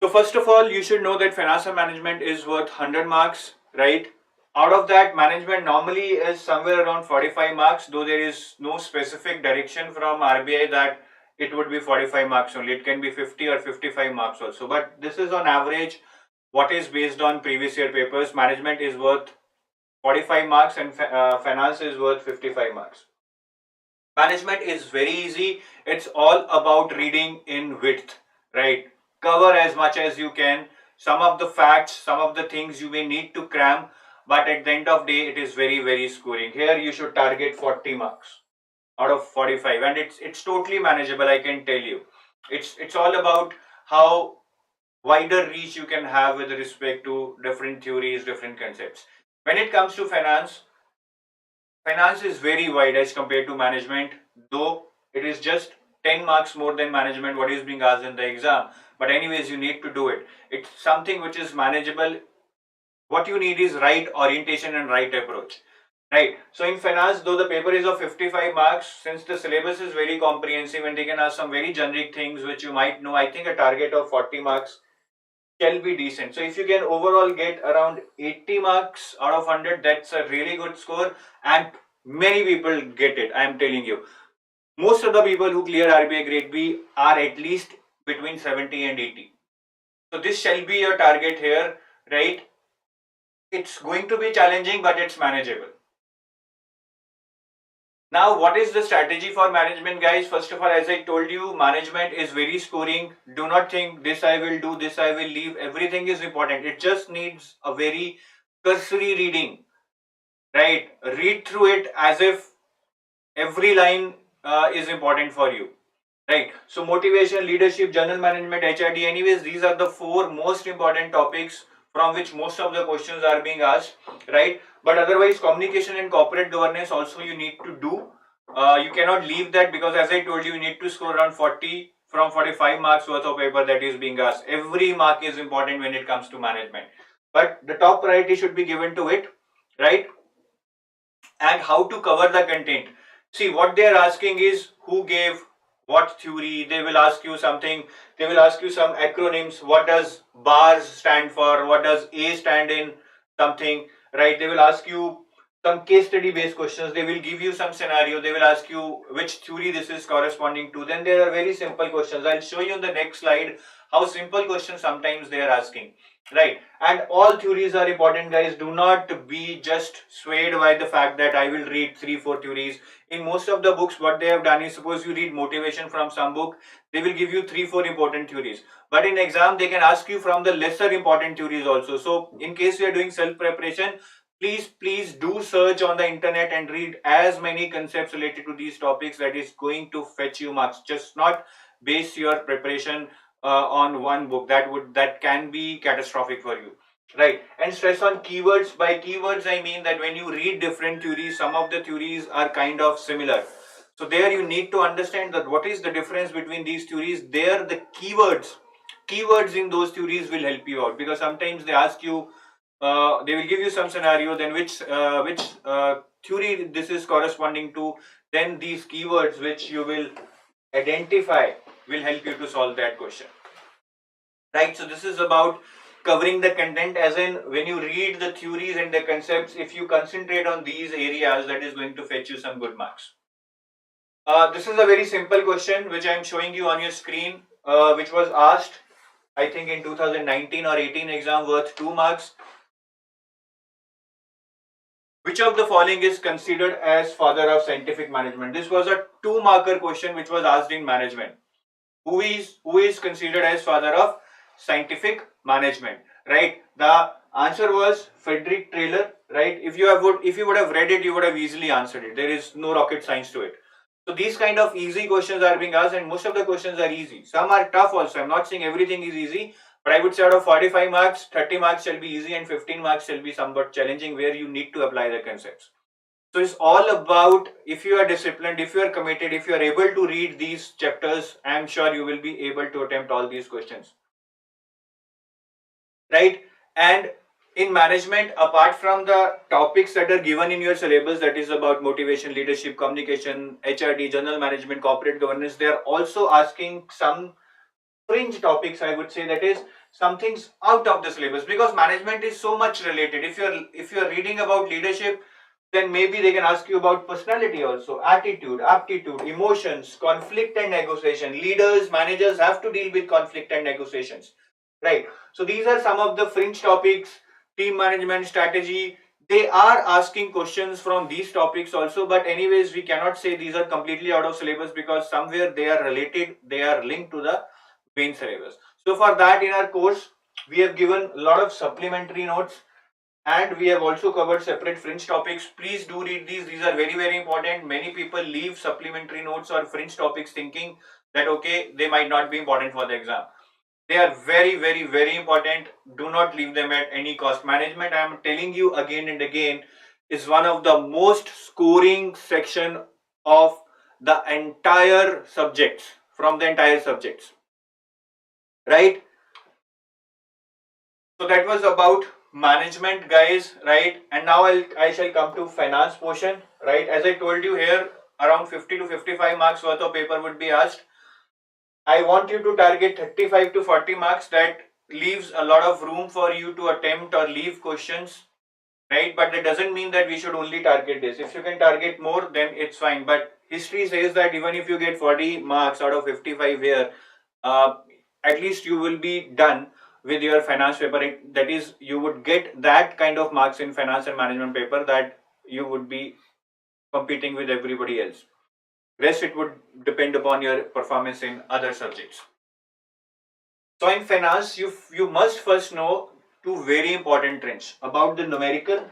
Speaker 1: So first of all, you should know that finance and management is worth 100 marks, right? Out of that, management normally is somewhere around 45 marks, though there is no specific direction from RBI that it would be 45 marks only. It can be 50 or 55 marks also. But this is on average what is based on previous year papers. Management is worth 45 marks and finance is worth 55 marks. Management is very easy. It's all about reading in width, right? Cover as much as you can. Some of the facts, some of the things you may need to cram, but at the end of the day, it is very, very scoring. Here you should target 40 marks out of 45, and it's totally manageable, I can tell you. It's all about how wider reach you can have with respect to different theories, different concepts. When it comes to finance, finance is very wide as compared to management, though it is just 10 marks more than management what is being asked in the exam. But anyways, you need to do it. It's something which is manageable. What you need is right orientation and right approach, right? So in finance, though the paper is of 55 marks, since the syllabus is very comprehensive and they can ask some very generic things which you might know, I think a target of 40 marks shall be decent. So if you can overall get around 80 marks out of 100, that's a really good score, and many people get it, I am telling you. Most of the people who clear RBI Grade B are at least between 70 and 80. So this shall be your target here, right? It's going to be challenging, but it's manageable. Now, what is the strategy for management, guys? First of all, as I told you, management is very scoring. Do not think this I will do, this I will leave. Everything is important. It just needs a very cursory reading, right? Read through it as if every line is important for you, right? So motivation, leadership, general management, HRD, anyways, these are the 4 most important topics from which most of the questions are being asked, right? But otherwise, communication and corporate governance also you need to do. You cannot leave that, because as I told you, you need to score around 40 from 45 marks worth of paper that is being asked. Every mark is important when it comes to management, but the top priority should be given to it, right? And how to cover the content. See, what they are asking is who gave what theory. They will ask you something, they will ask you some acronyms. What does bars stand for? What does A stand in something, right? They will ask you some case study based questions. They will give you some scenario. They will ask you which theory this is corresponding to. Then there are very simple questions. I'll show you in the next slide how simple questions sometimes they are asking. Right, and all theories are important, guys. Do not be just swayed by the fact that I will read 3-4 theories. In most of the books, what they have done is, suppose you read motivation from some book, they will give you 3-4 important theories. But in exam, they can ask you from the lesser important theories also. So in case you are doing self preparation, please do search on the internet and read as many concepts related to these topics. That is going to fetch you marks. Just not base your preparation on one book. That can be catastrophic for you, right? And stress on keywords. By keywords I mean that when you read different theories, some of the theories are kind of similar, so there you need to understand that what is the difference between these theories. There the keywords in those theories will help you out, because sometimes they ask you, they will give you some scenario, then which theory this is corresponding to, then these keywords which you will identify will help you to solve that question, right? So this is about covering the content, as in when you read the theories and the concepts, if you concentrate on these areas, that is going to fetch you some good marks. This is a very simple question which I am showing you on your screen, which was asked I think in 2019 or 18 exam, worth 2 marks. Which of the following is considered as father of scientific management? This was a 2-marker question which was asked in management. Who is considered as father of scientific management, right? The answer was Frederick Taylor, right? If you would have read it, you would have easily answered it. There is no rocket science to it. So these kind of easy questions are being asked, and most of the questions are easy. Some are tough also. I'm not saying everything is easy, but I would say out of 45 marks, 30 marks shall be easy and 15 marks shall be somewhat challenging, where you need to apply the concepts. So it's all about, if you are disciplined, if you are committed, if you are able to read these chapters, I am sure you will be able to attempt all these questions, right? And in management, apart from the topics that are given in your syllabus, that is about motivation, leadership, communication, HRD, general management, corporate governance, they are also asking some fringe topics, I would say, that is some things out of the syllabus, because management is so much related. If you're reading about leadership, then maybe they can ask you about personality also, attitude, aptitude, emotions, conflict and negotiation. Leaders, managers have to deal with conflict and negotiations, right? So these are some of the fringe topics. Team management, strategy, they are asking questions from these topics also, but anyways, we cannot say these are completely out of syllabus, because somewhere they are related, they are linked to the main syllabus. So for that, in our course, we have given a lot of supplementary notes, and we have also covered separate fringe topics. Please do read these. These are very important. Many people leave supplementary notes or fringe topics thinking that okay, they might not be important for the exam. They are very important. Do not leave them at any cost. Management, I am telling you again and again, is one of the most scoring section of the entire subjects, from the entire subjects, right? So that was about management, guys, right? And now I shall come to finance portion, right? As I told you here, around 50 to 55 marks worth of paper would be asked. I want you to target 35 to 40 marks. That leaves a lot of room for you to attempt or leave questions, right? But that doesn't mean that we should only target this. If you can target more, then it's fine. But history says that even if you get 40 marks out of 55 here, at least you will be done with your finance paper. That is, you would get that kind of marks in finance and management paper that you would be competing with everybody else. Rest, it would depend upon your performance in other subjects. So in finance, you must first know two very important trends about the numerical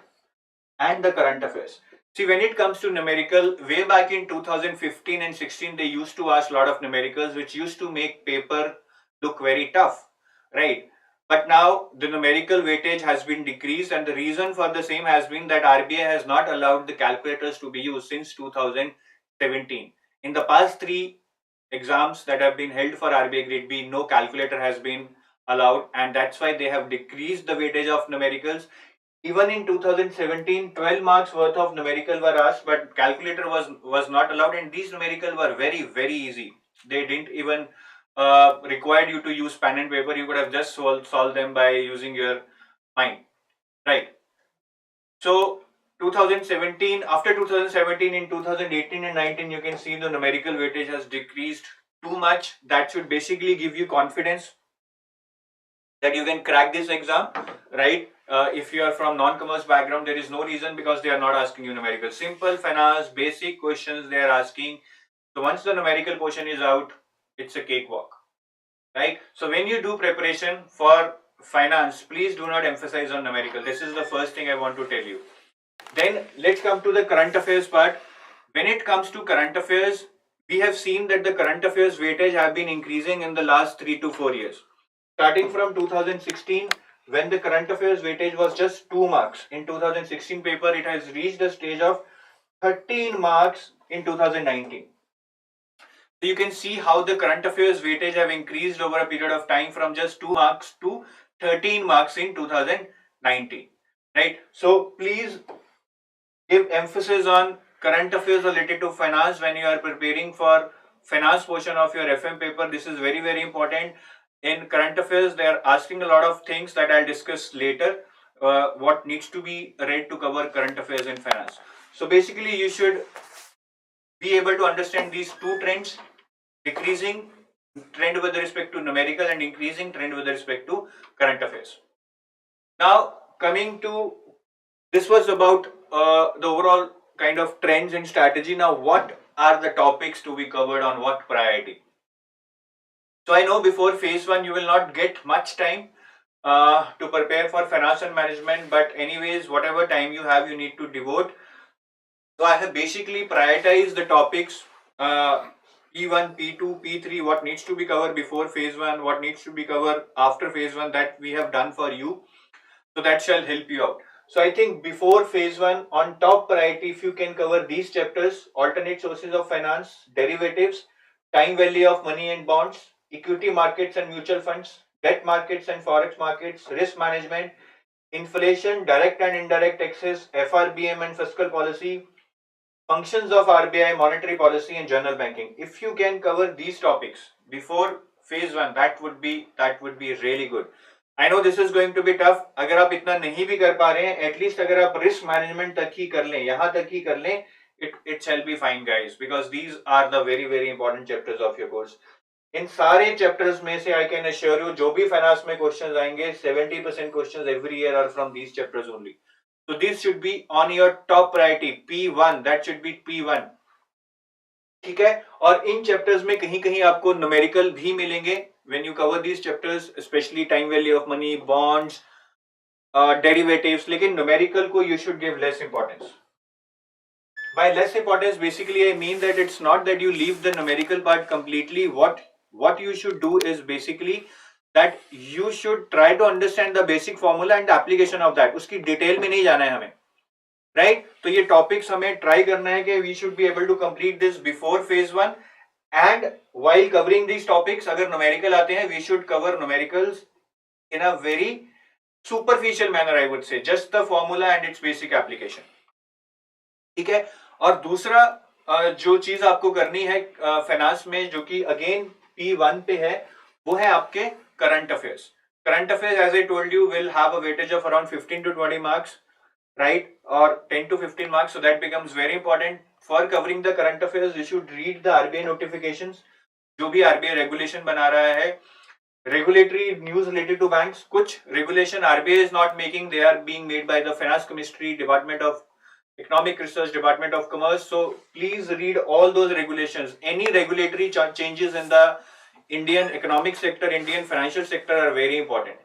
Speaker 1: and the current affairs. See, when it comes to numerical, way back in 2015 and 16, they used to ask a lot of numericals, which used to make paper look very tough, right? But now the numerical weightage has been decreased, and the reason for the same has been that RBI has not allowed the calculators to be used since 2017. In the past 3 exams that have been held for RBI Grade B, no calculator has been allowed, and that's why they have decreased the weightage of numericals. Even in 2017, 12 marks worth of numerical were asked, but calculator was not allowed, and these numerical were very easy. They didn't even required you to use pen and paper. You could have just solved them by using your mind, right? So 2017, after 2017, in 2018 and 19, you can see the numerical weightage has decreased too much. That should basically give you confidence that you can crack this exam, right? If you are from non-commerce background, there is no reason, because they are not asking you numerical. Simple finance, basic questions they are asking. So once the numerical portion is out, it's a cakewalk, right? So when you do preparation for finance, please do not emphasize on numerical. This is the first thing I want to tell you. Then let's come to the current affairs part. When it comes to current affairs, we have seen that the current affairs weightage have been increasing in the last 3 to 4 years. Starting from 2016, when the current affairs weightage was just 2 marks. In 2016 paper, it has reached a stage of 13 marks in 2019. So you can see how the current affairs weightage have increased over a period of time from just 2 marks to 13 marks in 2019, right? So please give emphasis on current affairs related to finance when you are preparing for finance portion of your FM paper. This is very, very important. In current affairs, they are asking a lot of things that I'll discuss later, what needs to be read to cover current affairs in finance. So basically, you should be able to understand these two trends: decreasing trend with respect to numerical and increasing trend with respect to current affairs. Now, coming to, this was about the overall kind of trends and strategy. Now, what are the topics to be covered on what priority? So I know before phase 1 you will not get much time to prepare for finance and management, but anyways, whatever time you have, you need to devote. So I have basically prioritized the topics P1, P2, P3, what needs to be covered before phase 1, what needs to be covered after phase 1, that we have done for you. So that shall help you out. So I think before phase 1, on top priority, if you can cover these chapters: alternate sources of finance, derivatives, time value of money and bonds, equity markets and mutual funds, debt markets and forex markets, risk management, inflation, direct and indirect taxes, FRBM and fiscal policy, functions of RBI, monetary policy and general banking. If you can cover these topics before phase 1, that would be really good. I know this is going to be tough. अगर आप इतना नहीं भी कर पा रहे हैं, at least अगर आप risk management तक ही कर लें, यहाँ तक ही कर लें, it shall be fine, guys, because these are the very, very important chapters of your course. इन सारे chapters में से I can assure you, जो भी finance में questions आएंगे, 70% questions every year are from these chapters only. So this should be on your top priority, P1. That should be P1. ठीक है? और इन chapters में कहीं कहीं आपको numerical भी मिलेंगे. When you cover these chapters, especially time value of money, bonds, derivatives, लेकिन numerical को you should give less importance. By less importance, basically I mean that it's not that you leave the numerical part completely. What you should do is basically that you should try to understand the basic formula and the application of that. उसकी detail में नहीं जाना है हमें, right? तो ये topics हमें try करना है कि we should be able to complete this before phase 1. And while covering these topics, अगर numerical आते हैं, we should cover numericals in a very superficial manner, I would say, just the formula and its basic application. ठीक है? और दूसरा जो चीज आपको करनी है फाइनेंस में, जो कि अगेन P1 पे है, वो है आपके current affairs. Current affairs, as I told you, will have a weightage of around 15 to 20 marks, right? Or 10 to 15 marks. So that becomes very important. For covering the current affairs, you should read the RBI notifications. जो भी RBI regulation बना रहा है, regulatory news related to banks, कुछ regulation RBI is not making, they are being made by the Finance Ministry, Department of Economic Research, Department of Commerce. So please read all those regulations. Any regulatory changes in the Indian economic sector, Indian financial sector are very important.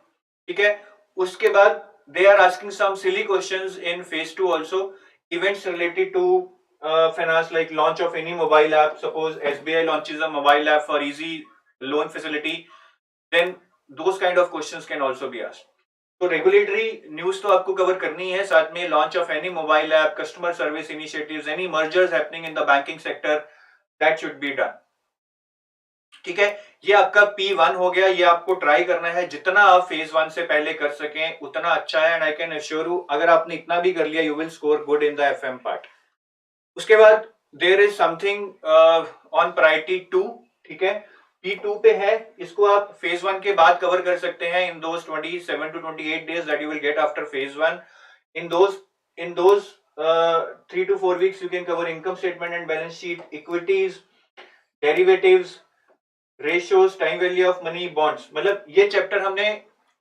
Speaker 1: ठीक है? उसके बाद they are asking some silly questions in phase 2 also. Events related to finance, like launch of any mobile app. Suppose SBI launches a mobile app for easy loan facility, then those kind of questions can also be asked. तो regulatory news तो आपको cover करनी है, साथ में launch of any mobile app, customer service initiatives, any mergers happening in the banking sector, that should be done. ठीक है? ये आपका P1 हो गया. ये आपको ट्राई करना है, जितना आप फेज 1 से पहले कर सकें उतना अच्छा है. And I can assure you, अगर आपने इतना भी कर लिया, you will score good in the FM part. उसके बाद there is something on priority 2. ठीक है? P2 पे है, इसको आप फेज 1 के बाद कवर कर सकते हैं in those 27 to 28 days that you will get after phase 1. In those 3 to 4 weeks you can cover income statement and balance sheet, equities, derivatives, ratios, time value of money, bonds. मतलब ये chapter हमने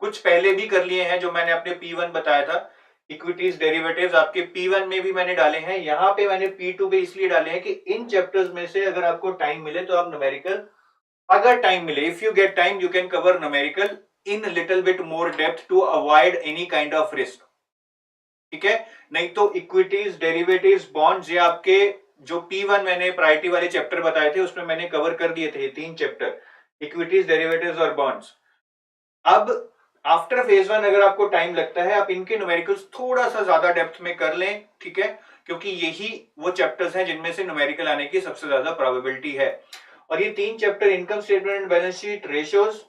Speaker 1: कुछ पहले भी कर लिए हैं जो मैंने अपने P1 बताया था. इक्विटीज डेरिवेटिव्स आपके P1 में भी मैंने डाले हैं, यहाँ पे मैंने P2 पे इसलिए डाले हैं कि इन चैप्टर्स में से अगर आपको टाइम मिले तो आप न्यूमेरिकल, अगर टाइम मिले, if you get time you can cover numerical in little bit more depth to avoid any kind of risk. ठीक है, नहीं तो इक्विटीज डेरिवेटिव्स बॉन्ड्स ये आपके जो P1 मैंने प्रायोरिटी वाले चैप्टर बताए थे उसमें मैंने कवर कर दिए थे, 3 चैप्टर, इक्विटीज डेरिवेटिव्स और बॉन्ड्स. अब आफ्टर फेज 1 अगर आपको टाइम लगता है आप इनके न्यूमेरिकल्स थोड़ा सा ज्यादा डेप्थ में कर लें. ठीक है, क्योंकि यही वो चैप्टर्स हैं जिनमें से न्यूमेरिकल आने की सबसे ज्यादा प्रोबेबिलिटी है. और ये 3 chapter income statement, balance sheet, ratios,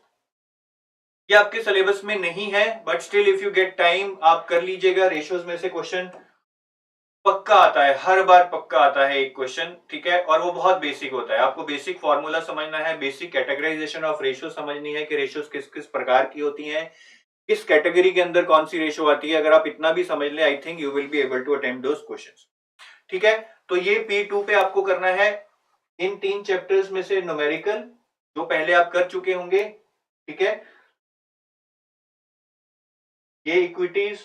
Speaker 1: ये आपके सिलेबस में नहीं है, but still if you get time आप कर लीजिएगा. रेशियोज में से क्वेश्चन पक्का आता है, हर बार पक्का आता है एक क्वेश्चन. ठीक है, और वो बहुत बेसिक होता है. आपको बेसिक फॉर्मूला समझना है, बेसिक कैटेगराइजेशन ऑफ रेशियो समझनी है कि रेशियोज किस किस प्रकार की होती हैं, किस कैटेगरी के अंदर कौन सी रेशियो आती है. अगर आप इतना भी समझ ले, I think you will be able to attempt those questions. ठीक है, तो ये P2 पे आपको करना है इन 3 चैप्टर्स में से न्यूमेरिकल जो पहले आप कर चुके होंगे. ठीक है, ये इक्विटीज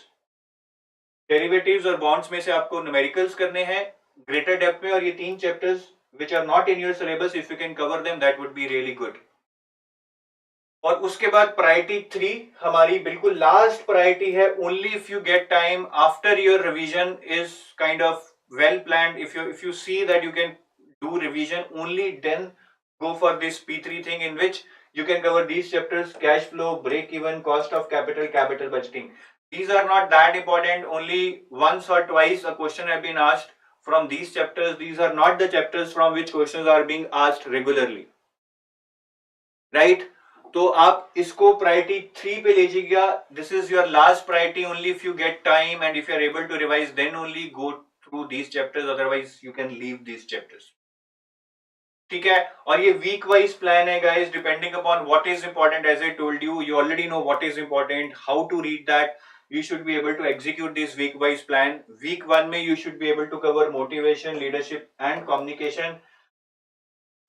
Speaker 1: डेरिवेटिव्स और बॉन्ड्स में से आपको न्यूमेरिकल्स करने हैं ग्रेटर डेप्थ में. और ये 3 chapters which are not in your syllabus, if you can cover them that would be really good. और उसके बाद प्रायोरिटी 3 हमारी बिल्कुल लास्ट प्रायोरिटी है. Only if you get time after your revision is kind of well planned, if you see that you can do revision, only then go for this P3 thing in which you can cover these chapters: cash flow, break even, cost of capital, capital budgeting. These are not that important. Only once or twice a question have been asked from these chapters. These are not the chapters from which questions are being asked regularly, right? तो आप इसको priority 3 पे लीजिएगा. This is your last priority. Only if you get time and if you are able to revise then only go through these chapters, otherwise you can leave these chapters. ठीक है, और ये week wise plan है guys, depending upon what is important. As I told you, you already know what is important, how to read that. You should be able to execute this week wise plan. Week 1 में you should be able to cover motivation, leadership and communication.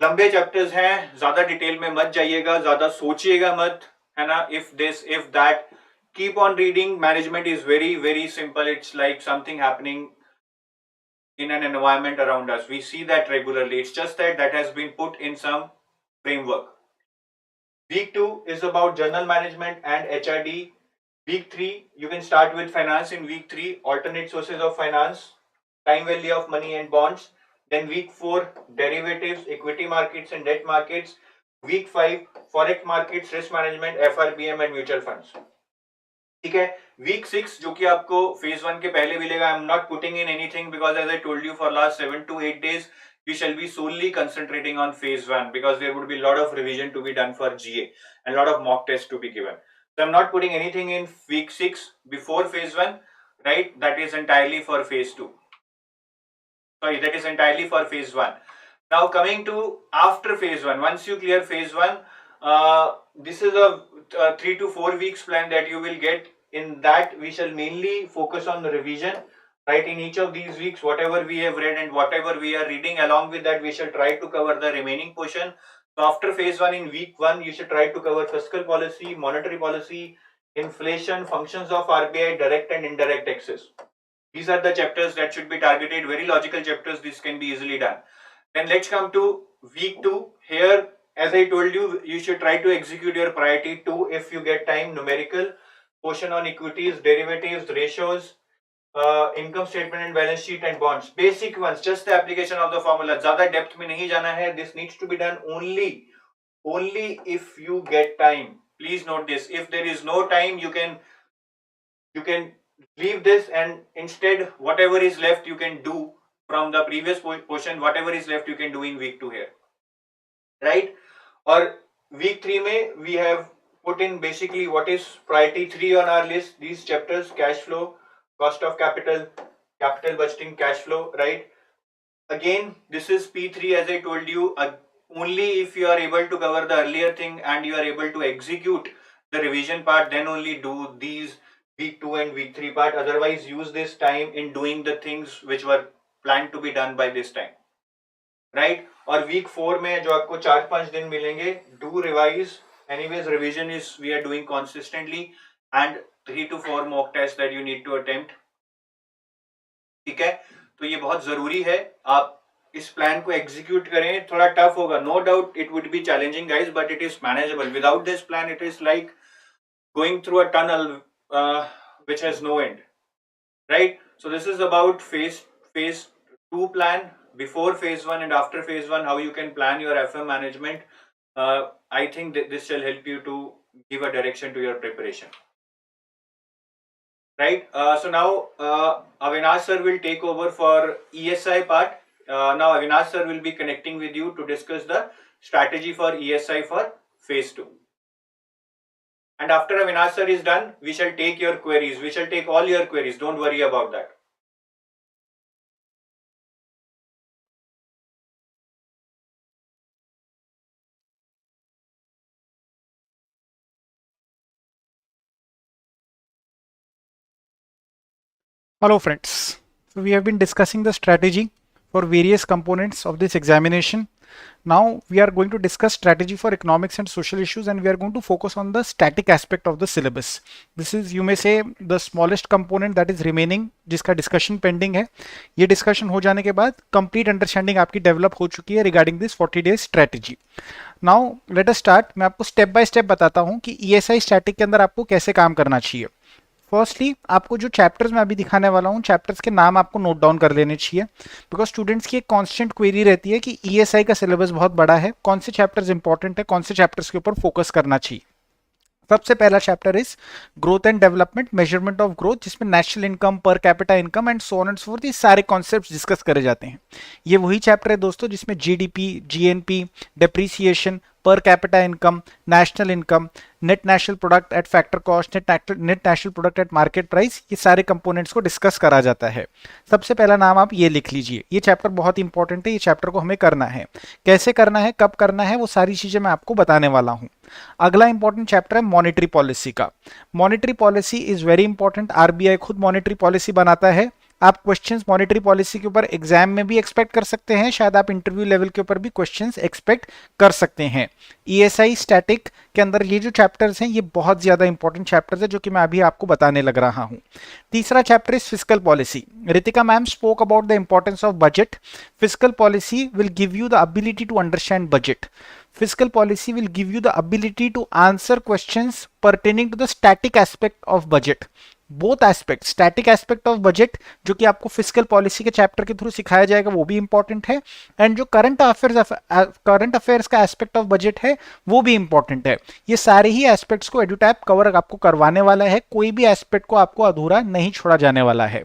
Speaker 1: लंबे chapters हैं, ज्यादा detail में मत जाइएगा, ज्यादा सोचिएगा मत, है ना. If this, if that, keep on reading. Management is very very simple. It's like something happening in an environment around us. We see that regularly. It's just that has been put in some framework. Week 2 is about journal management and HRD. Week 3, you can start with finance in week 3, alternate sources of finance, time value of money and bonds. Then week 4, derivatives, equity markets and debt markets. Week 5, forex markets, risk management, FRBM and mutual funds. ठीक है, week 6 जो कि आपको phase 1 के पहले मिलेगा. I'm not putting in anything because as I told you for last 7 to 8 days we shall be solely concentrating on phase 1 because there would be a lot of revision to be done for GA and a lot of mock tests to be given. So I'm not putting anything in week 6 before phase 1, right? That is entirely for phase 2. Sorry, that is entirely for phase 1. Now coming to after phase 1, once you clear phase 1, this is a 3 to 4 weeks plan that you will get. In that we shall mainly focus on the revision, right? In each of these weeks, whatever we have read and whatever we are reading, along with that we shall try to cover the remaining portion. So after phase 1, in week 1, you should try to cover fiscal policy, monetary policy, inflation, functions of RBI, direct and indirect taxes. These are the chapters that should be targeted, very logical chapters. This can be easily done. Then let's come to week 2. Here, as I told you, you should try to execute your priority 2 if you get time. Numerical portion on equities, derivatives, ratios, income statement and balance sheet and bonds. Basic ones, just the application of the formula. ज़्यादा depth में नहीं जाना है. This needs to be done only if you get time. Please note this. If there is no time, you can leave this and instead whatever is left you can do from the previous portion. Whatever is left you can do in week 2 here, right? Or week 3 में we have put in basically what is priority 3 on our list. These chapters: cash flow, cost of capital, capital budgeting, cash flow, right? Again, this is P3 as I told you. Only if you are able to cover the earlier thing and you are able to execute the revision part, then only do these week 2 and week 3 part. Otherwise, use this time in doing the things which were planned to be done by this time, right? और week 4 में जो आपको 4-5 दिन मिलेंगे, do revise. Anyways, revision is we are doing consistently, and 3 to 4 mock tests that you need to attempt. ठीक है, तो ये बहुत जरूरी है, आप इस प्लान को एग्जीक्यूट करें. थोड़ा टफ होगा, no doubt it would be challenging guys, but it is manageable. Without this plan it is like going through a tunnel which has no end, right? So this is about phase 2 plan, before phase 1 and after phase 1, how you can plan your FM management. I think that this shall help you to give a direction to your preparation, right? So now Avinash sir will take over for ESI part. Now Avinash sir will be connecting with you to discuss the strategy for ESI for phase 2. And after Avinash sir is done, we shall take your queries. We shall take all your queries. Don't worry about that.
Speaker 5: Hello friends, so we have been discussing the strategy for various components of this examination. Now we are going to discuss strategy for economics and social issues, and we are going to focus on the static aspect of the syllabus. This is, you may say, the smallest component that is remaining, जिसका discussion pending है. ये discussion हो जाने के बाद complete understanding आपकी develop हो चुकी है regarding this 40 days strategy. Now let us start. मैं आपको step by step बताता हूँ कि ESI static के अंदर आपको कैसे काम करना चाहिए. फर्स्टली आपको जो चैप्टर्स मैं अभी दिखाने वाला हूँ, चैप्टर्स के नाम आपको नोट डाउन कर लेने चाहिए, बिकॉज स्टूडेंट्स की एक कांस्टेंट क्वेरी रहती है कि ईएसआई का सिलेबस बहुत बड़ा है, कौन से चैप्टर्स इंपॉर्टेंट है, कौन से चैप्टर्स के ऊपर फोकस करना चाहिए. सबसे पहला chapter is growth and development, measurement of growth, जिसमें national income, per capita income and so on and so forth, ये सारे कॉन्सेप्ट्स डिस्कस करे जाते हैं. ये वही चैप्टर है दोस्तों जिसमें जीडीपी, जीएनपी, डेप्रीसिएशन, पर capita income, national income, net national product at factor cost, net national product eight market price, ये सारे कंपोनेंट्स को डिस्कस करा जाता है. सबसे पहला नाम आप ये लिख लीजिए, ये चैप्टर बहुत इंपॉर्टेंट है, ये चैप्टर को हमें करना है. कैसे करना है, कब करना है, वो सारी चीजें मैं आपको बताने वाला हूं. अगला इंपॉर्टेंट चैप्टर है मॉनेटरी पॉलिसी का. Monetary policy is very important. RBI खुद मॉनेटरी पॉलिसी बनाता है. आप क्वेश्चंस मॉनेटरी पॉलिसी के ऊपर एग्जाम में भी एक्सपेक्ट कर सकते हैं, शायद आप इंटरव्यू लेवल के ऊपर भी क्वेश्चंस एक्सपेक्ट कर सकते हैं. ईएसआई स्टैटिक के अंदर ये जो चैप्टर्स हैं ये बहुत ज्यादा इंपॉर्टेंट चैप्टर्स है, जो कि मैं अभी आपको बताने लग रहा हूं. तीसरा chapter is fiscal policy. Ritika ma'am spoke about the importance of budget. Fiscal policy will give you the ability to understand budget. Fiscal policy will give you the ability to answer questions pertaining to the static aspect of budget. Both aspect, static aspect of budget जो कि आपको fiscal policy के chapter के through सिखाया जाएगा, वो भी important है, एंड जो करंट अफेयर्स का एस्पेक्ट ऑफ बजट है वो भी इंपॉर्टेंट है. ये सारे ही एस्पेक्ट्स को एडुटैप कवर आपको करवाने वाला है, कोई भी एस्पेक्ट को आपको अधूरा नहीं छोड़ा जाने वाला है.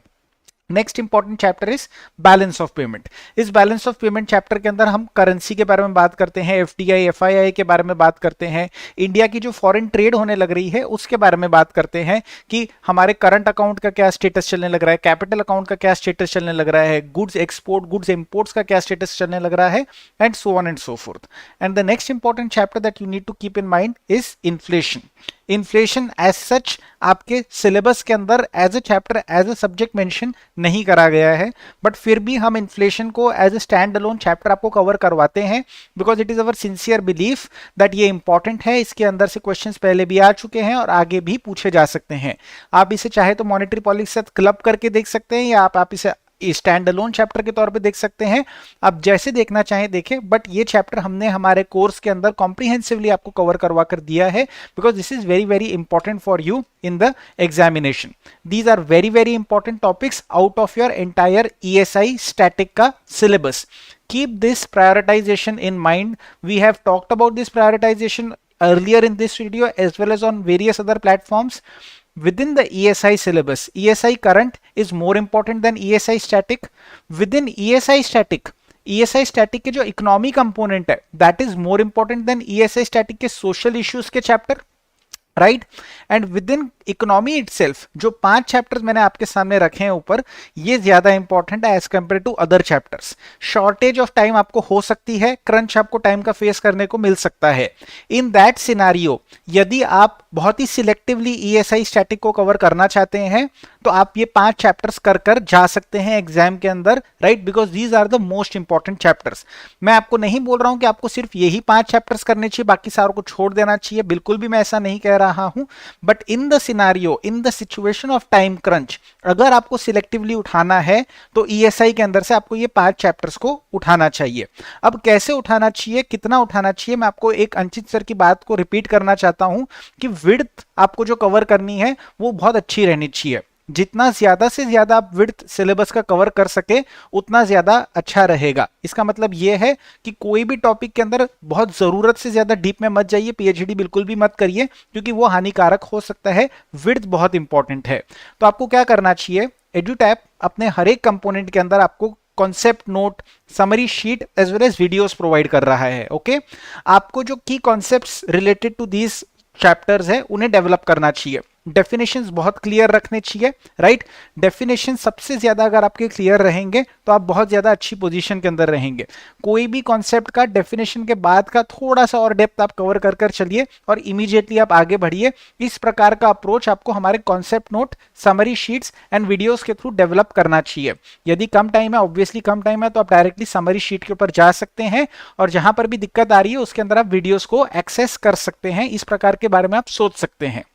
Speaker 5: Next important chapter is balance of payment. इस बैलेंस ऑफ पेमेंट चैप्टर के अंदर हम करेंसी के बारे में बात करते हैं, एफडीआई, एफआईआई के बारे में बात करते हैं, इंडिया की जो फॉरेन ट्रेड होने लग रही है उसके बारे में बात करते हैं कि हमारे करंट अकाउंट का क्या स्टेटस चलने लग रहा है, कैपिटल अकाउंट का क्या स्टेटस चलने लग रहा है, गुड्स एक्सपोर्ट, गुड्स इंपोर्ट्स का क्या स्टेटस चलने लग रहा है, and so on and so forth. And the next important chapter that you need to keep in mind is inflation. Inflation as such आपके सिलेबस के अंदर as a chapter, as a subject mention नहीं करा गया है, but फिर भी हम इन्फ्लेशन को as a stand alone chapter आपको कवर करवाते हैं, because it is our sincere belief that ये इंपॉर्टेंट है. इसके अंदर से क्वेश्चंस पहले भी आ चुके हैं और आगे भी पूछे जा सकते हैं. आप इसे चाहे तो मॉनेटरी पॉलिसी के साथ क्लब करके देख सकते हैं, या आप इसे स्टैंड अलोन चैप्टर के तौर पे देख सकते हैं. आप जैसे देखना चाहें देखें, बट ये चैप्टर हमने हमारे कोर्स के अंदर कॉम्प्रिहेंसिवली आपको कवर करवा कर दिया है, because this is very very important for you in the examination. These are very very important topics out of your entire ESI static का syllabus. Keep this prioritization in mind. We have talked about this prioritization earlier in this video as well as on various other platforms. Within the ESI syllabus, ESI current is more important than ESI static. Within ESI static के जो economy component है that is more important than ESI static के social issues के chapter. Right. And with in economy itself जो 5 chapters मैंने आपके सामने रखे हैं ऊपर, ये ज्यादा इंपॉर्टेंट है as compare to other chapters. Shortage of time आपको हो सकती है, क्रंच आपको टाइम का फेस करने को मिल सकता है। इन दैट सिनारियो यदि आप बहुत ही सिलेक्टिवली ईएसआई स्टैटिक को कवर करना चाहते हैं तो आप ये 5 चैप्टर्स कर जा सकते हैं एग्जाम के अंदर, right, because these are the most important chapters. मैं आपको नहीं बोल रहा हूं कि आपको सिर्फ यही 5 चैप्टर्स करने चाहिए, बाकी सारों को छोड़ देना चाहिए, बिल्कुल भी मैं ऐसा नहीं कह रहा हूं। But in the scenario, in the situation of time crunch, अगर आपको सिलेक्टिवली उठाना है तो ईएसआई के अंदर से आपको ये 5 चैप्टर्स को उठाना चाहिए। अब कैसे उठाना चाहिए, कितना उठाना चाहिए, मैं आपको एक अंचित सर की बात को रिपीट करना चाहता हूं कि विड्थ आपको जो कवर करनी है वो बहुत अच्छी रहनी चाहिए। जितना ज्यादा से ज्यादा आप विड्थ सिलेबस का कवर कर सके उतना ज्यादा अच्छा रहेगा। इसका मतलब यह है कि कोई भी टॉपिक के अंदर बहुत जरूरत से ज्यादा डीप में मत जाइए, पीएचडी बिल्कुल भी मत करिए क्योंकि वो हानिकारक हो सकता है। विड्थ बहुत इंपॉर्टेंट है। तो आपको क्या करना चाहिए, एडुटैप अपने हर एक कंपोनेंट के अंदर आपको concept note, summary sheet as well as videos provide कर रहा है। ओके, आपको जो की concepts related to these chapters है उन्हें डेवलप करना चाहिए। डेफिनेशंस बहुत क्लियर रखने चाहिए, राइट। डेफिनेशन सबसे ज्यादा अगर आपके क्लियर रहेंगे तो आप बहुत ज्यादा अच्छी पोजीशन के अंदर रहेंगे। कोई भी कॉन्सेप्ट का डेफिनेशन के बाद का थोड़ा सा और डेप्थ आप कवर कर चलिए और इमीडिएटली आप आगे बढ़िए। इस प्रकार का अप्रोच आपको हमारे concept note, summary sheets and videos के थ्रू डेवलप करना चाहिए। यदि कम टाइम है, ऑब्वियसली कम टाइम है, तो आप डायरेक्टली समरी शीट के ऊपर जा सकते हैं और जहां पर भी दिक्कत आ रही है उसके अंदर आप वीडियोस को एक्सेस कर सकते हैं। इस प्रकार के बारे में आप सोच सकते हैं।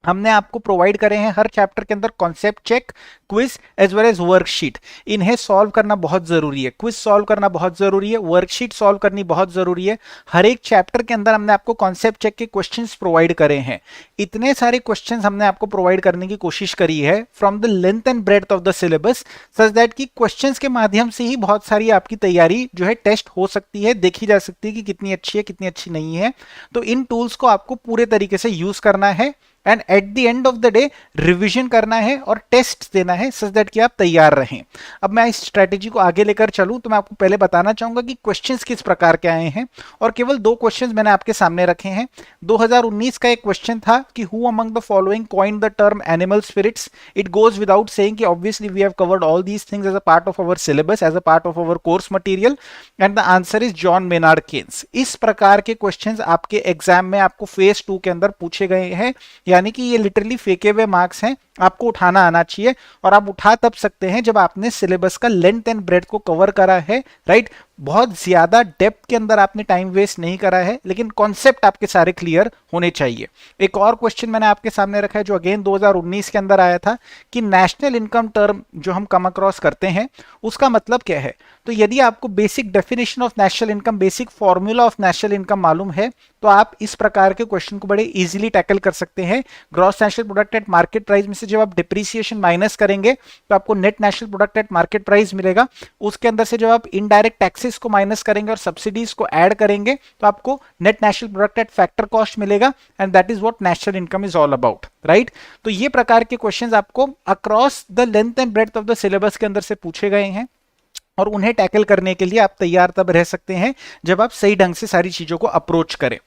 Speaker 5: हमने आपको प्रोवाइड करे हैं हर चैप्टर के अंदर concept check, quiz as well as worksheet. इन्हें सॉल्व करना बहुत जरूरी है, क्विज सॉल्व करना बहुत जरूरी है, वर्कशीट सॉल्व करनी बहुत जरूरी है। हर एक चैप्टर के अंदर हमने आपको कॉन्सेप्ट चेक के क्वेश्चंस प्रोवाइड करे हैं। इतने सारे क्वेश्चंस हमने आपको प्रोवाइड करने की कोशिश करी है from the length and breadth of the syllabus, such that कि क्वेश्चंस के माध्यम से ही बहुत सारी आपकी तैयारी जो है टेस्ट हो सकती है, देखी जा सकती है कि कितनी अच्छी है, कितनी अच्छी नहीं है। तो इन टूल्स को आपको पूरे तरीके से यूज करना है and at the end of the day revision करना है और टेस्ट देना है सच दैट कि आप तैयार रहें। अब मैं इस स्ट्रेटेजी को आगे लेकर चलूं तो मैं आपको पहले बताना चाहूंगा कि क्वेश्चंस किस प्रकार के आए हैं और केवल 2 क्वेश्चंस मैंने आपके सामने रखे हैं। 2019 का एक क्वेश्चन था कि who among the following coined the term animal spirits. It goes without saying कि obviously we have covered all these things as a part of our syllabus, as a part of our course material and the answer is John Maynard Keynes. इस प्रकार के questions आपके exam में आपको phase 2 के अंदर पूछे गए हैं, यानी कि ये लिटरली फेंके हुए मार्क्स हैं, आपको उठाना आना चाहिए। और आप उठा तब सकते हैं जब आपने सिलेबस का लेंथ एंड ब्रेड्थ को कवर करा है, राइट। बहुत ज्यादा डेप्थ के अंदर आपने टाइम वेस्ट नहीं करा है, लेकिन कॉन्सेप्ट आपके सारे क्लियर होने चाहिए। एक और क्वेश्चन मैंने आपके सामने रखा है जो अगेन 2019 के अंदर आया था कि नेशनल इनकम टर्म जो हम कम अक्रॉस करते हैं उसका मतलब क्या है। तो यदि आपको basic definition of national income, basic formula of national income मालूम है तो आप इस प्रकार के क्वेश्चन को बड़े इजीली टैकल कर सकते हैं। Gross national product eight market price में से जब आप डिप्रिसिएशन माइनस करेंगे तो आपको net national product eight market price मिलेगा। उसके अंदर से जब आप इनडायरेक्ट टैक्सेस को माइनस करेंगे और सब्सिडीज को ऐड करेंगे तो आपको net national product at factor cost मिलेगा and that is what national income is all about, right. तो ये प्रकार के क्वेश्चंस आपको across the length and breadth of the syllabus के अंदर से पूछे गए हैं और उन्हें टैकल करने के लिए आप तैयार तब रह सकते हैं जब आप सही ढंग से सारी चीजों को अप्रोच करें।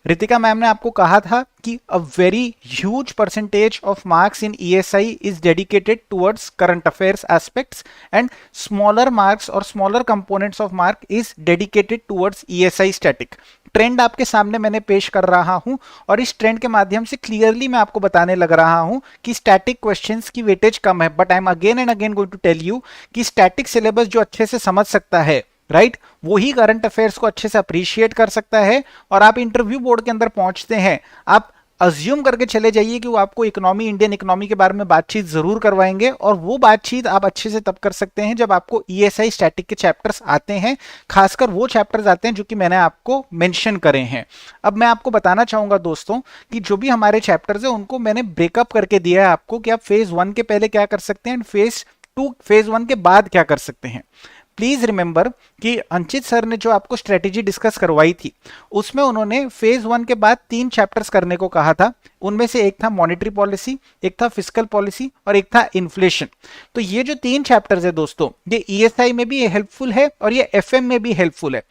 Speaker 5: रितिका मैम ने आपको कहा था कि a very huge percentage of marks in ESI is dedicated towards current affairs aspects and smaller marks और smaller components of mark is dedicated towards ESI static. Trend आपके सामने मैंने पेश कर रहा हूं और इस ट्रेंड के माध्यम से क्लियरली मैं आपको बताने लग रहा हूं कि स्टैटिक क्वेश्चंस की वेटेज कम है। But I am again and again going to tell you कि स्टैटिक सिलेबस जो अच्छे से समझ सकता है, राइट, वो ही करंट अफेयर्स को अच्छे से अप्रिशिएट कर सकता है। और आप इंटरव्यू बोर्ड के अंदर पहुंचते हैं, आप अज्यूम करके चले जाइए कि वो आपको इकोनॉमी, इंडियन इकोनॉमी के बारे में बातचीत जरूर करवाएंगे और वो बातचीत आप अच्छे से तब कर सकते हैं जब आपको ईएसआई स्टैटिक के चैप्टर्स आते हैं, खासकर वो चैप्टर्स आते हैं जो कि मैंने आपको मेंशन करे हैं। अब मैं आपको बताना चाहूंगा दोस्तों कि जो भी हमारे चैप्टर्स हैं उनको मैंने ब्रेकअप करके दिया है आपको कि आप फेज 1 के पहले क्या कर सकते हैं एंड फेज 1 के बाद क्या कर सकते हैं। प्लीज रिमेंबर कि अंचित सर ने जो आपको स्ट्रेटेजी डिस्कस करवाई थी उसमें उन्होंने फेज 1 के बाद 3 चैप्टर्स करने को कहा था। उनमें से एक था मॉनेटरी पॉलिसी, एक था फिस्कल पॉलिसी और एक था इन्फ्लेशन। तो ये जो 3 चैप्टर्स है दोस्तों, ये ईएसआई में भी हेल्पफुल है और ये एफएम में भी हेल्पफुल है।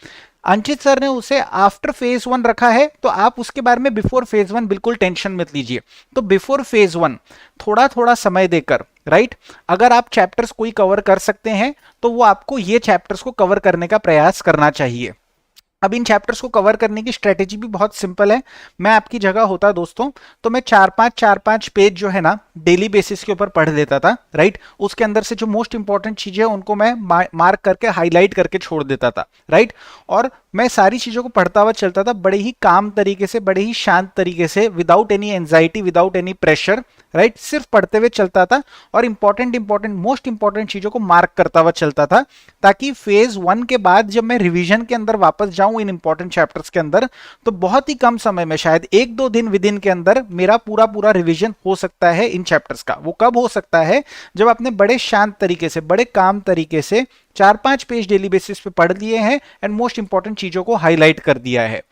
Speaker 5: अंचित सर ने उसे आफ्टर फेज 1 रखा है, तो आप उसके बारे में बिफोर फेज 1 बिल्कुल टेंशन मत लीजिए। तो बिफोर फेज 1 थोड़ा थोड़ा समय देकर, राइट, अगर आप चैप्टर्स कोई कवर कर सकते हैं तो वो आपको ये चैप्टर्स को कवर करने का प्रयास करना चाहिए। अब इन चैप्टर्स को कवर करने की स्ट्रेटेजी भी बहुत सिंपल है। मैं आपकी जगह होता दोस्तों तो मैं चार पांच पेज जो है ना डेली बेसिस के ऊपर पढ़ लेता था, राइट। उसके अंदर से जो मोस्ट इंपॉर्टेंट चीजें हैं उनको मैं मार्क करके हाईलाइट करके छोड़ देता था, राइट। और मैं सारी चीजों को पढ़ता हुआ चलता था बड़े ही काम तरीके से, बड़े ही शांत तरीके से, without any anxiety, without any pressure, right. सिर्फ पढ़ते हुए चलता था और इंपॉर्टेंट मोस्ट इंपॉर्टेंट चीजों को मार्क करता हुआ चलता था, ताकि फेज 1 के बाद जब मैं रिवीजन के अंदर वापस जाऊं इन इंपॉर्टेंट चैप्टर्स के अंदर, तो बहुत ही कम समय में, शायद 1-2 दिन विद इन के अंदर मेरा पूरा रिवीजन हो सकता है इन चैप्टर्स का। वो कब हो सकता है? जब आपने बड़े शांत तरीके से, बड़े काम तरीके से 4-5 पेज डेली बेसिस पे पढ़ लिए हैं एंड मोस्ट इंपॉर्टेंट चीजों को हाईलाइट कर दिया है।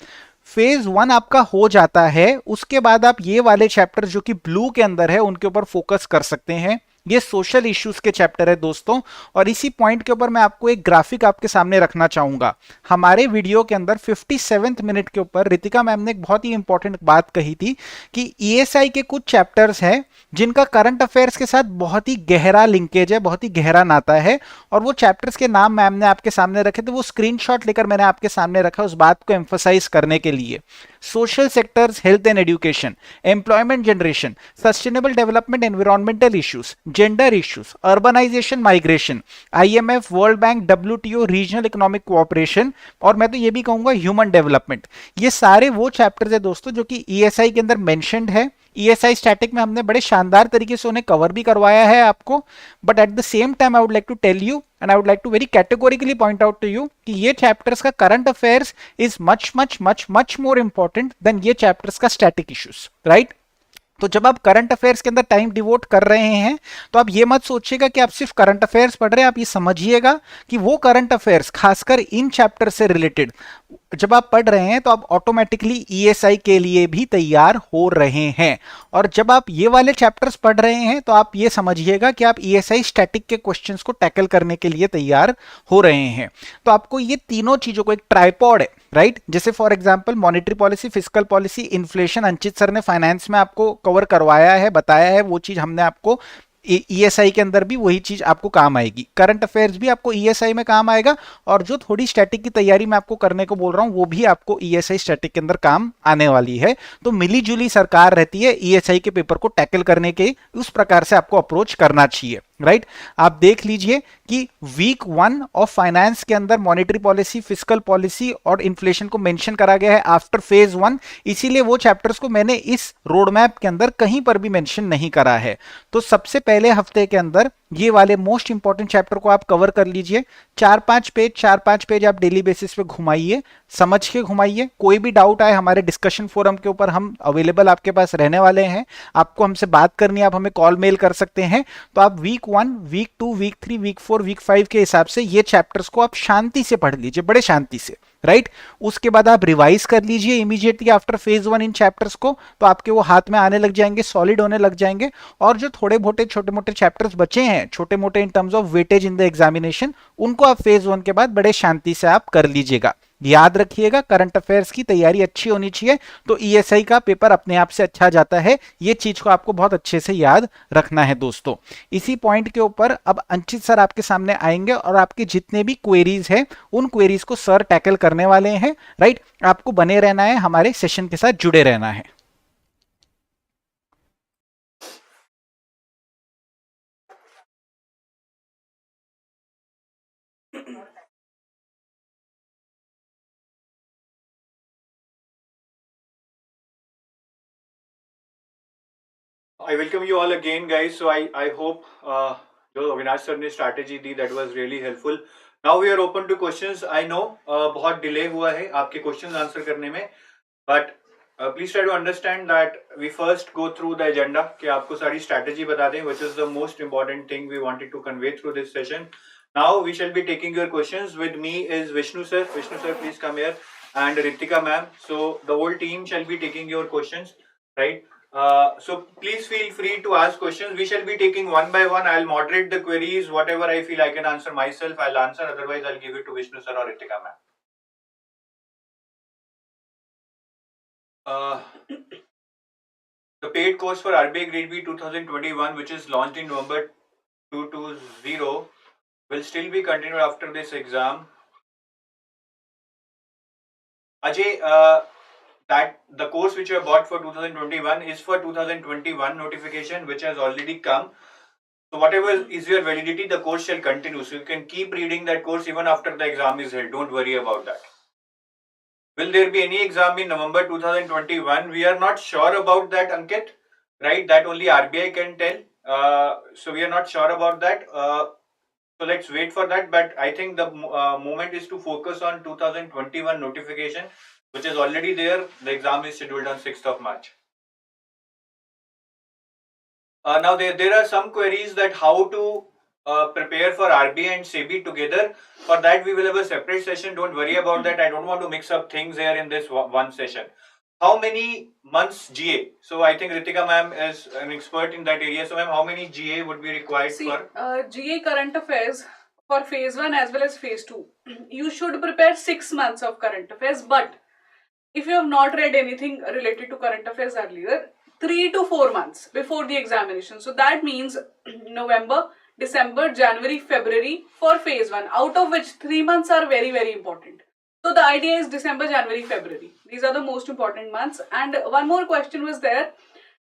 Speaker 5: फेज 1 आपका हो जाता है, उसके बाद आप ये वाले चैप्टर जो कि ब्लू के अंदर है उनके ऊपर फोकस कर सकते हैं। ये सोशल इश्यूज के चैप्टर है दोस्तों, और इसी पॉइंट के ऊपर मैं आपको एक ग्राफिक आपके सामने रखना चाहूंगा। हमारे वीडियो के अंदर 57वें मिनट के ऊपर रितिका मैम ने एक बहुत ही इंपॉर्टेंट बात कही थी कि ईएसआई के कुछ चैप्टर्स हैं जिनका करंट अफेयर्स के साथ बहुत ही गहरा लिंकेज है, बहुत ही गहरा नाता है, और वो चैप्टर्स के नाम मैम ने आपके सामने रखे थे। वो स्क्रीनशॉट लेकर मैंने आपके सामने रखा उस बात को एम्फसाइज करने के लिए। Social sectors, health and education, employment generation, sustainable development, environmental issues, gender issues, urbanisation, migration, IMF, World Bank, WTO, regional economic cooperation, और मैं तो ये भी कहूंगा ह्यूमन डेवलपमेंट। ये सारे वो चैप्टर्स है दोस्तों जो कि ईएसआई के अंदर मेंशन्ड है। ईएसआई स्टैटिक में हमने बड़े शानदार तरीके से उन्हें कवर भी करवाया है आपको, but at the same time I would like to tell you and I would like to very categorically point out to you कि ये चैप्टर्स का current affairs is much more important than ये chapters का static issues, right. तो जब आप current affairs के अंदर टाइम डिवोट कर रहे हैं तो आप ये मत सोचिएगा कि आप सिर्फ करंट अफेयर्स पढ़ रहे हैं। आप ये समझिएगा कि वो करंट अफेयर्स खासकर इन चैप्टर से रिलेटेड जब आप पढ़ रहे हैं तो आप ऑटोमेटिकली ईएसआई के लिए भी तैयार हो रहे हैं। और जब आप ये वाले चैप्टर्स पढ़ रहे हैं तो आप ये समझिएगा कि आप ईएसआई स्टैटिक के क्वेश्चंस को टैकल करने के लिए तैयार हो रहे हैं। तो आपको ये तीनों चीजों को, एक ट्राइपॉड है, राइट। जैसे for example monetary policy, fiscal policy, inflation, Anchit sir ने फाइनेंस में आपको कवर करवाया है, बताया है, वो चीज हमने आपको ईएसआई के अंदर भी वही चीज आपको काम आएगी। करंट अफेयर्स भी आपको ईएसआई में काम आएगा, और जो थोड़ी स्टैटिक की तैयारी मैं आपको करने को बोल रहा हूं वो भी आपको ईएसआई स्टैटिक के अंदर काम आने वाली है। तो मिली जुली सरकार रहती है ईएसआई के पेपर को टैकल करने के, उस प्रकार से आपको अप्रोच करना चाहिए, राइट। आप देख लीजिए कि वीक 1 ऑफ फाइनेंस के अंदर मॉनेटरी पॉलिसी, फिस्कल पॉलिसी और इन्फ्लेशन को मेंशन करा गया है आफ्टर फेज 1, इसीलिए वो चैप्टर्स को मैंने इस रोड मैप के अंदर कहीं पर भी मेंशन नहीं करा है। तो सबसे पहले हफ्ते के अंदर ये वाले मोस्ट इंपॉर्टेंट चैप्टर को आप कवर कर लीजिए। 4-5 पेज आप डेली बेसिस पे घुमाइए, समझ के घुमाइए। कोई भी डाउट आए हमारे डिस्कशन फोरम के ऊपर हम अवेलेबल आपके पास रहने वाले हैं। आपको हमसे बात करनी है, आप हमें कॉल मेल कर सकते हैं। तो आप week 1, week 2, week 3, week 4, week 5 के हिसाब से ये चैप्टर्स को आप शांति से पढ़ लीजिए, बड़े शांति से, राइट। उसके बाद आप रिवाइज कर लीजिए इमीडिएटली आफ्टर फेज 1 इन चैप्टर्स को, तो आपके वो हाथ में आने लग जाएंगे, सॉलिड होने लग जाएंगे। और जो थोड़े मोटे छोटे मोटे चैप्टर्स बचे हैं, छोटे मोटे in terms of weightage in the examination, उनको आप फेज 1 के बाद बड़े शांति से आप कर लीजिएगा। याद रखिएगा करंट अफेयर्स की तैयारी अच्छी होनी चाहिए तो ईएसआई का पेपर अपने आप से अच्छा जाता है। ये चीज को आपको बहुत अच्छे से याद रखना है दोस्तों। इसी पॉइंट के ऊपर अब अंचित सर आपके सामने आएंगे और आपके जितने भी क्वेरीज हैं उन क्वेरीज को सर टैकल करने वाले हैं, राइट। आपको बने रहना है, हमारे सेशन के साथ जुड़े रहना है।
Speaker 1: I welcome you all again, guys. So I hope जो अविनाश सर ने strategy the that was really helpful. Now we are open to questions. I know बहुत delay हुआ है आपके questions answer करने में, but please try to understand that we first go through the agenda कि आपको सारी strategy बता दें, which is the most important thing we wanted to convey through this session. Now we shall be taking your questions. With me is Vishnu sir. Vishnu sir, please come here, and Ritika ma'am. So the whole team shall be taking your questions, right? So please feel free to ask questions. We shall be taking one by one. I'll moderate the queries. Whatever I feel I can answer myself, I'll answer. Otherwise, I'll give it to Vishnu sir or Ritika ma'am. Uh, the paid course for RBI Grade B 2021, which is launched in November 2020, will still be continued after this exam. Ajay, that the course which you have bought for 2021 is for 2021 notification, which has already come. So whatever is your validity, the course shall continue. So you can keep reading that course even after the exam is held. Don't worry about that. Will there be any exam in November 2021? We are not sure about that, Ankit. Right? That only RBI can tell. So we are not sure about that. So let's wait for that. But I think the moment is to focus on 2021 notification, which is already there. The exam is scheduled on 6th of March. Now there are some queries that how to prepare for RBI and SEBI together. For that we will have a separate session. Don't worry about that. I don't want to mix up things here in this one session. How many months GA? So I think Ritika ma'am is an expert in that area. So ma'am, how many GA would be required for?
Speaker 4: GA current affairs for phase 1 as well as phase 2. You should prepare 6 months of current affairs, but if you have not read anything related to current affairs earlier, 3 to 4 months before the examination. So that means November, December, January, February for phase 1, out of which 3 months are very, very important. So the idea is December, January, February. These are the most important months. And one more question was there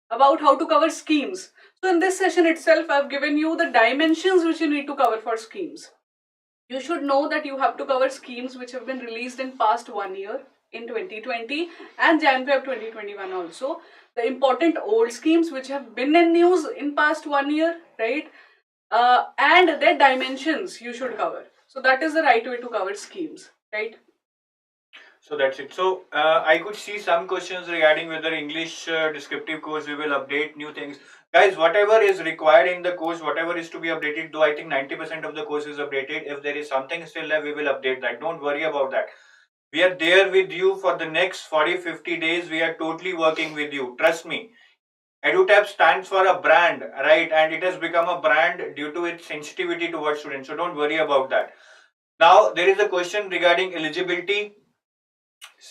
Speaker 4: about how to cover schemes. So in this session itself, I've given you the dimensions which you need to cover for schemes. You should know that you have to cover schemes which have been released in past 1 year, in 2020 and Jan-Feb 2021 also. The important old schemes which have been in news in past 1 year, right? And their dimensions you should cover. So that is the right way to cover schemes, right?
Speaker 1: So that's it. So I could see some questions regarding whether English descriptive course we will update new things. Guys, whatever is required in the course, whatever is to be updated, though I think 90% of the course is updated. If there is something still left, we will update that. Don't worry about that. We are there with you for the next 40-50 days. We are totally working with you. Trust me. EduTap stands for a brand, right? And it has become a brand due to its sensitivity towards students. So don't worry about that. Now, there is a question regarding eligibility.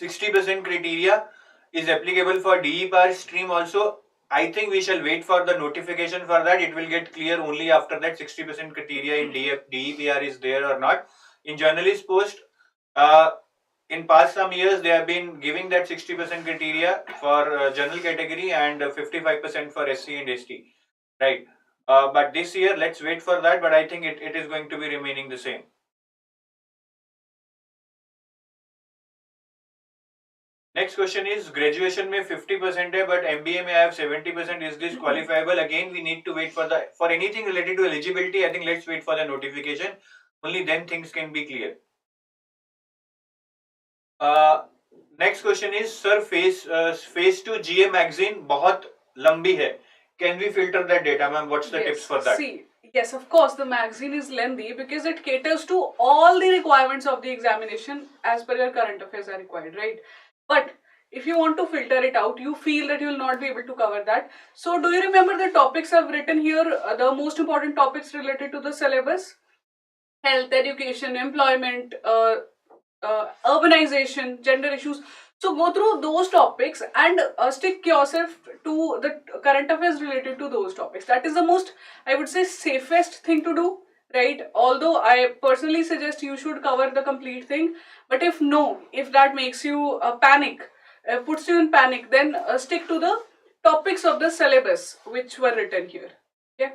Speaker 1: 60% criteria is applicable for DE PAR stream also. I think we shall wait for the notification for that. It will get clear only after that 60% criteria in DEPR is there or not. In journalist post, in past some years, they have been giving that 60% criteria for general category and 55% for SC and ST, right? But this year, let's wait for that. But I think it is going to be remaining the same. Next question is graduation में 50% है but MBA में I have 70%. Is this qualifiable? Again, we need to wait for anything related to eligibility. I think let's wait for the notification. Only then things can be clear. Next question is sir, phase 2 GA magazine बहुत लंबी है. Can we filter that data, ma'am? What's the tips for that?
Speaker 4: See, yes, of course, the magazine is lengthy because it caters to all the requirements of the examination as per your current affairs are required, right? But if you want to filter it out, you feel that you will not be able to cover that. So do you remember the topics I've written here, the most important topics related to the syllabus? Health, education, employment, urbanization, gender issues. So go through those topics and stick yourself to the current affairs related to those topics. That is the most, I would say, safest thing to do, right? Although I personally suggest you should cover the complete thing. But if that makes you panic, puts you in panic, then stick to the topics of the syllabus which were written here. Okay?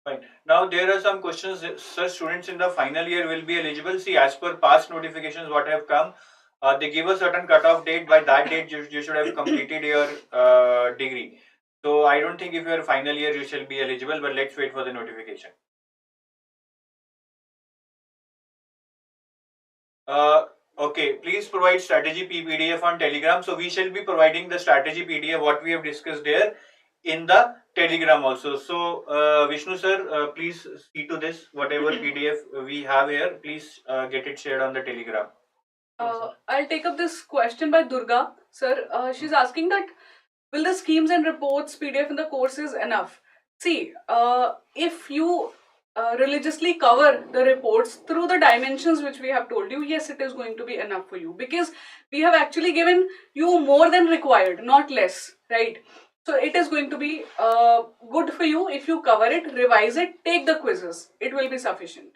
Speaker 1: Fine. Now there are some questions. Sir, students in the final year will be eligible. See, as per past notifications, what have come, they give a certain cutoff date. By that date, you should have completed your degree. So I don't think if you are final year, you shall be eligible. But let's wait for the notification. Okay, please provide strategy PDF on Telegram. So we shall be providing the strategy PDF what we have discussed there in the Telegram also. So Vishnu sir, please see to this. Whatever PDF we have here, please get it shared on the Telegram.
Speaker 4: I'll take up this question by Durga sir. She's asking that will the schemes and reports PDF in the course is enough? See, if you religiously cover the reports through the dimensions which we have told you, yes, it is going to be enough for you, because we have actually given you more than required, not less, right? So it is going to be good for you if you cover it, revise it, take the quizzes. It will be sufficient.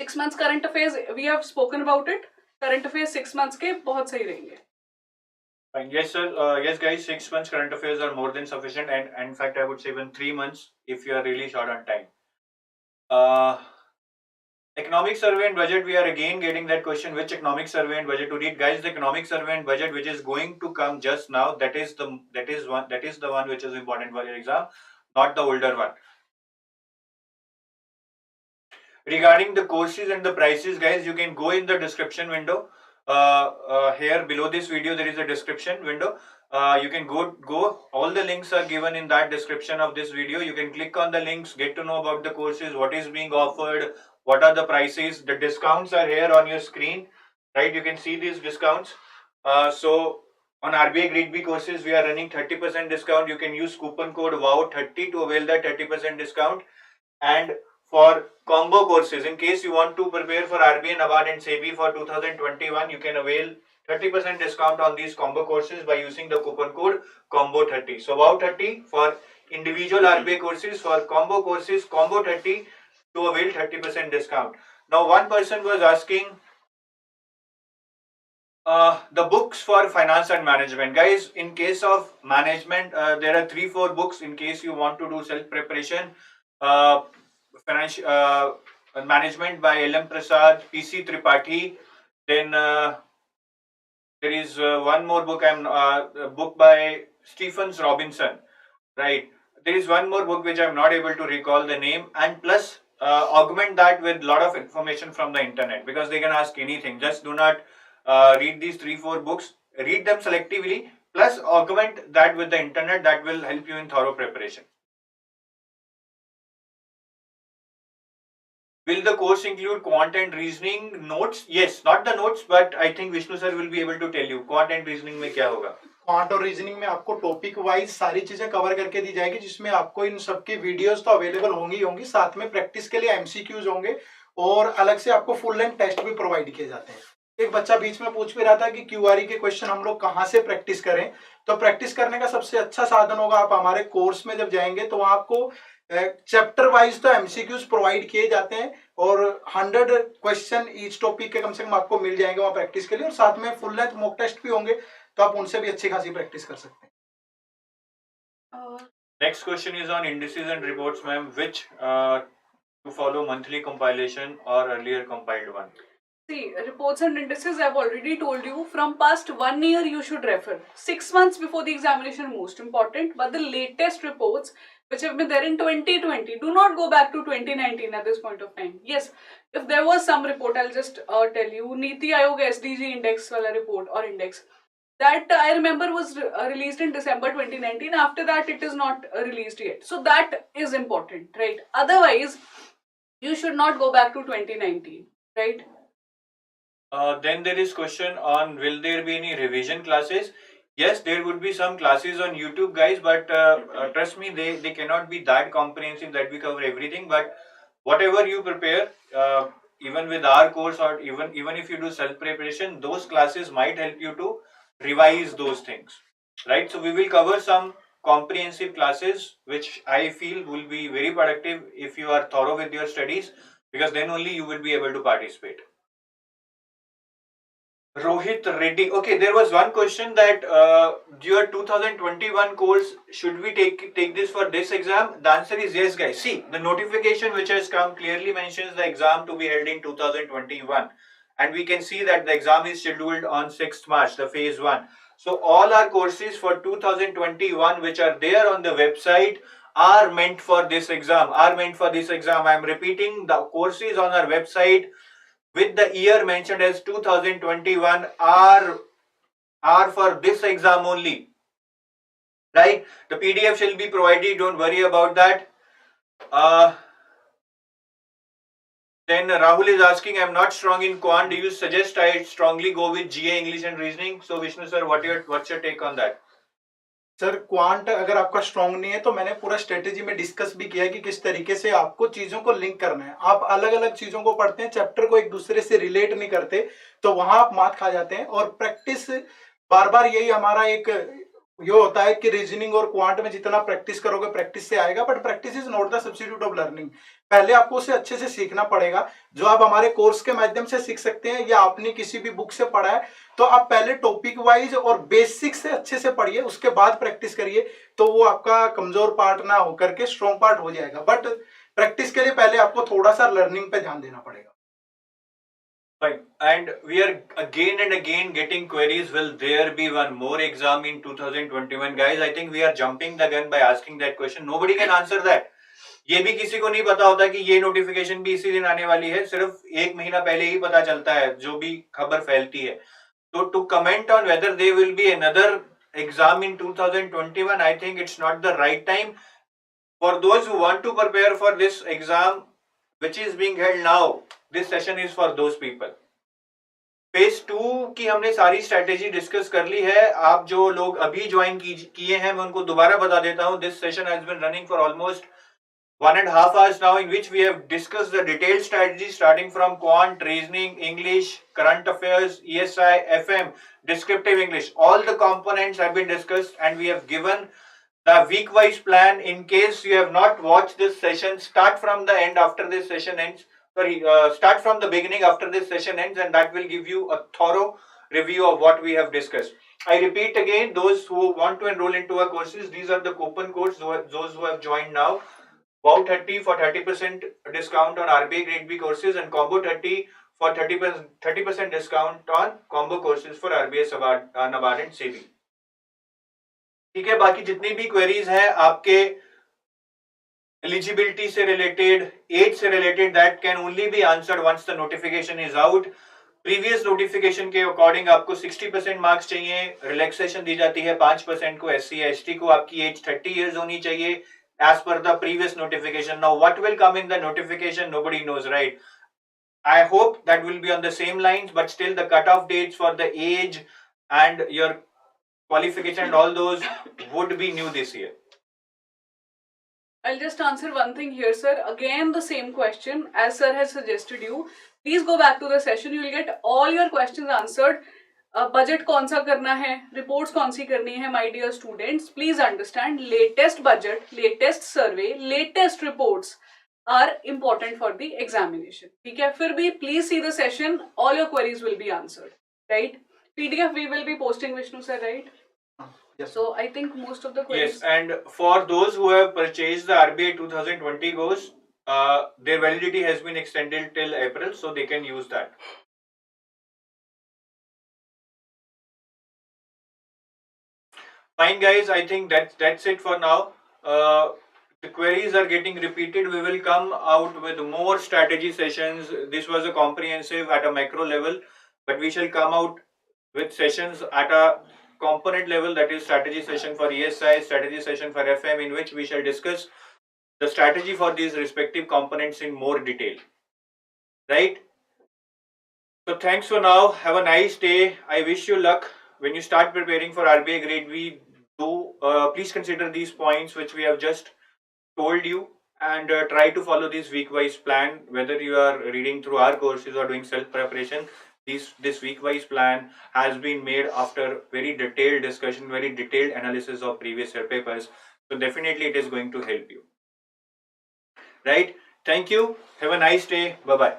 Speaker 4: 6 months current affairs, we have spoken about it. Current affairs 6 months के बहुत सही रहेंगे.
Speaker 1: Fine. Yes, sir. Yes, guys. 6 months current affairs are more than sufficient, and in fact, I would say even 3 months if you are really short on time. Economic survey and budget. We are again getting that question: which economic survey and budget to read, guys? The economic survey and budget, which is going to come just now, that is the one which is important for your exam, not the older one. Regarding the courses and the prices, guys, you can go in the description window. Here below this video there is a description window. You can go, all the links are given in that description of this video. You can click on the links, get to know about the courses, what is being offered, what are the prices. The discounts are here on your screen, right? You can see these discounts. So on RBI Gr B courses we are running 30% discount. You can use coupon code WOW30 to avail that 30% discount. And for combo courses, in case you want to prepare for RBI, NABARD and SEBI for 2021, you can avail 30% discount on these combo courses by using the coupon code COMBO30. So WOW30 for individual RBI courses, for combo courses COMBO30 to avail 30% discount. Now one person was asking the books for finance and management. Guys, in case of management, there are 3-4 books in case you want to do self preparation. Financial management by LM Prasad, PC Tripathi. Then there is one more book. A book by Stephens Robinson. Right. There is one more book which I am not able to recall the name. And plus, augment that with a lot of information from the internet, because they can ask anything. Just do not read these 3-4 books. Read them selectively. Plus, augment that with the internet. That will help you in thorough preparation. Will the course include quant and reasoning notes? Yes, not the notes, but I think Vishnu sir will be able to tell you quant and reasoning में क्या होगा.
Speaker 2: Quant और reasoning में आपको topic wise सारी चीजें cover करके दी जाएगी, जिसमें आपको इन सबकी वीडियोस तो अवेलेबल होंगी, साथ में प्रैक्टिस के लिए एमसीक्यूज होंगे और अलग से आपको फुल लेंथ टेस्ट भी प्रोवाइड किए जाते हैं. एक बच्चा बीच में पूछ भी रहा था कि क्यूआरई के क्वेश्चन हम लोग कहाँ से प्रैक्टिस करें. तो प्रैक्टिस करने का सबसे अच्छा साधन होगा, आप हमारे कोर्स में जब जाएंगे तो वहां आपको चैप्टर वाइज तो एमसीक्यूज प्रोवाइड किए जाते हैं और 100 क्वेश्चन ईच टॉपिक के कम से कम आपको मिल जाएंगे वहां प्रैक्टिस के लिए, और साथ में फुल लेंथ मॉक टेस्ट भी होंगे, तो आप उनसे भी अच्छी खासी प्रैक्टिस कर सकते हैं.
Speaker 1: Next question is on indices and reports ma'am, which to follow monthly compilation और earlier compiled one.
Speaker 4: See, reports and indices, I've already told you, from past 1 year you should refer. 6 months before the examination, most important, but the latest reports which have been there in 2020, do not go back to 2019 at this point of time. Yes, if there was some report, I'll just tell you, Niti Aayog SDG index wala report or index, that I remember was released in December 2019. After that, it is not released yet. So that is important, right? Otherwise, you should not go back to 2019, right?
Speaker 1: Then there is question on, will there be any revision classes? Yes, there would be some classes on YouTube, guys, but trust me, they cannot be that comprehensive that we cover everything. But whatever you prepare, even with our course or even if you do self preparation, those classes might help you to revise those things, right? So we will cover some comprehensive classes which I feel will be very productive if you are thorough with your studies, because then only you will be able to participate. Rohit Reddy. Okay, there was one question that your 2021 course, should we take this for this exam? The answer is yes, guys. See, the notification which has come clearly mentions the exam to be held in 2021, and we can see that the exam is scheduled on 6th March, the phase 1. So all our courses for 2021 which are there on the website are meant for this exam. I am repeating, the courses on our website with the year mentioned as 2021 are for this exam only, right? The PDF shall be provided, don't worry about that. Then Rahul is asking, I'm not strong in quant, do you suggest I strongly go with GA English and reasoning? So Vishnu sir, what's your take on that?
Speaker 2: Sir quant अगर आपका strong नहीं है तो मैंने पूरा strategy में discuss भी किया है कि किस तरीके से आपको चीजों को लिंक करना है। आप अलग अलग चीजों को पढ़ते हैं, चैप्टर को एक दूसरे से रिलेट नहीं करते, तो वहां आप मात खा जाते हैं। और प्रैक्टिस बार बार, यही हमारा एक ये होता है कि रीजनिंग और क्वांट में जितना प्रैक्टिस करोगे प्रैक्टिस से आएगा, but practice is not the substitute of learning. पहले आपको उसे अच्छे से सीखना पड़ेगा। जो आप हमारे कोर्स के माध्यम से सीख सकते हैं या आपने किसी भी बुक से पढ़ा है, तो आप पहले टॉपिक वाइज और बेसिक से अच्छे से पढ़िए, उसके बाद प्रैक्टिस करिए, तो वो आपका कमजोर पार्ट ना होकर के स्ट्रॉन्ग पार्ट हो जाएगा। बट प्रैक्टिस के लिए पहले आपको थोड़ा सा लर्निंग पे ध्यान देना पड़ेगा।
Speaker 1: Fine. And we are again and again getting queries. Will there be one more exam in 2021? Guys, I think we are jumping the gun by asking that question. Nobody can answer that. ये भी किसी को नहीं पता होता कि ये notification भी इसी दिन आने वाली है, सिर्फ एक महीना पहले ही पता चलता है जो भी खबर फैलती है। तो to comment on whether there will be another exam in 2021, I think it's not the right time. For those who want to prepare for this exam which is being held now, this session is for those people. Phase 2 की हमने सारी strategy discuss कर ली है। आप जो लोग अभी join किए हैं, मैं उनको दोबारा बता देता हूं। This session has been running for almost 1.5 hours now, in which we have discussed the detailed strategy starting from quant, reasoning, English, current affairs, ESI, FM, descriptive English. All the components have been discussed and we have given the week-wise plan. In case you have not watched this session, start from the end after this session ends. Start from the beginning after this session ends, and that will give you a thorough review of what we have discussed. I repeat again, those who want to enroll into our courses, these are the coupon codes, those who have joined now. Wow 30 for 30% discount on RBI Gr B courses, and Combo 30 for 30% discount on combo courses for RBI NABARD and SEBI. ठीक है, बाकी जितनी भी queries हैं आपके eligibility से related, age से related, that can only be answered once the notification is out. Previous notification के अकॉर्डिंग आपको 60% मार्क्स चाहिए, रिलैक्सेशन दी जाती है 5% को। SC ST को आपकी एज 30 years होनी चाहिए as per the previous notification. Now what will come in the notification, nobody knows, right? I hope that will be on the same lines, but still the cutoff dates for the age and your qualification and all those would be new this year.
Speaker 4: I'll just answer one thing here, sir. Again, the same question as sir has suggested you. Please go back to the session. You will get all your questions answered. Budget कौन सा करना है, reports कौन सी करनी है, my dear students please understand, latest budget, latest survey, latest reports are important for the examination. ठीक है, फिर भी please see the session, all your queries will be answered, right? PDF we will be posting, Vishnu sir, right?
Speaker 2: Yes.
Speaker 4: So I think most of the queries.
Speaker 1: Yes, and for those who have purchased the RBI 2020 goals, their validity has been extended till April, so they can use that. Fine, guys. I think that's it for now. The queries are getting repeated. We will come out with more strategy sessions. This was a comprehensive at a macro level, but we shall come out with sessions at a component level, that is strategy session for ESI, strategy session for FM, in which we shall discuss the strategy for these respective components in more detail. Right? So thanks for now. Have a nice day. I wish you luck when you start preparing for RBI Gr B. Please consider these points which we have just told you, and try to follow this week-wise plan. Whether you are reading through our courses or doing self-preparation, this week-wise plan has been made after very detailed discussion, very detailed analysis of previous year papers. So definitely it is going to help you. Right? Thank you. Have a nice day. Bye-bye.